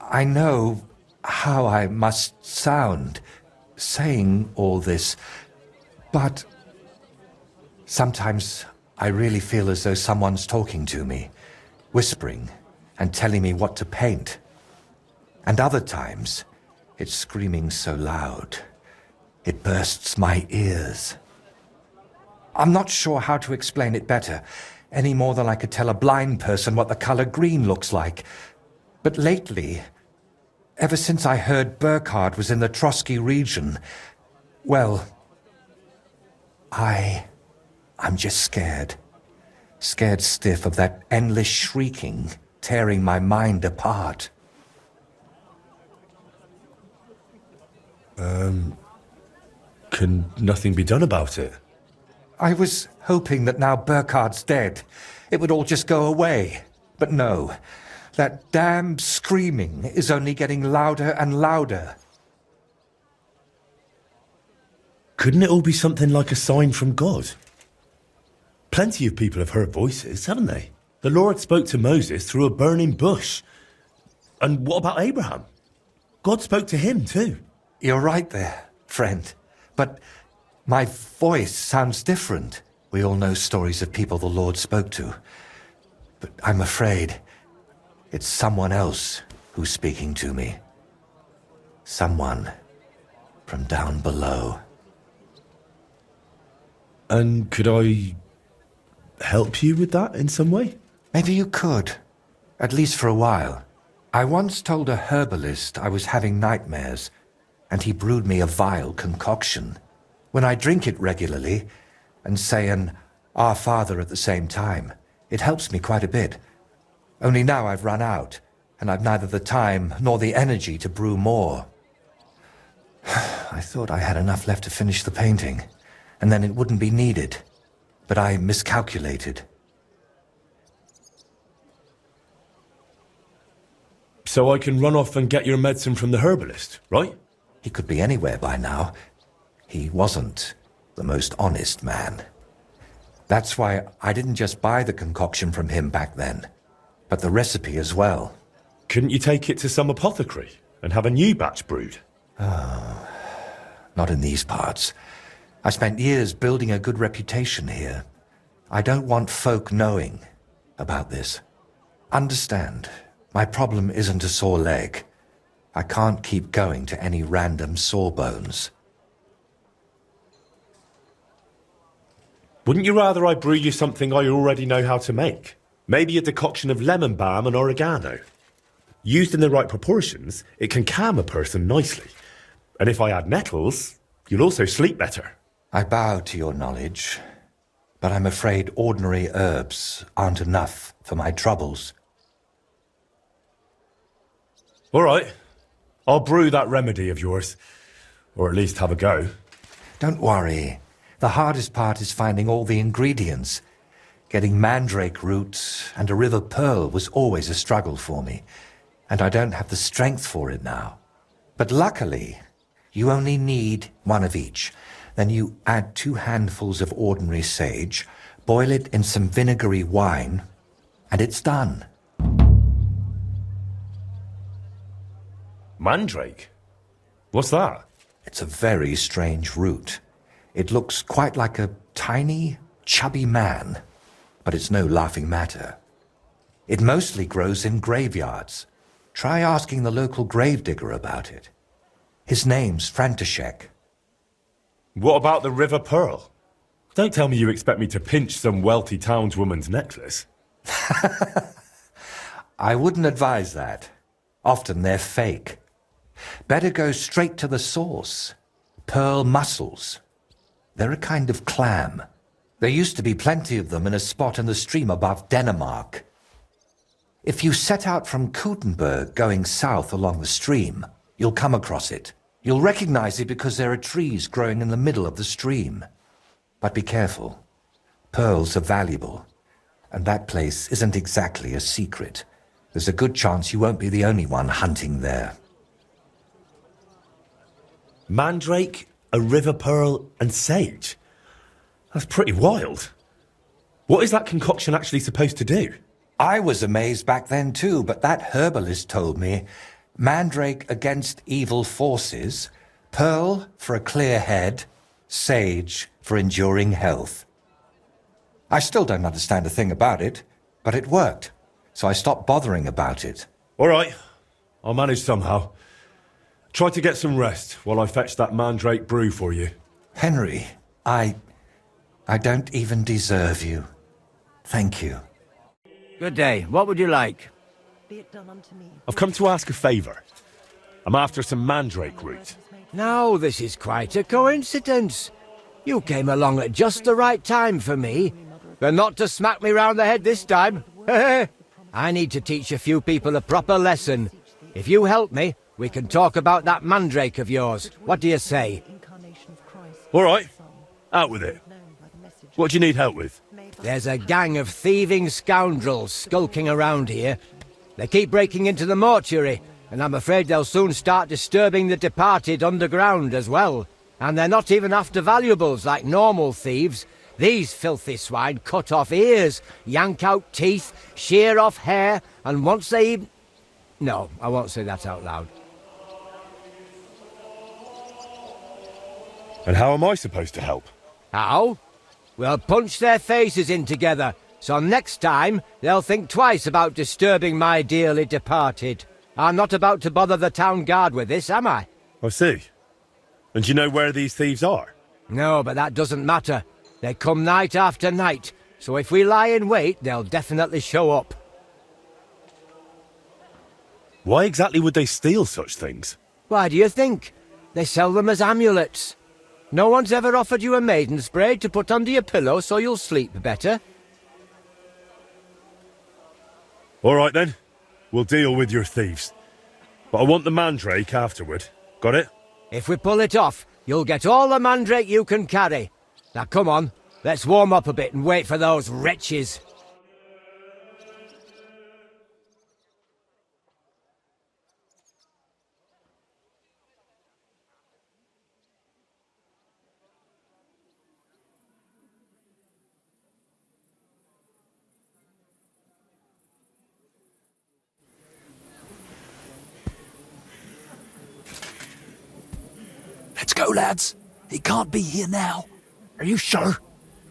I know how I must sound saying all this, but sometimes I really feel as though someone's talking to me, whispering and telling me what to paint. And other times, it's screaming so loud, it bursts my ears. I'm not sure how to explain it better, any more than I could tell a blind person what the color green looks like. But lately, ever since I heard Burkhard was in the Trotsky region, well, I'm just scared. Scared stiff of that endless shrieking, tearing my mind apart. Can nothing be done about it? I was hoping that now Burkhard's dead, it would all just go away. But no, that damned screaming is only getting louder and louder. Couldn't it all be something like a sign from God? Plenty of people have heard voices, haven't they? The Lord spoke to Moses through a burning bush. And what about Abraham? God spoke to him too. You're right there, friend. But my voice sounds different. We all know stories of people the Lord spoke to. But I'm afraid it's someone else who's speaking to me. Someone from down below. And could I help you with that in some way? Maybe you could, at least for a while. I once told a herbalist I was having nightmares, and he brewed me a vile concoction. When I drink it regularly, and say an Our Father at the same time, it helps me quite a bit. Only now I've run out, and I've neither the time nor the energy to brew more. I thought I had enough left to finish the painting, and then it wouldn't be needed. But I miscalculated. So I can run off and get your medicine from the herbalist, right? He could be anywhere by now. He wasn't the most honest man. That's why I didn't just buy the concoction from him back then, but the recipe as well. Couldn't you take it to some apothecary and have a new batch brewed? Oh, not in these parts. I spent years building a good reputation here. I don't want folk knowing about this. Understand, my problem isn't a sore leg. I can't keep going to any random sawbones. Wouldn't you rather I brew you something I already know how to make? Maybe a decoction of lemon balm and oregano. Used in the right proportions, it can calm a person nicely. And if I add nettles, you'll also sleep better. I bow to your knowledge, but I'm afraid ordinary herbs aren't enough for my troubles. All right. I'll brew that remedy of yours. Or at least have a go. Don't worry. The hardest part is finding all the ingredients. Getting mandrake roots and a river pearl was always a struggle for me, and I don't have the strength for it now. But luckily, you only need one of each. Then you add 2 handfuls of ordinary sage, boil it in some vinegary wine, and it's done. Mandrake? What's that? It's a very strange root. It looks quite like a tiny, chubby man, but it's no laughing matter. It mostly grows in graveyards. Try asking the local gravedigger about it. His name's František. What about the River Pearl? Don't tell me you expect me to pinch some wealthy townswoman's necklace. I wouldn't advise that. Often they're fake. Better go straight to the source. Pearl mussels. They're a kind of clam. There used to be plenty of them in a spot in the stream above Denmark. If you set out from Kuttenberg going south along the stream, you'll come across it. You'll recognize it because there are trees growing in the middle of the stream. But be careful. Pearls are valuable, and that place isn't exactly a secret. There's a good chance you won't be the only one hunting there. Mandrake, a river pearl, and sage? That's pretty wild. What is that concoction actually supposed to do? I was amazed back then too, but that herbalist told me mandrake against evil forces, pearl for a clear head, sage for enduring health. I still don't understand a thing about it, but it worked, so I stopped bothering about it. All right, I'll manage somehow. Try to get some rest while I fetch that mandrake brew for you. Henry, I don't even deserve you. Thank you. Good day. What would you like? Be it done unto me. I've come to ask a favour. I'm after some mandrake root. Now, this is quite a coincidence. You came along at just the right time for me, but not to smack me round the head this time. I need to teach a few people a proper lesson. If you help me, we can talk about that mandrake of yours. What do you say? All right, out with it. What do you need help with? There's a gang of thieving scoundrels skulking around here. They keep breaking into the mortuary, and I'm afraid they'll soon start disturbing the departed underground as well. And they're not even after valuables like normal thieves. These filthy swine cut off ears, yank out teeth, shear off hair, and once they even... No, I won't say that out loud. And how am I supposed to help? How? We'll punch their faces in together, so next time they'll think twice about disturbing my dearly departed. I'm not about to bother the town guard with this, am I? I see. And do you know where these thieves are? No, but that doesn't matter. They come night after night, so if we lie in wait, they'll definitely show up. Why exactly would they steal such things? Why do you think? They sell them as amulets. No one's ever offered you a maiden's braid to put under your pillow so you'll sleep better? All right then, we'll deal with your thieves. But I want the mandrake afterward. Got it? If we pull it off, you'll get all the mandrake you can carry. Now come on, let's warm up a bit and wait for those wretches. Let's go, lads. He can't be here now. Are you sure?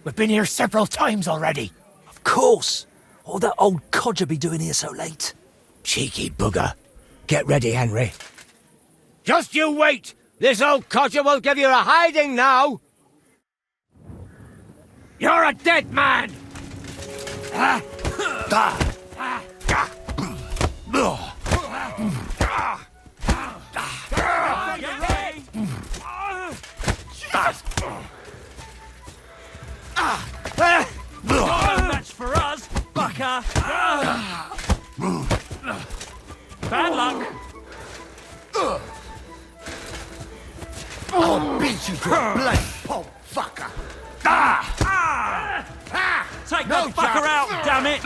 We've been here several times already. Of course. What would that old codger be doing here so late? Cheeky bugger. Get ready, Henry. Just you wait! This old codger will give you a hiding now! You're a dead man! Not a match for us, bucker! Bad luck! I'll beat you to a bloody pulp, fucker! Take the fucker out, damn it!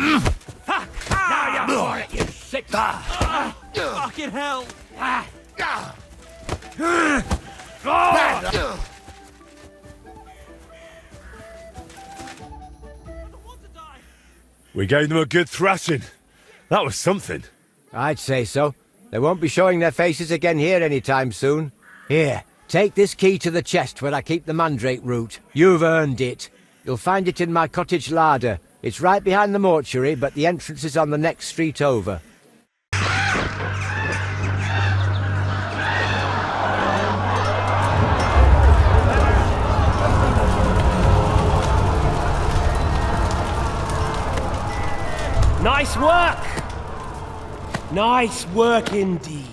Now you're for it, you sick... Fucking hell! We gave them a good thrashing. That was something. I'd say so. They won't be showing their faces again here anytime soon. Here, take this key to the chest where I keep the mandrake root. You've earned it. You'll find it in my cottage larder. It's right behind the mortuary, but the entrance is on the next street over. Nice work! Nice work indeed.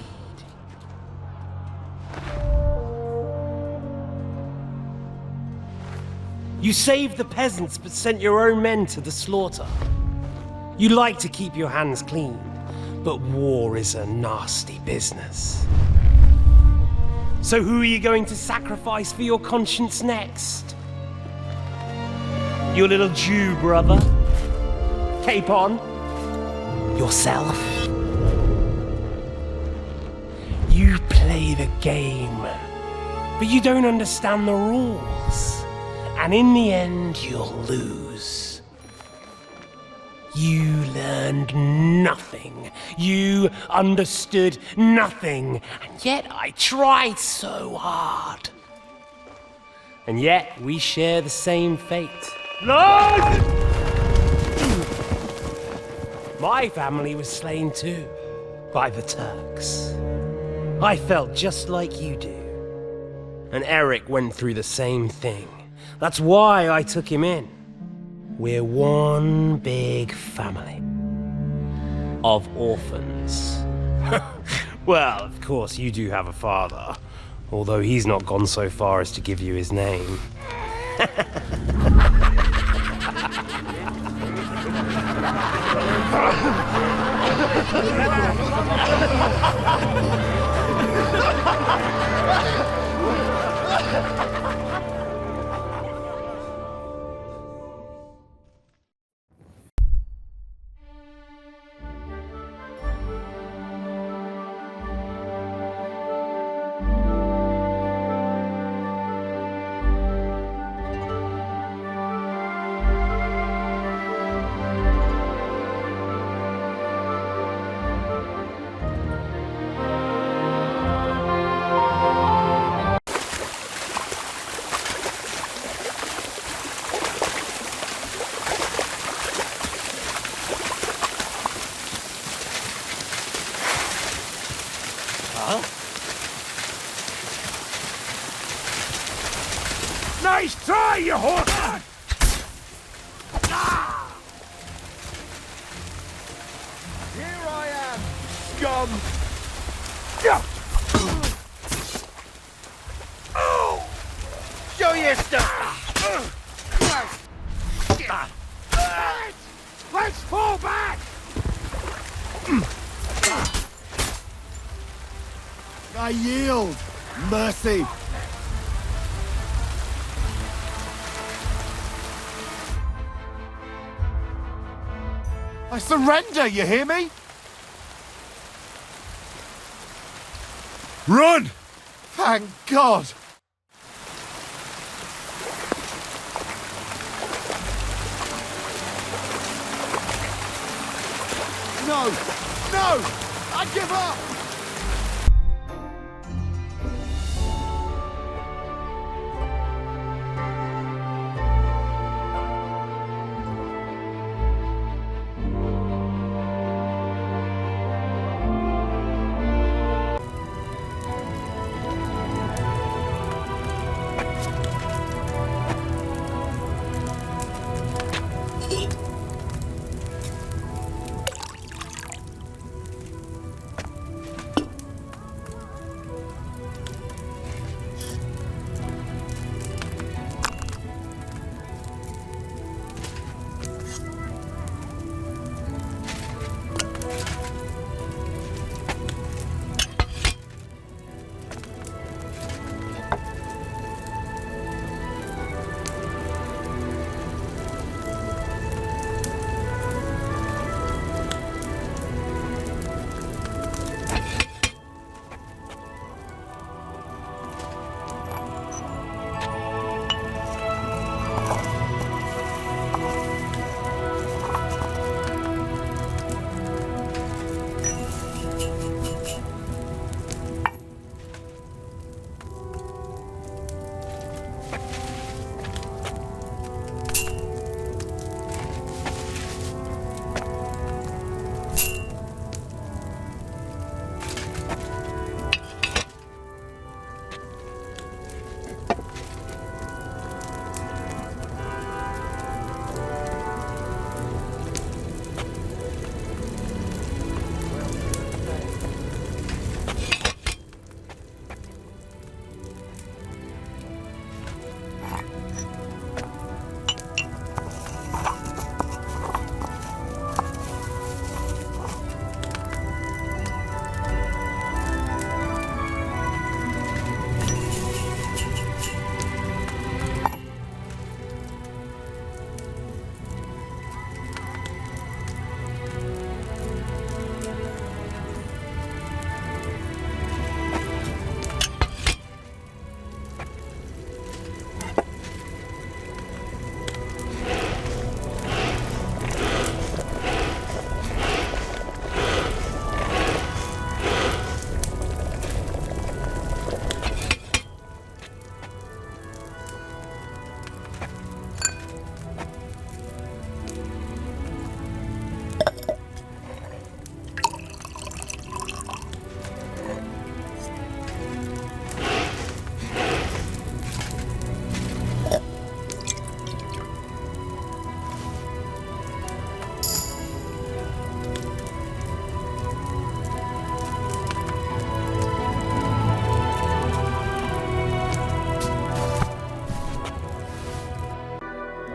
You saved the peasants but sent your own men to the slaughter. You like to keep your hands clean, but war is a nasty business. So who are you going to sacrifice for your conscience next? Your little Jew brother? Cape on? Yourself? You play the game, but you don't understand the rules. And in the end, you'll lose. You learned nothing. You understood nothing. And yet I tried so hard. And yet we share the same fate. Lord! My family was slain too, by the Turks. I felt just like you do. And Eric went through the same thing. That's why I took him in. We're one big family. Of orphans. Well, of course, you do have a father. Although he's not gone so far as to give you his name. Nice try, you horse! Here I am, scum! Show your stuff! Let's fall back! I yield! Mercy! I surrender, you hear me? Run! Thank God! No! No! I give up!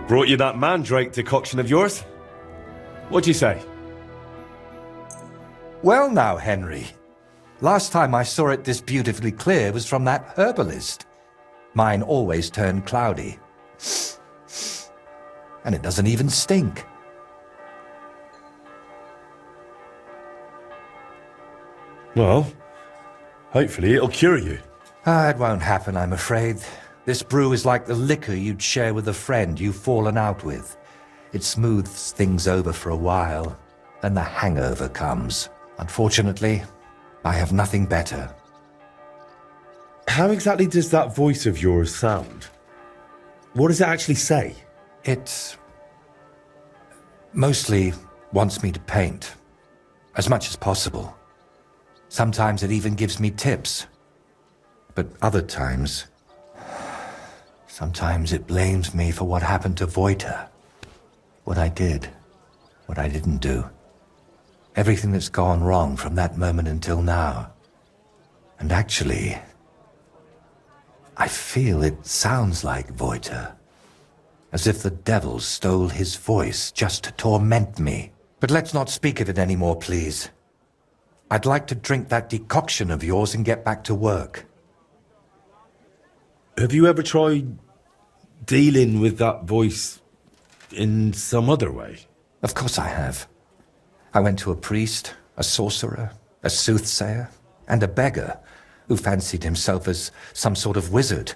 Brought you that mandrake decoction of yours. What'd you say? Well now, Henry. Last time I saw it this beautifully clear was from that herbalist. Mine always turned cloudy. And it doesn't even stink. Well, hopefully it'll cure you. It won't happen, I'm afraid. This brew is like the liquor you'd share with a friend you've fallen out with. It smooths things over for a while, then the hangover comes. Unfortunately, I have nothing better. How exactly does that voice of yours sound? What does it actually say? It mostly wants me to paint, as much as possible. Sometimes it even gives me tips. But other times... Sometimes it blames me for what happened to Voita. What I did, what I didn't do. Everything that's gone wrong from that moment until now. And actually, I feel it sounds like Voiter. As if the devil stole his voice just to torment me. But let's not speak of it anymore, please. I'd like to drink that decoction of yours and get back to work. Have you ever tried dealing with that voice in some other way? Of course I have. I went to a priest, a sorcerer, a soothsayer, and a beggar who fancied himself as some sort of wizard.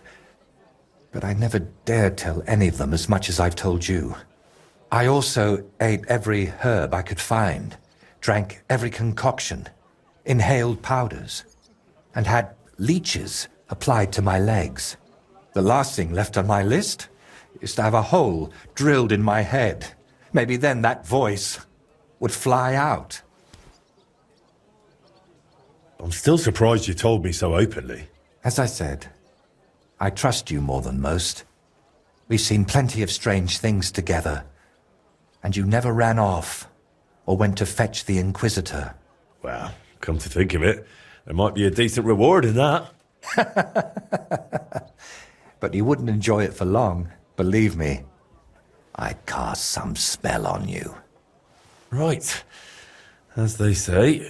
But I never dared tell any of them as much as I've told you. I also ate every herb I could find, drank every concoction, inhaled powders, and had leeches applied to my legs. The last thing left on my list is to have a hole drilled in my head. Maybe then that voice would fly out. I'm still surprised you told me so openly. As I said, I trust you more than most. We've seen plenty of strange things together, and you never ran off or went to fetch the Inquisitor. Well, come to think of it, there might be a decent reward in that. But you wouldn't enjoy it for long, believe me. I'd cast some spell on you. Right. As they say,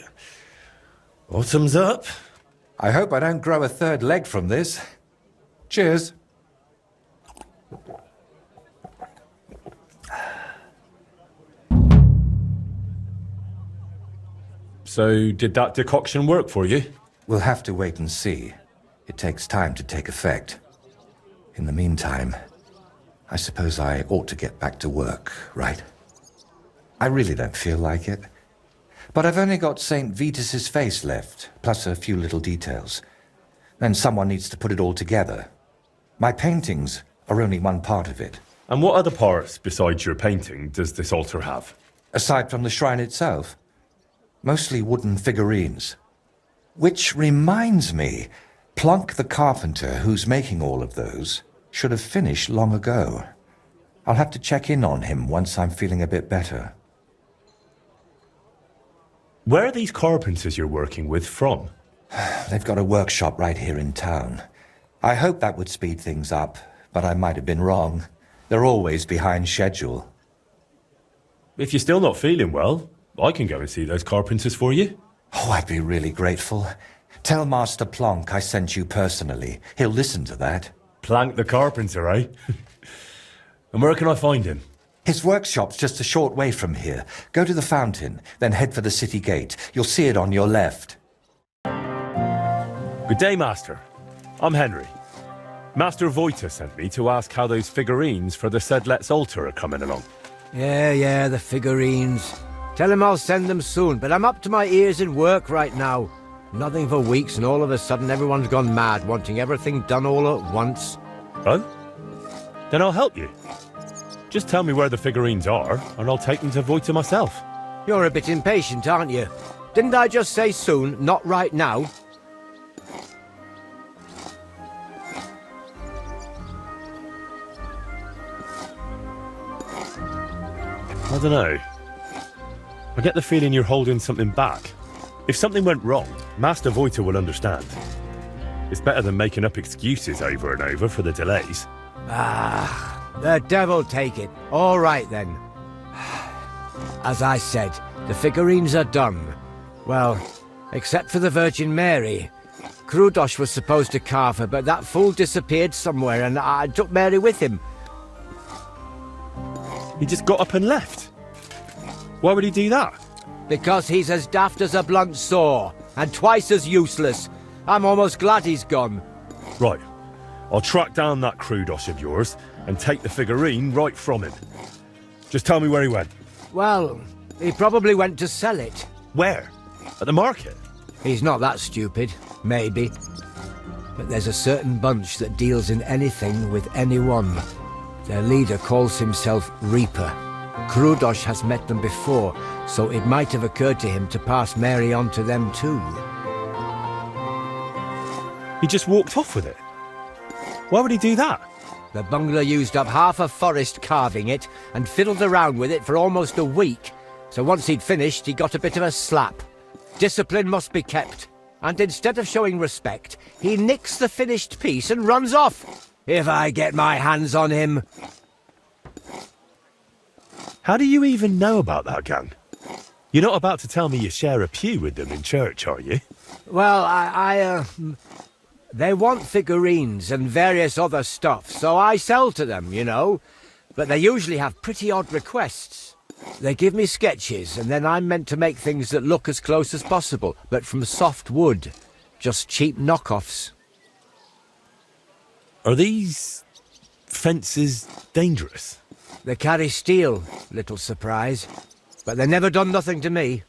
autumn's up. I hope I don't grow a third leg from this. Cheers. So, did that decoction work for you? We'll have to wait and see. It takes time to take effect. In the meantime, I suppose I ought to get back to work, right? I really don't feel like it. But I've only got St. Vitus's face left, plus a few little details. Then someone needs to put it all together. My paintings are only one part of it. And what other parts, besides your painting, does this altar have? Aside from the shrine itself, mostly wooden figurines. Which reminds me, Plunk the carpenter, who's making all of those, should have finished long ago. I'll have to check in on him once I'm feeling a bit better. Where are these carpenters you're working with from? They've got a workshop right here in town. I hoped that would speed things up, but I might have been wrong. They're always behind schedule. If you're still not feeling well, I can go and see those carpenters for you. Oh, I'd be really grateful. Tell Master Plonk I sent you personally. He'll listen to that. Plank the carpenter, eh? And where can I find him? His workshop's just a short way from here. Go to the fountain, then head for the city gate. You'll see it on your left. Good day, Master. I'm Henry. Master Voiter sent me to ask how those figurines for the Sedlet's altar are coming along. Yeah, the figurines. Tell him I'll send them soon, but I'm up to my ears in work right now. Nothing for weeks, and all of a sudden everyone's gone mad, wanting everything done all at once. Oh? Then I'll help you. Just tell me where the figurines are, and I'll take them to Voiter myself. You're a bit impatient, aren't you? Didn't I just say soon, not right now? I don't know. I get the feeling you're holding something back. If something went wrong, Master Voiter will understand. It's better than making up excuses over and over for the delays. The devil take it. All right, then. As I said, the figurines are done. Well, except for the Virgin Mary. Krudosh was supposed to carve her, but that fool disappeared somewhere, and I took Mary with him. He just got up and left? Why would he do that? Because he's as daft as a blunt saw, and twice as useless. I'm almost glad he's gone. Right. I'll track down that Krudosh of yours and take the figurine right from him. Just tell me where he went. Well, he probably went to sell it. Where? At the market? He's not that stupid. Maybe. But there's a certain bunch that deals in anything with anyone. Their leader calls himself Reaper. Krudosh has met them before, so it might have occurred to him to pass Mary on to them too. He just walked off with it? Why would he do that? The bungler used up half a forest carving it and fiddled around with it for almost a week. So once he'd finished, he got a bit of a slap. Discipline must be kept. and instead of showing respect, he nicks the finished piece and runs off. If I get my hands on him... How do you even know about that gang? You're not about to tell me you share a pew with them in church, are you? Well, they want figurines and various other stuff, so I sell to them, you know. But they usually have pretty odd requests. They give me sketches, and then I'm meant to make things that look as close as possible, but from soft wood. Just cheap knockoffs. Are these fences dangerous? They carry steel, little surprise. But they never done nothing to me.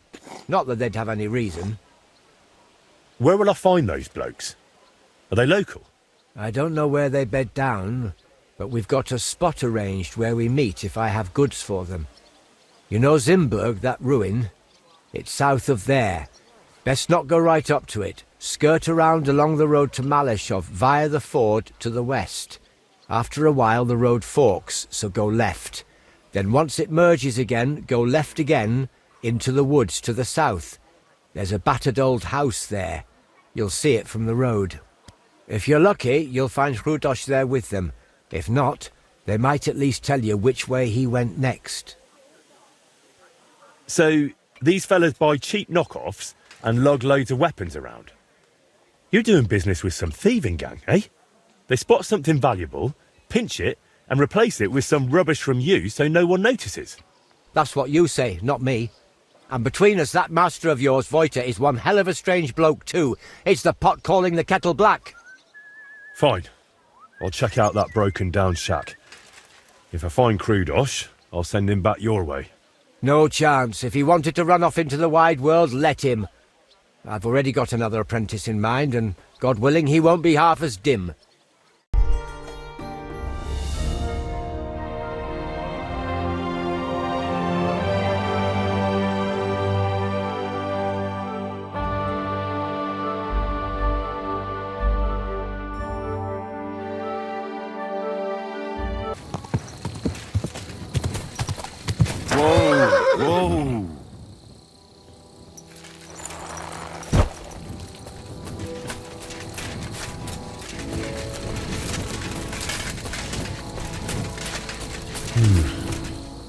Not that they'd have any reason. Where will I find those blokes? Are they local? I don't know where they bed down, but we've got a spot arranged where we meet if I have goods for them. You know Zimberg, that ruin? It's south of there. Best not go right up to it. Skirt around along the road to Malashov via the ford to the west. After a while the road forks, so go left. Then once it merges again, go left again, into the woods to the south. There's a battered old house there. You'll see it from the road. If you're lucky, you'll find Hrudosh there with them. If not, they might at least tell you which way he went next. So, these fellas buy cheap knockoffs and lug loads of weapons around? You're doing business with some thieving gang, eh? They spot something valuable, pinch it, and replace it with some rubbish from you so no one notices. That's what you say, not me. And between us, that master of yours, Wojta, is one hell of a strange bloke too. It's the pot calling the kettle black. Fine. I'll check out that broken down shack. If I find Hrudosh, I'll send him back your way. No chance. If he wanted to run off into the wide world, let him. I've already got another apprentice in mind, and God willing, he won't be half as dim. Whoa!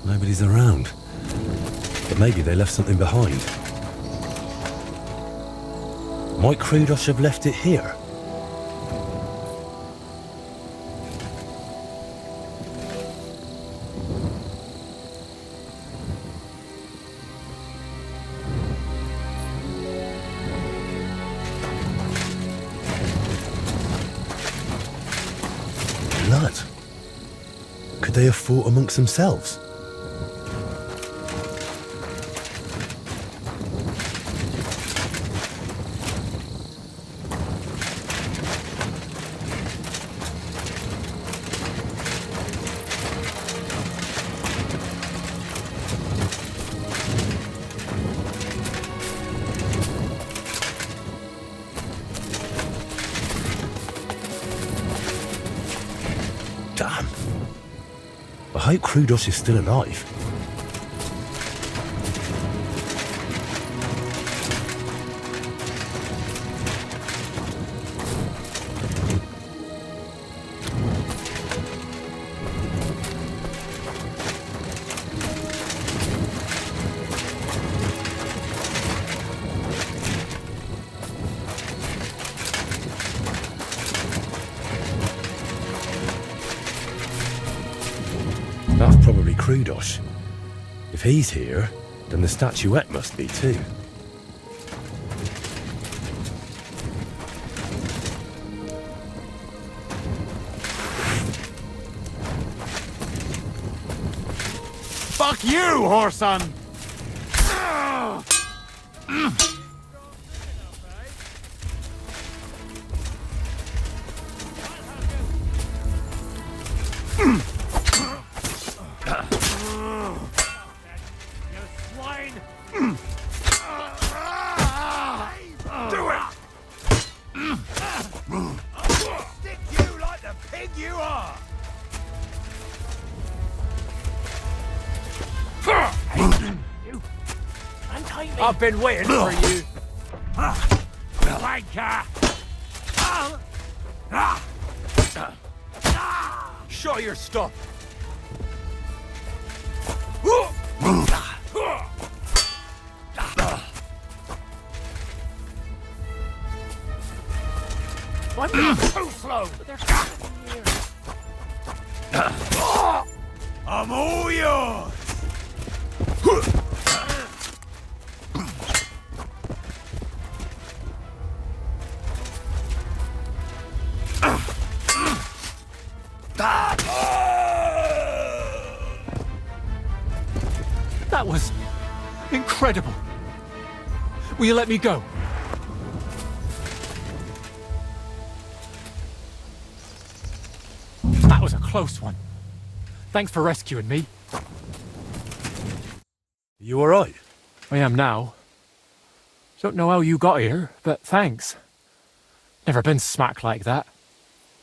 Nobody's around. But maybe they left something behind. Might Hrudosh have left it here? Blood. Could they have fought amongst themselves? Damn. I hope Hrudosh is still alive. That's probably Hrudosh. If he's here, then the statuette must be too. Fuck you, whoreson! Do it! Stick you like the pig you are! I've been waiting for you. wanker! Show your stuff. I'm not too slow! I'm all yours. That was incredible. Will you let me go? That was a close one. Thanks for rescuing me. You alright? I am now. Don't know how you got here, but thanks. Never been smacked like that.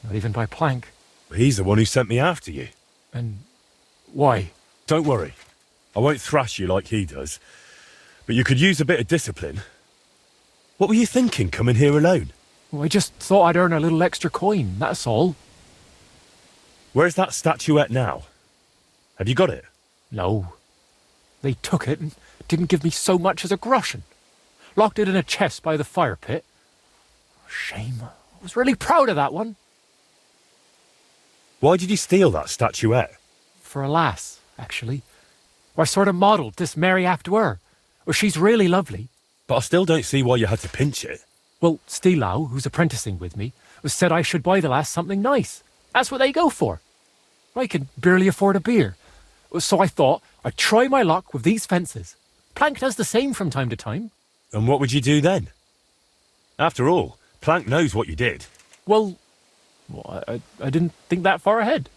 Not even by Plank. He's the one who sent me after you. And why? Don't worry. I won't thrash you like he does. But you could use a bit of discipline. What were you thinking, coming here alone? Well, I just thought I'd earn a little extra coin, that's all. Where's that statuette now? Have you got it? No. They took it and didn't give me so much as a groschen. Locked it in a chest by the fire pit. Shame. I was really proud of that one. Why did you steal that statuette? For a lass, actually. I sort of modelled this Mary after her. Well, she's really lovely. But I still don't see why you had to pinch it. Well, Stilau, who's apprenticing with me, said I should buy the lass something nice. That's what they go for. I can barely afford a beer. So I thought I'd try my luck with these fences. Plank does the same from time to time. And what would you do then? After all, Plank knows what you did. Well, I didn't think that far ahead.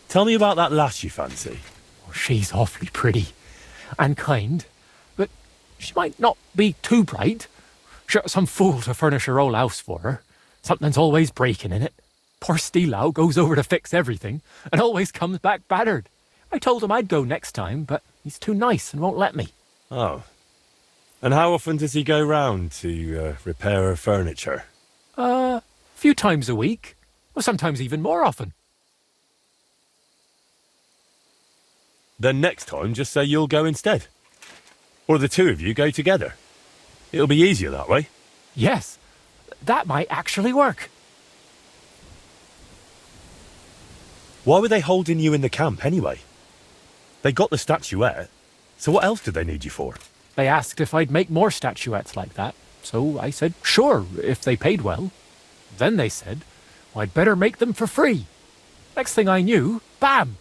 Tell me about that lass you fancy. She's awfully pretty and kind, but she might not be too bright. She got some fool to furnish her old house for her. Something's always breaking in it. Poor Stilau goes over to fix everything and always comes back battered. I told him I'd go next time, but he's too nice and won't let me. Oh. And how often does he go round to repair her furniture? A few times a week, or sometimes even more often. Then next time, just say you'll go instead. Or the two of you go together. It'll be easier that way. Yes, that might actually work. Why were they holding you in the camp anyway? They got the statuette, so what else did they need you for? They asked if I'd make more statuettes like that, so I said sure, if they paid well. Then they said, well, I'd better make them for free. Next thing I knew, bam,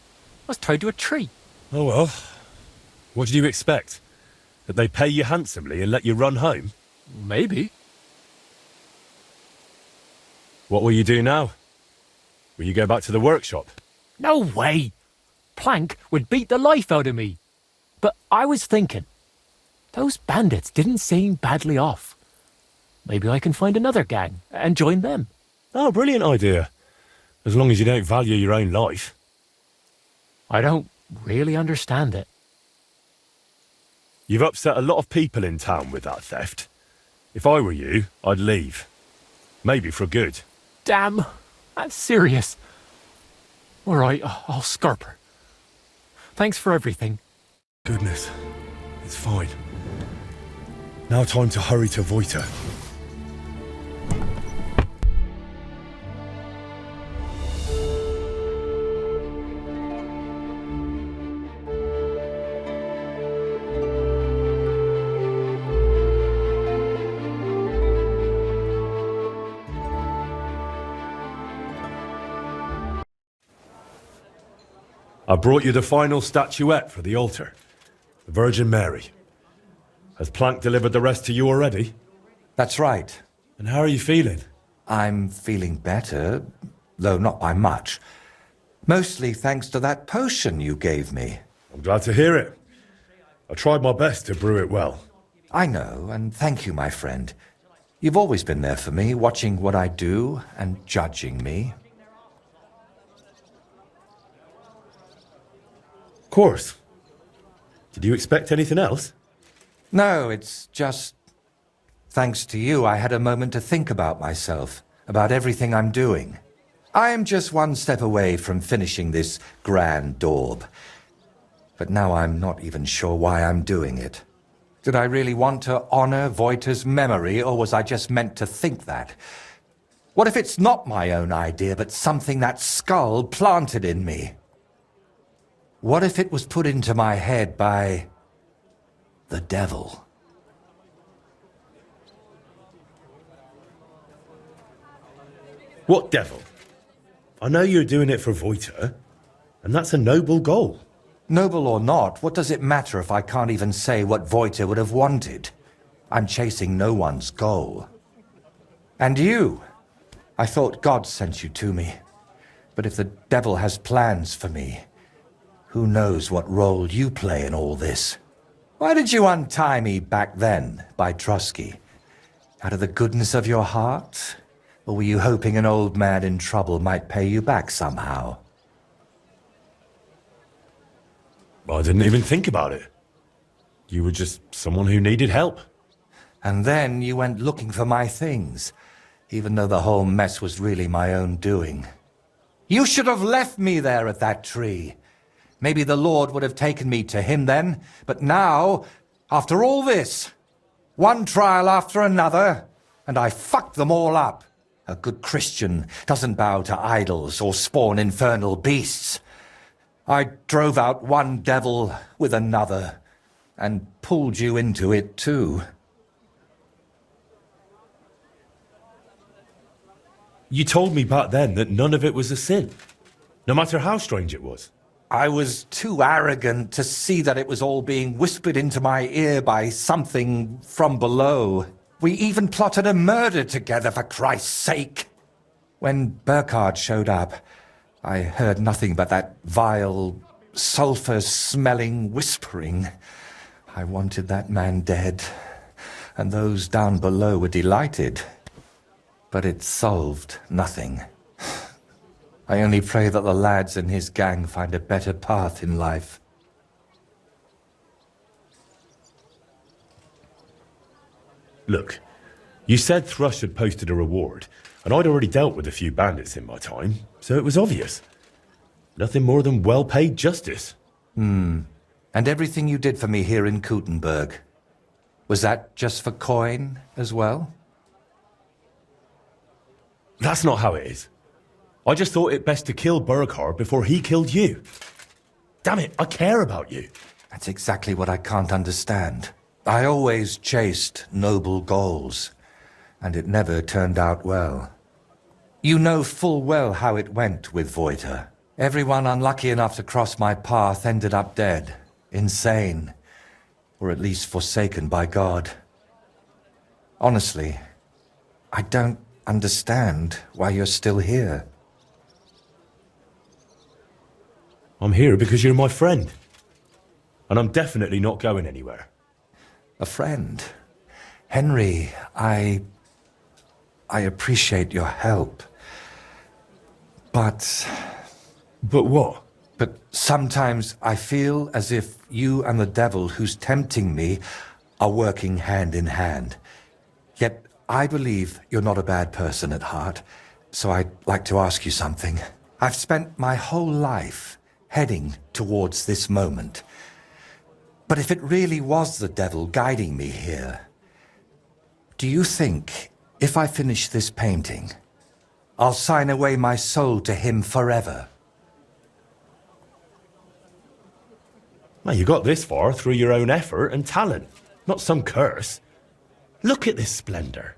I was tied to a tree. Oh well, what did you expect? That they pay you handsomely and let you run home? Maybe. What will you do now? Will you go back to the workshop? No way! Plank would beat the life out of me. But I was thinking, those bandits didn't seem badly off. Maybe I can find another gang and join them. Oh, brilliant idea. As long as you don't value your own life. I don't really understand it. You've upset a lot of people in town with that theft. If I were you, I'd leave. Maybe for good. Damn, that's serious. All right, I'll scarp her. Thanks for everything. Goodness, it's fine. Now time to hurry to Voita. I brought you the final statuette for the altar. The Virgin Mary. Has Plank delivered the rest to you already? That's right. And how are you feeling? I'm feeling better, though not by much. Mostly thanks to that potion you gave me. I'm glad to hear it. I tried my best to brew it well. I know, and thank you, my friend. You've always been there for me, watching what I do and judging me. Of course. Did you expect anything else? No, it's just... Thanks to you, I had a moment to think about myself, about everything I'm doing. I am just one step away from finishing this grand daub. But now I'm not even sure why I'm doing it. Did I really want to honor Voita's memory, or was I just meant to think that? What if it's not my own idea, but something that skull planted in me? What if it was put into my head by the devil? What devil? I know you're doing it for Voita, and that's a noble goal. Noble or not, what does it matter if I can't even say what Voita would have wanted? I'm chasing no one's goal. And you? I thought God sent you to me. But if the devil has plans for me, who knows what role you play in all this? Why did you untie me back then by Trusky? Out of the goodness of your heart? Or were you hoping an old man in trouble might pay you back somehow? I didn't even think about it. You were just someone who needed help. And then you went looking for my things, even though the whole mess was really my own doing. You should have left me there at that tree. Maybe the Lord would have taken me to him then, but now, after all this, one trial after another, and I fucked them all up. A good Christian doesn't bow to idols or spawn infernal beasts. I drove out one devil with another, and pulled you into it too. You told me back then that none of it was a sin, no matter how strange it was. I was too arrogant to see that it was all being whispered into my ear by something from below. We even plotted a murder together, for Christ's sake. When Burkhard showed up, I heard nothing but that vile, sulphur-smelling whispering. I wanted that man dead, and those down below were delighted. But it solved nothing. I only pray that the lads in his gang find a better path in life. Look, you said Thrush had posted a reward, and I'd already dealt with a few bandits in my time, so it was obvious. Nothing more than well-paid justice. And everything you did for me here in Kuttenberg, was that just for coin as well? That's not how it is. I just thought it best to kill Burkhard before he killed you. Damn it, I care about you. That's exactly what I can't understand. I always chased noble goals, and it never turned out well. You know full well how it went with Voita. Everyone unlucky enough to cross my path ended up dead, insane, or at least forsaken by God. Honestly, I don't understand why you're still here. I'm here because you're my friend. And I'm definitely not going anywhere. A friend? Henry, I appreciate your help. But... But what? But sometimes I feel as if you and the devil who's tempting me are working hand in hand. Yet I believe you're not a bad person at heart, so I'd like to ask you something. I've spent my whole life heading towards this moment. But if it really was the devil guiding me here, do you think, if I finish this painting, I'll sign away my soul to him forever? Well, you got this far through your own effort and talent, not some curse. Look at this splendor.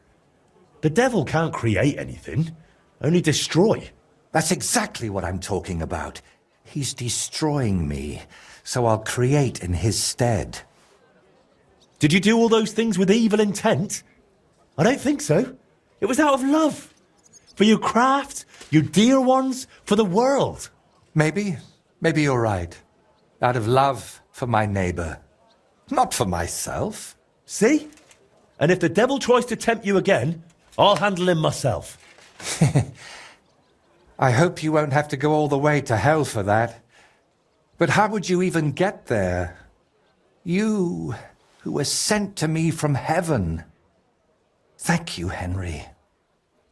The devil can't create anything, only destroy. That's exactly what I'm talking about. He's destroying me, so I'll create in his stead. Did you do all those things with evil intent? I don't think so. It was out of love. For your craft, your dear ones, for the world. Maybe you're right. Out of love for my neighbor. Not for myself. See? And if the devil tries to tempt you again, I'll handle him myself. I hope you won't have to go all the way to hell for that. But how would you even get there? You, who were sent to me from heaven. Thank you, Henry.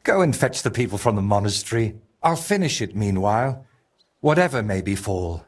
Go and fetch the people from the monastery. I'll finish it meanwhile, whatever may befall.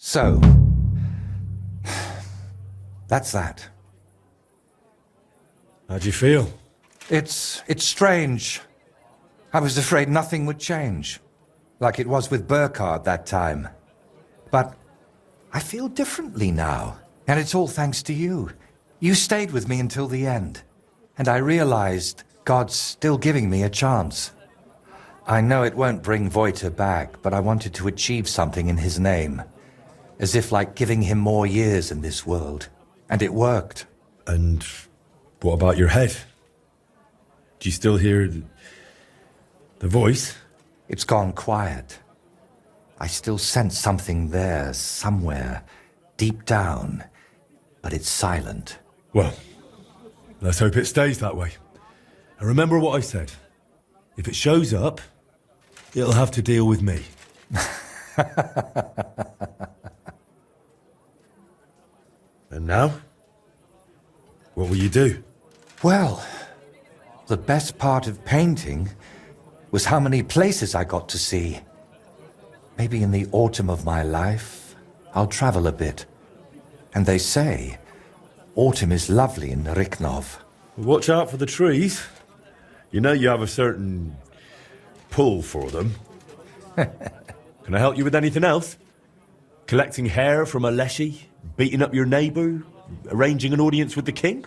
So, that's that. How'd you feel? It's strange. I was afraid nothing would change, like it was with Burkhard that time. But I feel differently now, and it's all thanks to you. You stayed with me until the end, and I realized God's still giving me a chance. I know it won't bring Voita back, but I wanted to achieve something in his name. As if like giving him more years in this world. And it worked. And what about your head? Do you still hear the voice? It's gone quiet. I still sense something there, somewhere, deep down. But it's silent. Well, let's hope it stays that way. And remember what I said. If it shows up, it'll have to deal with me. And now? What will you do? Well, the best part of painting was how many places I got to see. Maybe in the autumn of my life, I'll travel a bit. And they say, autumn is lovely in Riknov. Watch out for the trees. You know you have a certain pull for them. Can I help you with anything else? Collecting hair from a leshy? Beating up your neighbour? Arranging an audience with the king?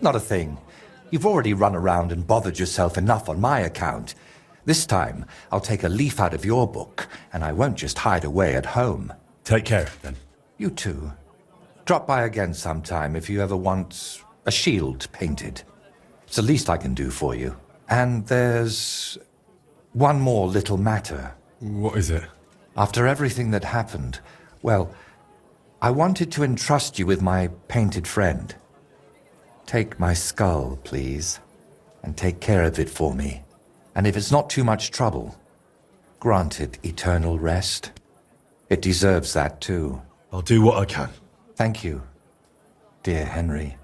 Not a thing. You've already run around and bothered yourself enough on my account. This time, I'll take a leaf out of your book, and I won't just hide away at home. Take care, then. You too. Drop by again sometime if you ever want a shield painted. It's the least I can do for you. And there's one more little matter. What is it? After everything that happened, well, I wanted to entrust you with my painted friend. Take my skull, please, and take care of it for me. And if it's not too much trouble, grant it eternal rest. It deserves that too. I'll do what I can. Thank you, dear Henry.